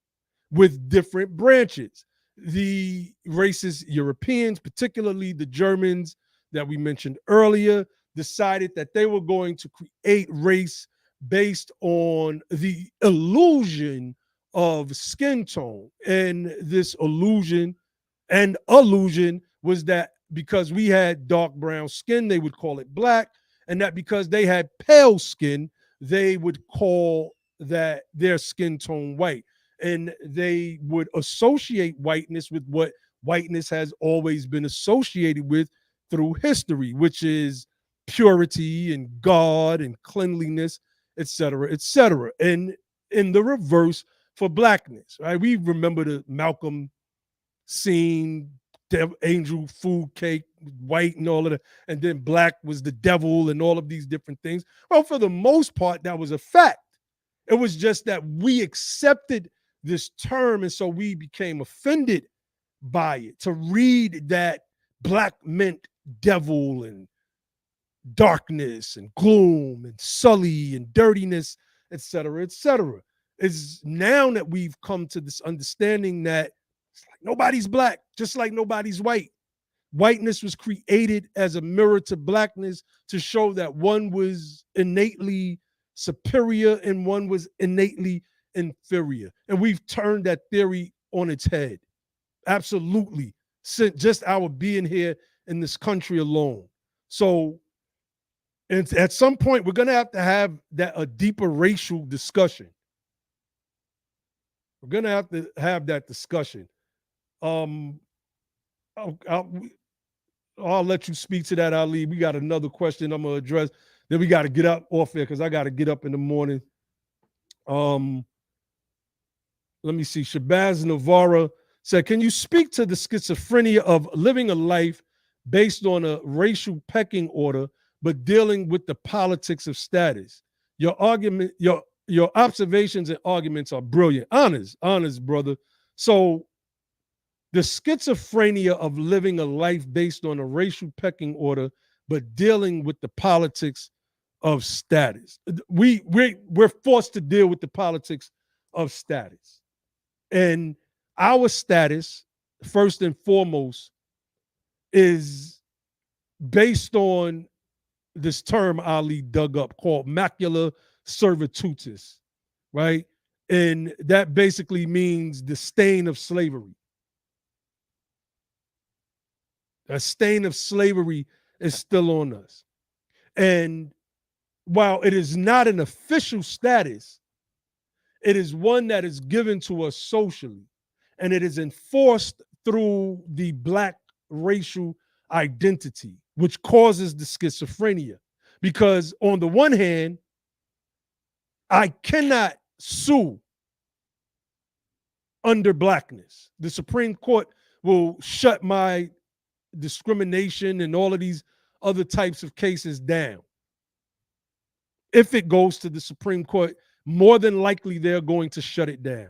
A: with different branches. The races, Europeans, particularly the Germans that we mentioned earlier, decided that they were going to create race based on the illusion of skin tone. And this illusion and illusion was that because we had dark brown skin, they would call it black, and that because they had pale skin, they would call their skin tone white, and they would associate whiteness with what whiteness has always been associated with through history, which is purity and God and cleanliness, etc., etc. And in the reverse for blackness, right? We remember the Malcolm scene, angel food cake, white and all of that, and then black was the devil and all of these different things. Well, for the most part, that was a fact. It was just that we accepted this term, and so we became offended by it. To read that black meant devil and darkness and gloom and sully and dirtiness, etc., etc. It's now that we've come to this understanding that nobody's black, just like nobody's white. Whiteness was created as a mirror to blackness to show that one was innately superior and one was innately inferior. And we've turned that theory on its head. Absolutely. Since just our being here in this country alone. So and at some point, we're going to have that a deeper racial discussion. We're going to have that discussion. I'll let you speak to that, Ali. We got another question I'm going to address. Then we got to get up off there because I got to get up in the morning. Let me see. Shabazz Navarra said, can you speak to the schizophrenia of living a life based on a racial pecking order, but dealing with the politics of status? Your argument, your observations and arguments are brilliant. Honest, brother. So the schizophrenia of living a life based on a racial pecking order, but dealing with the politics of status. We're forced to deal with the politics of status. And our status, first and foremost, is based on this term Ali dug up called macula servitutis, right? And that basically means the stain of slavery. That stain of slavery is still on us. And while it is not an official status, it is one that is given to us socially, and it is enforced through the black racial identity, which causes the schizophrenia. Because on the one hand, I cannot sue under blackness. The Supreme Court will shut my discrimination and all of these other types of cases down. If it goes to the Supreme Court, more than likely they're going to shut it down.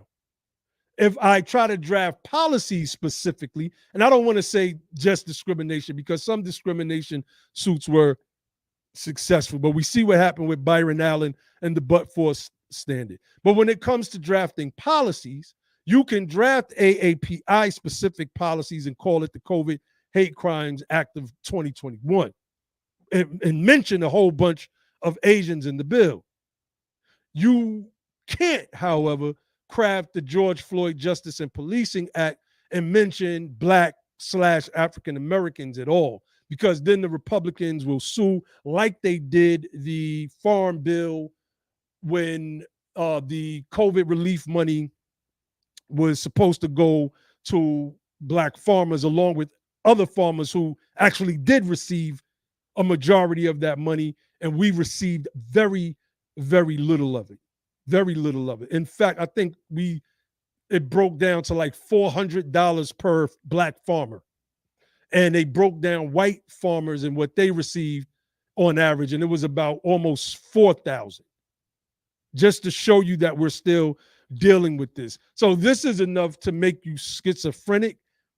A: If I try to draft policies specifically, and I don't want to say just discrimination because some discrimination suits were successful, but we see what happened with Byron Allen and the but-for standard. But when it comes to drafting policies, you can draft AAPI specific policies and call it the COVID Hate Crimes Act of 2021 and mention a whole bunch of Asians in the bill. You can't, however, craft the George Floyd Justice and Policing Act and mention Black/African Americans at all, because then the Republicans will sue like they did the Farm Bill when the COVID relief money was supposed to go to Black farmers along with other farmers who actually did receive a majority of that money, and we received very, very little of it. Very little of it. In fact, I think it broke down to like $400 per Black farmer. And they broke down white farmers and what they received on average, and it was about almost 4,000. Just to show you that we're still dealing with this. So this is enough to make you schizophrenic,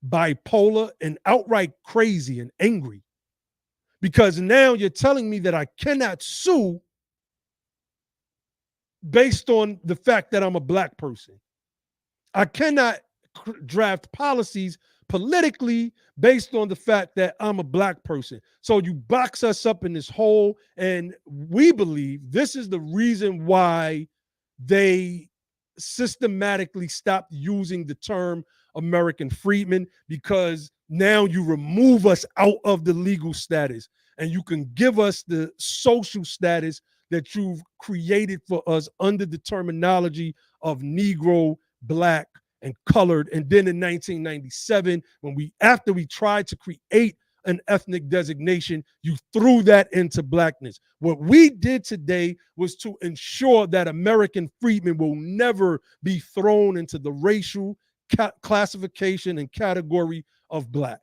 A: bipolar, and outright crazy and angry. Because now you're telling me that I cannot sue based on the fact that I'm a Black person. I cannot draft policies politically based on the fact that I'm a Black person. So you box us up in this hole, and we believe this is the reason why they systematically stopped using the term American Freedmen, because now you remove us out of the legal status and you can give us the social status that you've created for us under the terminology of Negro, Black, and colored. And then in 1997, after we tried to create an ethnic designation, you threw that into blackness. What we did today was to ensure that American freedmen will never be thrown into the racial classification and category of black.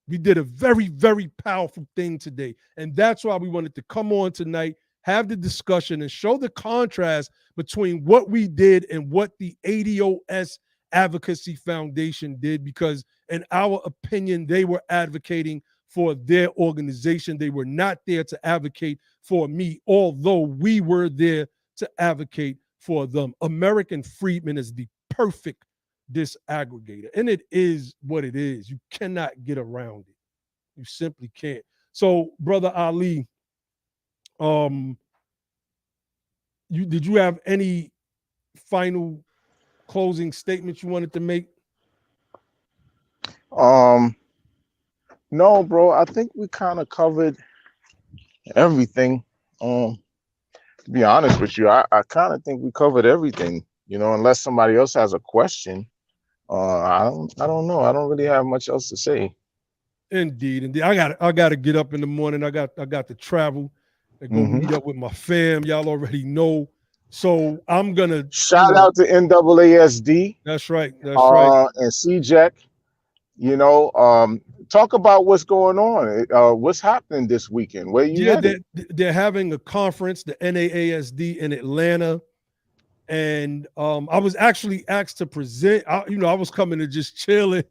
A: We did a very, very powerful thing today. And that's why we wanted to come on tonight, have the discussion, and show the contrast between what we did and what the ADOS Advocacy Foundation did, because in our opinion, they were advocating for their organization. They were not there to advocate for me, although we were there to advocate for them. American Freedmen is the perfect disaggregator, and it is what it is. You cannot get around it. You simply can't. So, Brother Ali, did you have any final closing statements you wanted to make?
C: No, bro. I think we kind of covered everything. To be honest with you, I kind of think we covered everything. You know, unless somebody else has a question, I don't know. I don't really have much else to say.
A: Indeed. I got to get up in the morning. I got to travel and go meet up with my fam. Y'all already know. So I'm gonna
C: shout out to NAASD.
A: That's right. That's right.
C: And CJEC. You know, talk about what's going on. What's happening this weekend? Where you headed?
A: They're having a conference, the NAASD in Atlanta. And I was actually asked to present. I was coming to just chill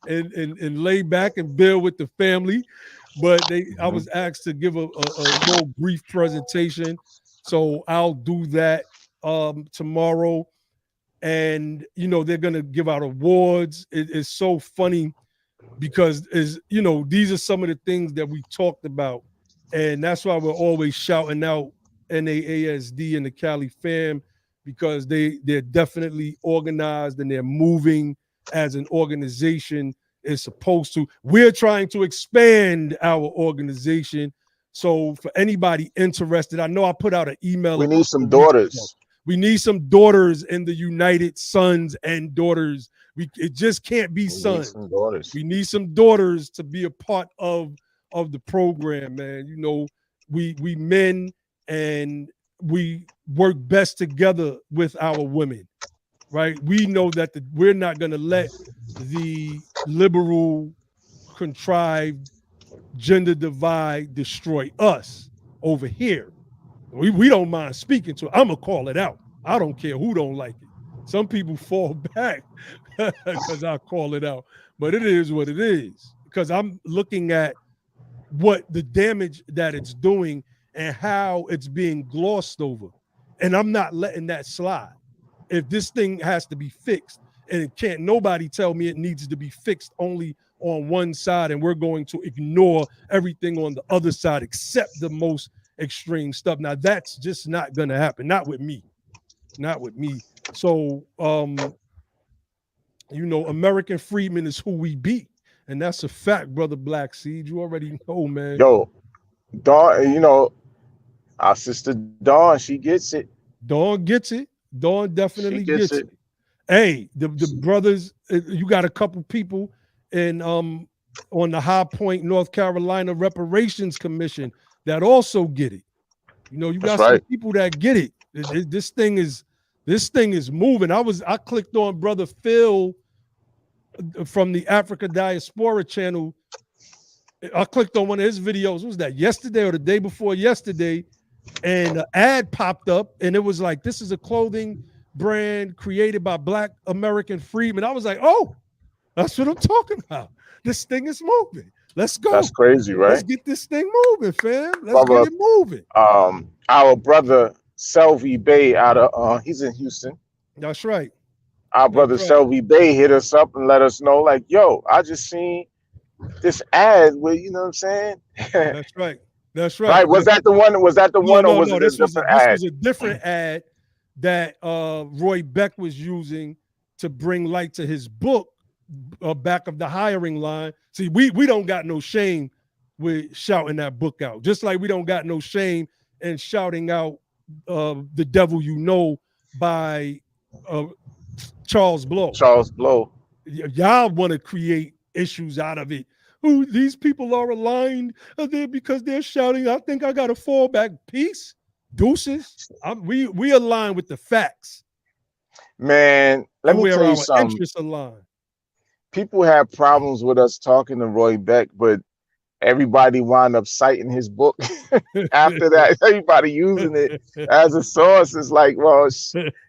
A: and lay back and build with the family, but I was asked to give a more brief presentation. So I'll do that tomorrow. And they're gonna give out awards. It's so funny because these are some of the things that we talked about, and that's why we're always shouting out NAASD and the Cali fam, because they're definitely organized and they're moving as an organization is supposed to. We're trying to expand our organization. So for anybody interested, I know I put out an email.
C: We need some daughters.
A: We need some daughters in the United Sons and Daughters. It just can't be sons. We need some daughters to be a part of the program, man. We men, and we work best together with our women, right? We know that we're not going to let the liberal, contrived gender divide destroy us over here. We don't mind speaking to it. I'm going to call it out. I don't care who don't like it. Some people fall back because I call it out. But it is what it is, because I'm looking at what the damage that it's doing and how it's being glossed over. And I'm not letting that slide. If this thing has to be fixed, and it can't, nobody tell me it needs to be fixed only on one side, and we're going to ignore everything on the other side except the most extreme stuff. Now, that's just not going to happen. Not with me. Not with me. So, American Freedmen is who we be. And that's a fact, Brother Black Seed. You already know, man.
C: Yo, Dawn, our sister Dawn, she gets it.
A: Dawn gets it. Dawn definitely gets it. Hey, the brothers, you got a couple people in on the High Point, North Carolina Reparations Commission that also get it. You got some people that get it. This thing is moving. I clicked on Brother Phil from the Africa Diaspora channel. I clicked on one of his videos. What was that, yesterday or the day before yesterday? And an ad popped up, and it was like, this is a clothing brand created by Black American Freedmen. I was like, oh, that's what I'm talking about. This thing is moving. Let's go.
C: That's crazy, right?
A: Let's get this thing moving, fam. Let's get it moving.
C: Our brother Selvi Bay he's in Houston.
A: That's right.
C: Our brother Selvi Bay hit us up and let us know, like, yo, I just seen this ad where, you know what I'm saying?
A: That's right. That's right.
C: Right. Was that the one? Was that the one? Or was it
A: this
C: a different ad?
A: This was a different ad that Roy Beck was using to bring light to his book, Back of the Hiring Line. See, we don't got no shame with shouting that book out. Just like we don't got no shame in shouting out The Devil You Know by Charles Blow.
C: Charles Blow.
A: Y'all want to create issues out of it. Who these people are aligned there because they're shouting, I think I got a fallback. Peace, deuces. We align with the facts.
C: Man, let me
A: where
C: tell you
A: our
C: something.
A: interests align.
C: People have problems with us talking to Roy Beck, but everybody wound up citing his book after that. Everybody using it as a source. It's like, well,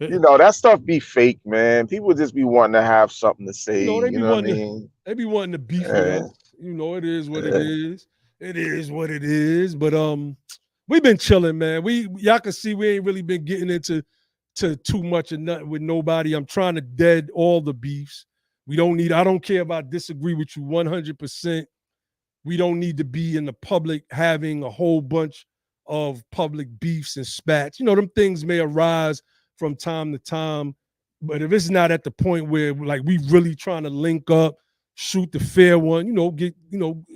C: you know, that stuff be fake, man. People just be wanting to have something to say.
A: They
C: You know what I mean?
A: They be wanting to beef with us. It is what it is. It is what it is. But we've been chilling, man. Y'all can see we ain't really been getting into too much of nothing with nobody. I'm trying to dead all the beefs. I don't care if I disagree with you 100%. We don't need to be in the public having a whole bunch of public beefs and spats. Them things may arise from time to time, but if it's not at the point where like we really trying to link up, shoot the fair one,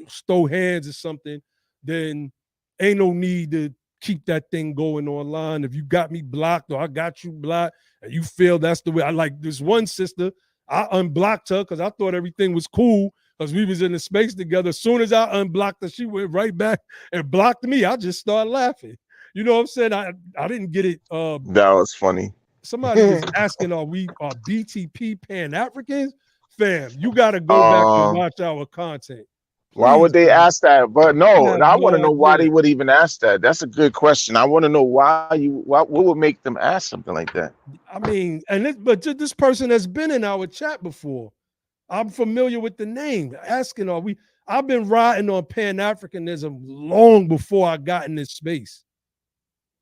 A: stow hands or something, then ain't no need to keep that thing going online. If you got me blocked or I got you blocked and you feel that's the way, I like this one sister, I unblocked her because I thought everything was cool because we was in the space together. As soon as I unblocked her, she went right back and blocked me. I just started laughing. You know what I'm saying? I didn't get it.
C: That was funny.
A: Somebody was asking, are BTP Pan-Africans? Fam, you got to go back and watch our content.
C: Why would they ask that? But no, I want to know why they would even ask that. That's a good question. I want to know what would make them ask something like that.
A: I mean, but this person has been in our chat before. I'm familiar with the name. Asking, I've been riding on Pan-Africanism long before I got in this space.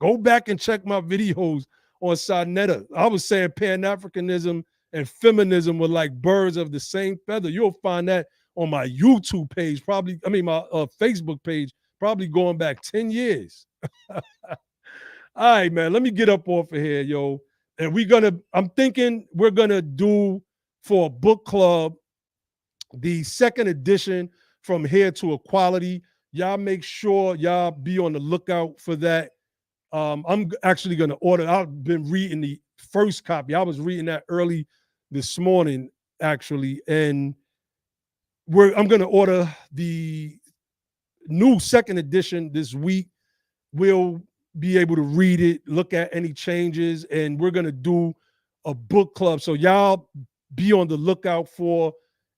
A: Go back and check my videos on Sarnetta. I was saying Pan-Africanism and feminism were like birds of the same feather. You'll find that on my YouTube page, my Facebook page, probably going back 10 years. All right, man, let me get up off of here, yo. And I'm thinking we're going to do for a book club, the second edition, From Here to Equality. Y'all make sure y'all be on the lookout for that. I'm actually going to order. I've been reading the first copy. I was reading that early this morning, actually, and I'm going to order the new second edition this week. We'll be able to read it, look at any changes, and we're going to do a book club. So y'all be on the lookout for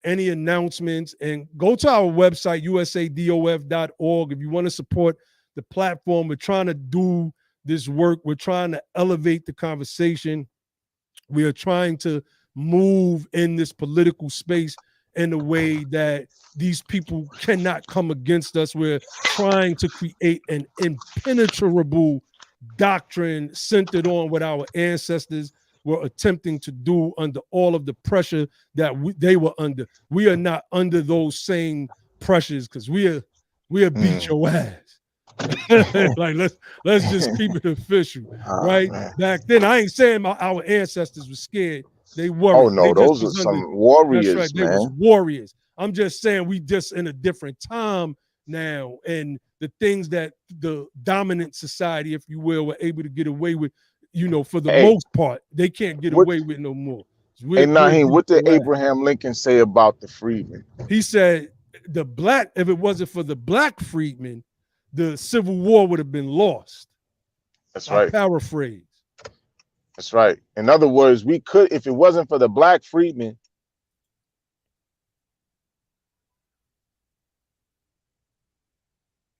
A: any announcements and go to our website, usadof.org. If you want to support the platform, we're trying to do this work. We're trying to elevate the conversation. We are trying to move in this political space in a way that these people cannot come against us. We're trying to create an impenetrable doctrine centered on what our ancestors were attempting to do under all of the pressure that they were under. We are not under those same pressures because we beat your ass. Like let's just keep it official, right? Man. Back then, I ain't saying our ancestors were scared. They weren't.
C: Oh no, those are some warriors,
A: that's right.
C: Man.
A: They was warriors. I'm just saying we just in a different time now, and the things that the dominant society, if you will, were able to get away with, for the most part, they can't get away with no more.
C: Hey, Naheem, what did Abraham Lincoln say about the freedmen?
A: He said if it wasn't for the black freedmen, the Civil War would have been lost.
C: That's right.
A: Paraphrase.
C: That's right. In other words, we could, if it wasn't for the black freedmen.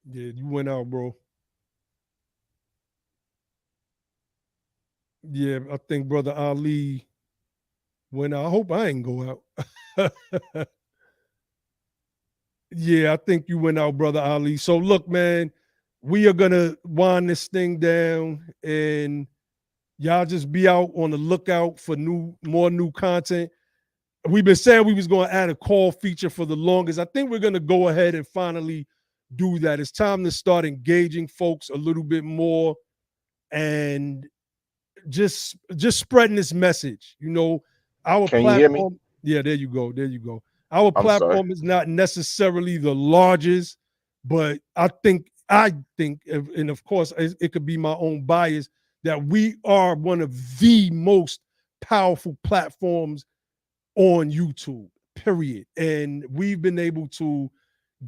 A: Yeah, you went out, bro. Yeah, I think Brother Ali went out. I hope I ain't go out. Yeah, I think you went out, Brother Ali. So look, man, we are going to wind this thing down, and y'all just be out on the lookout for more new content. We've been saying we was going to add a call feature for the longest. I think we're going to go ahead and finally do that. It's time to start engaging folks a little bit more and just spreading this message. Our
C: Can
A: platform.
C: You hear me?
A: Yeah, there you go. There you go. Our platform is not necessarily the largest, but I think, and of course, it could be my own bias, that we are one of the most powerful platforms on YouTube, period. And we've been able to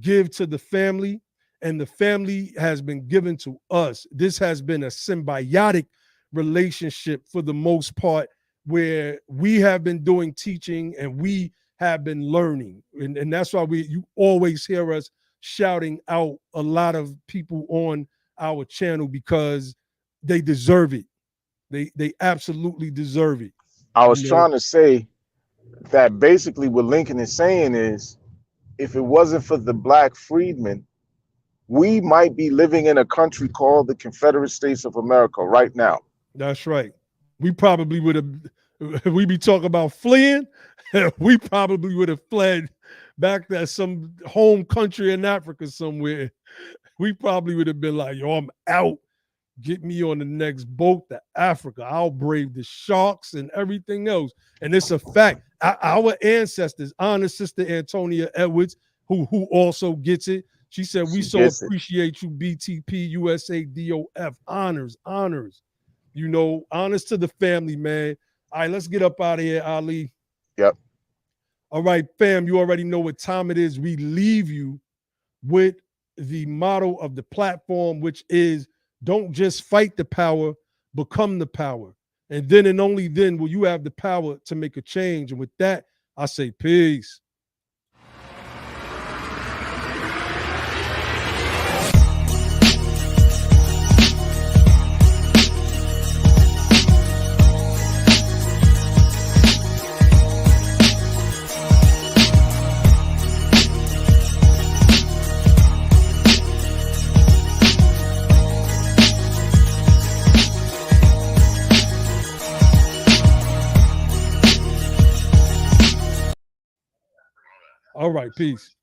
A: give to the family, and the family has been given to us. This has been a symbiotic relationship for the most part, where we have been doing teaching and we have been learning. And that's why you always hear us shouting out a lot of people on our channel, because they deserve it. They absolutely deserve it.
C: I was trying to say that basically what Lincoln is saying is, if it wasn't for the Black freedmen, we might be living in a country called the Confederate States of America right now.
A: That's right. We probably would have, we be talking about fleeing, we probably would have fled back to some home country in Africa somewhere. We probably would have been like, yo, I'm out. Get me on the next boat to Africa. I'll brave the sharks and everything else. And it's a fact. Our ancestors, honest Sister Antonia Edwards, who also gets it. She said, we so appreciate you, BTP, USADOF. Honors. You know, honors to the family, man. All right, let's get up out of here, Ali.
C: Yep.
A: All right, fam, you already know what time it is. We leave you with the motto of the platform, which is, don't just fight the power, become the power. And then and only then will you have the power to make a change. And with that, I say peace. All right, peace.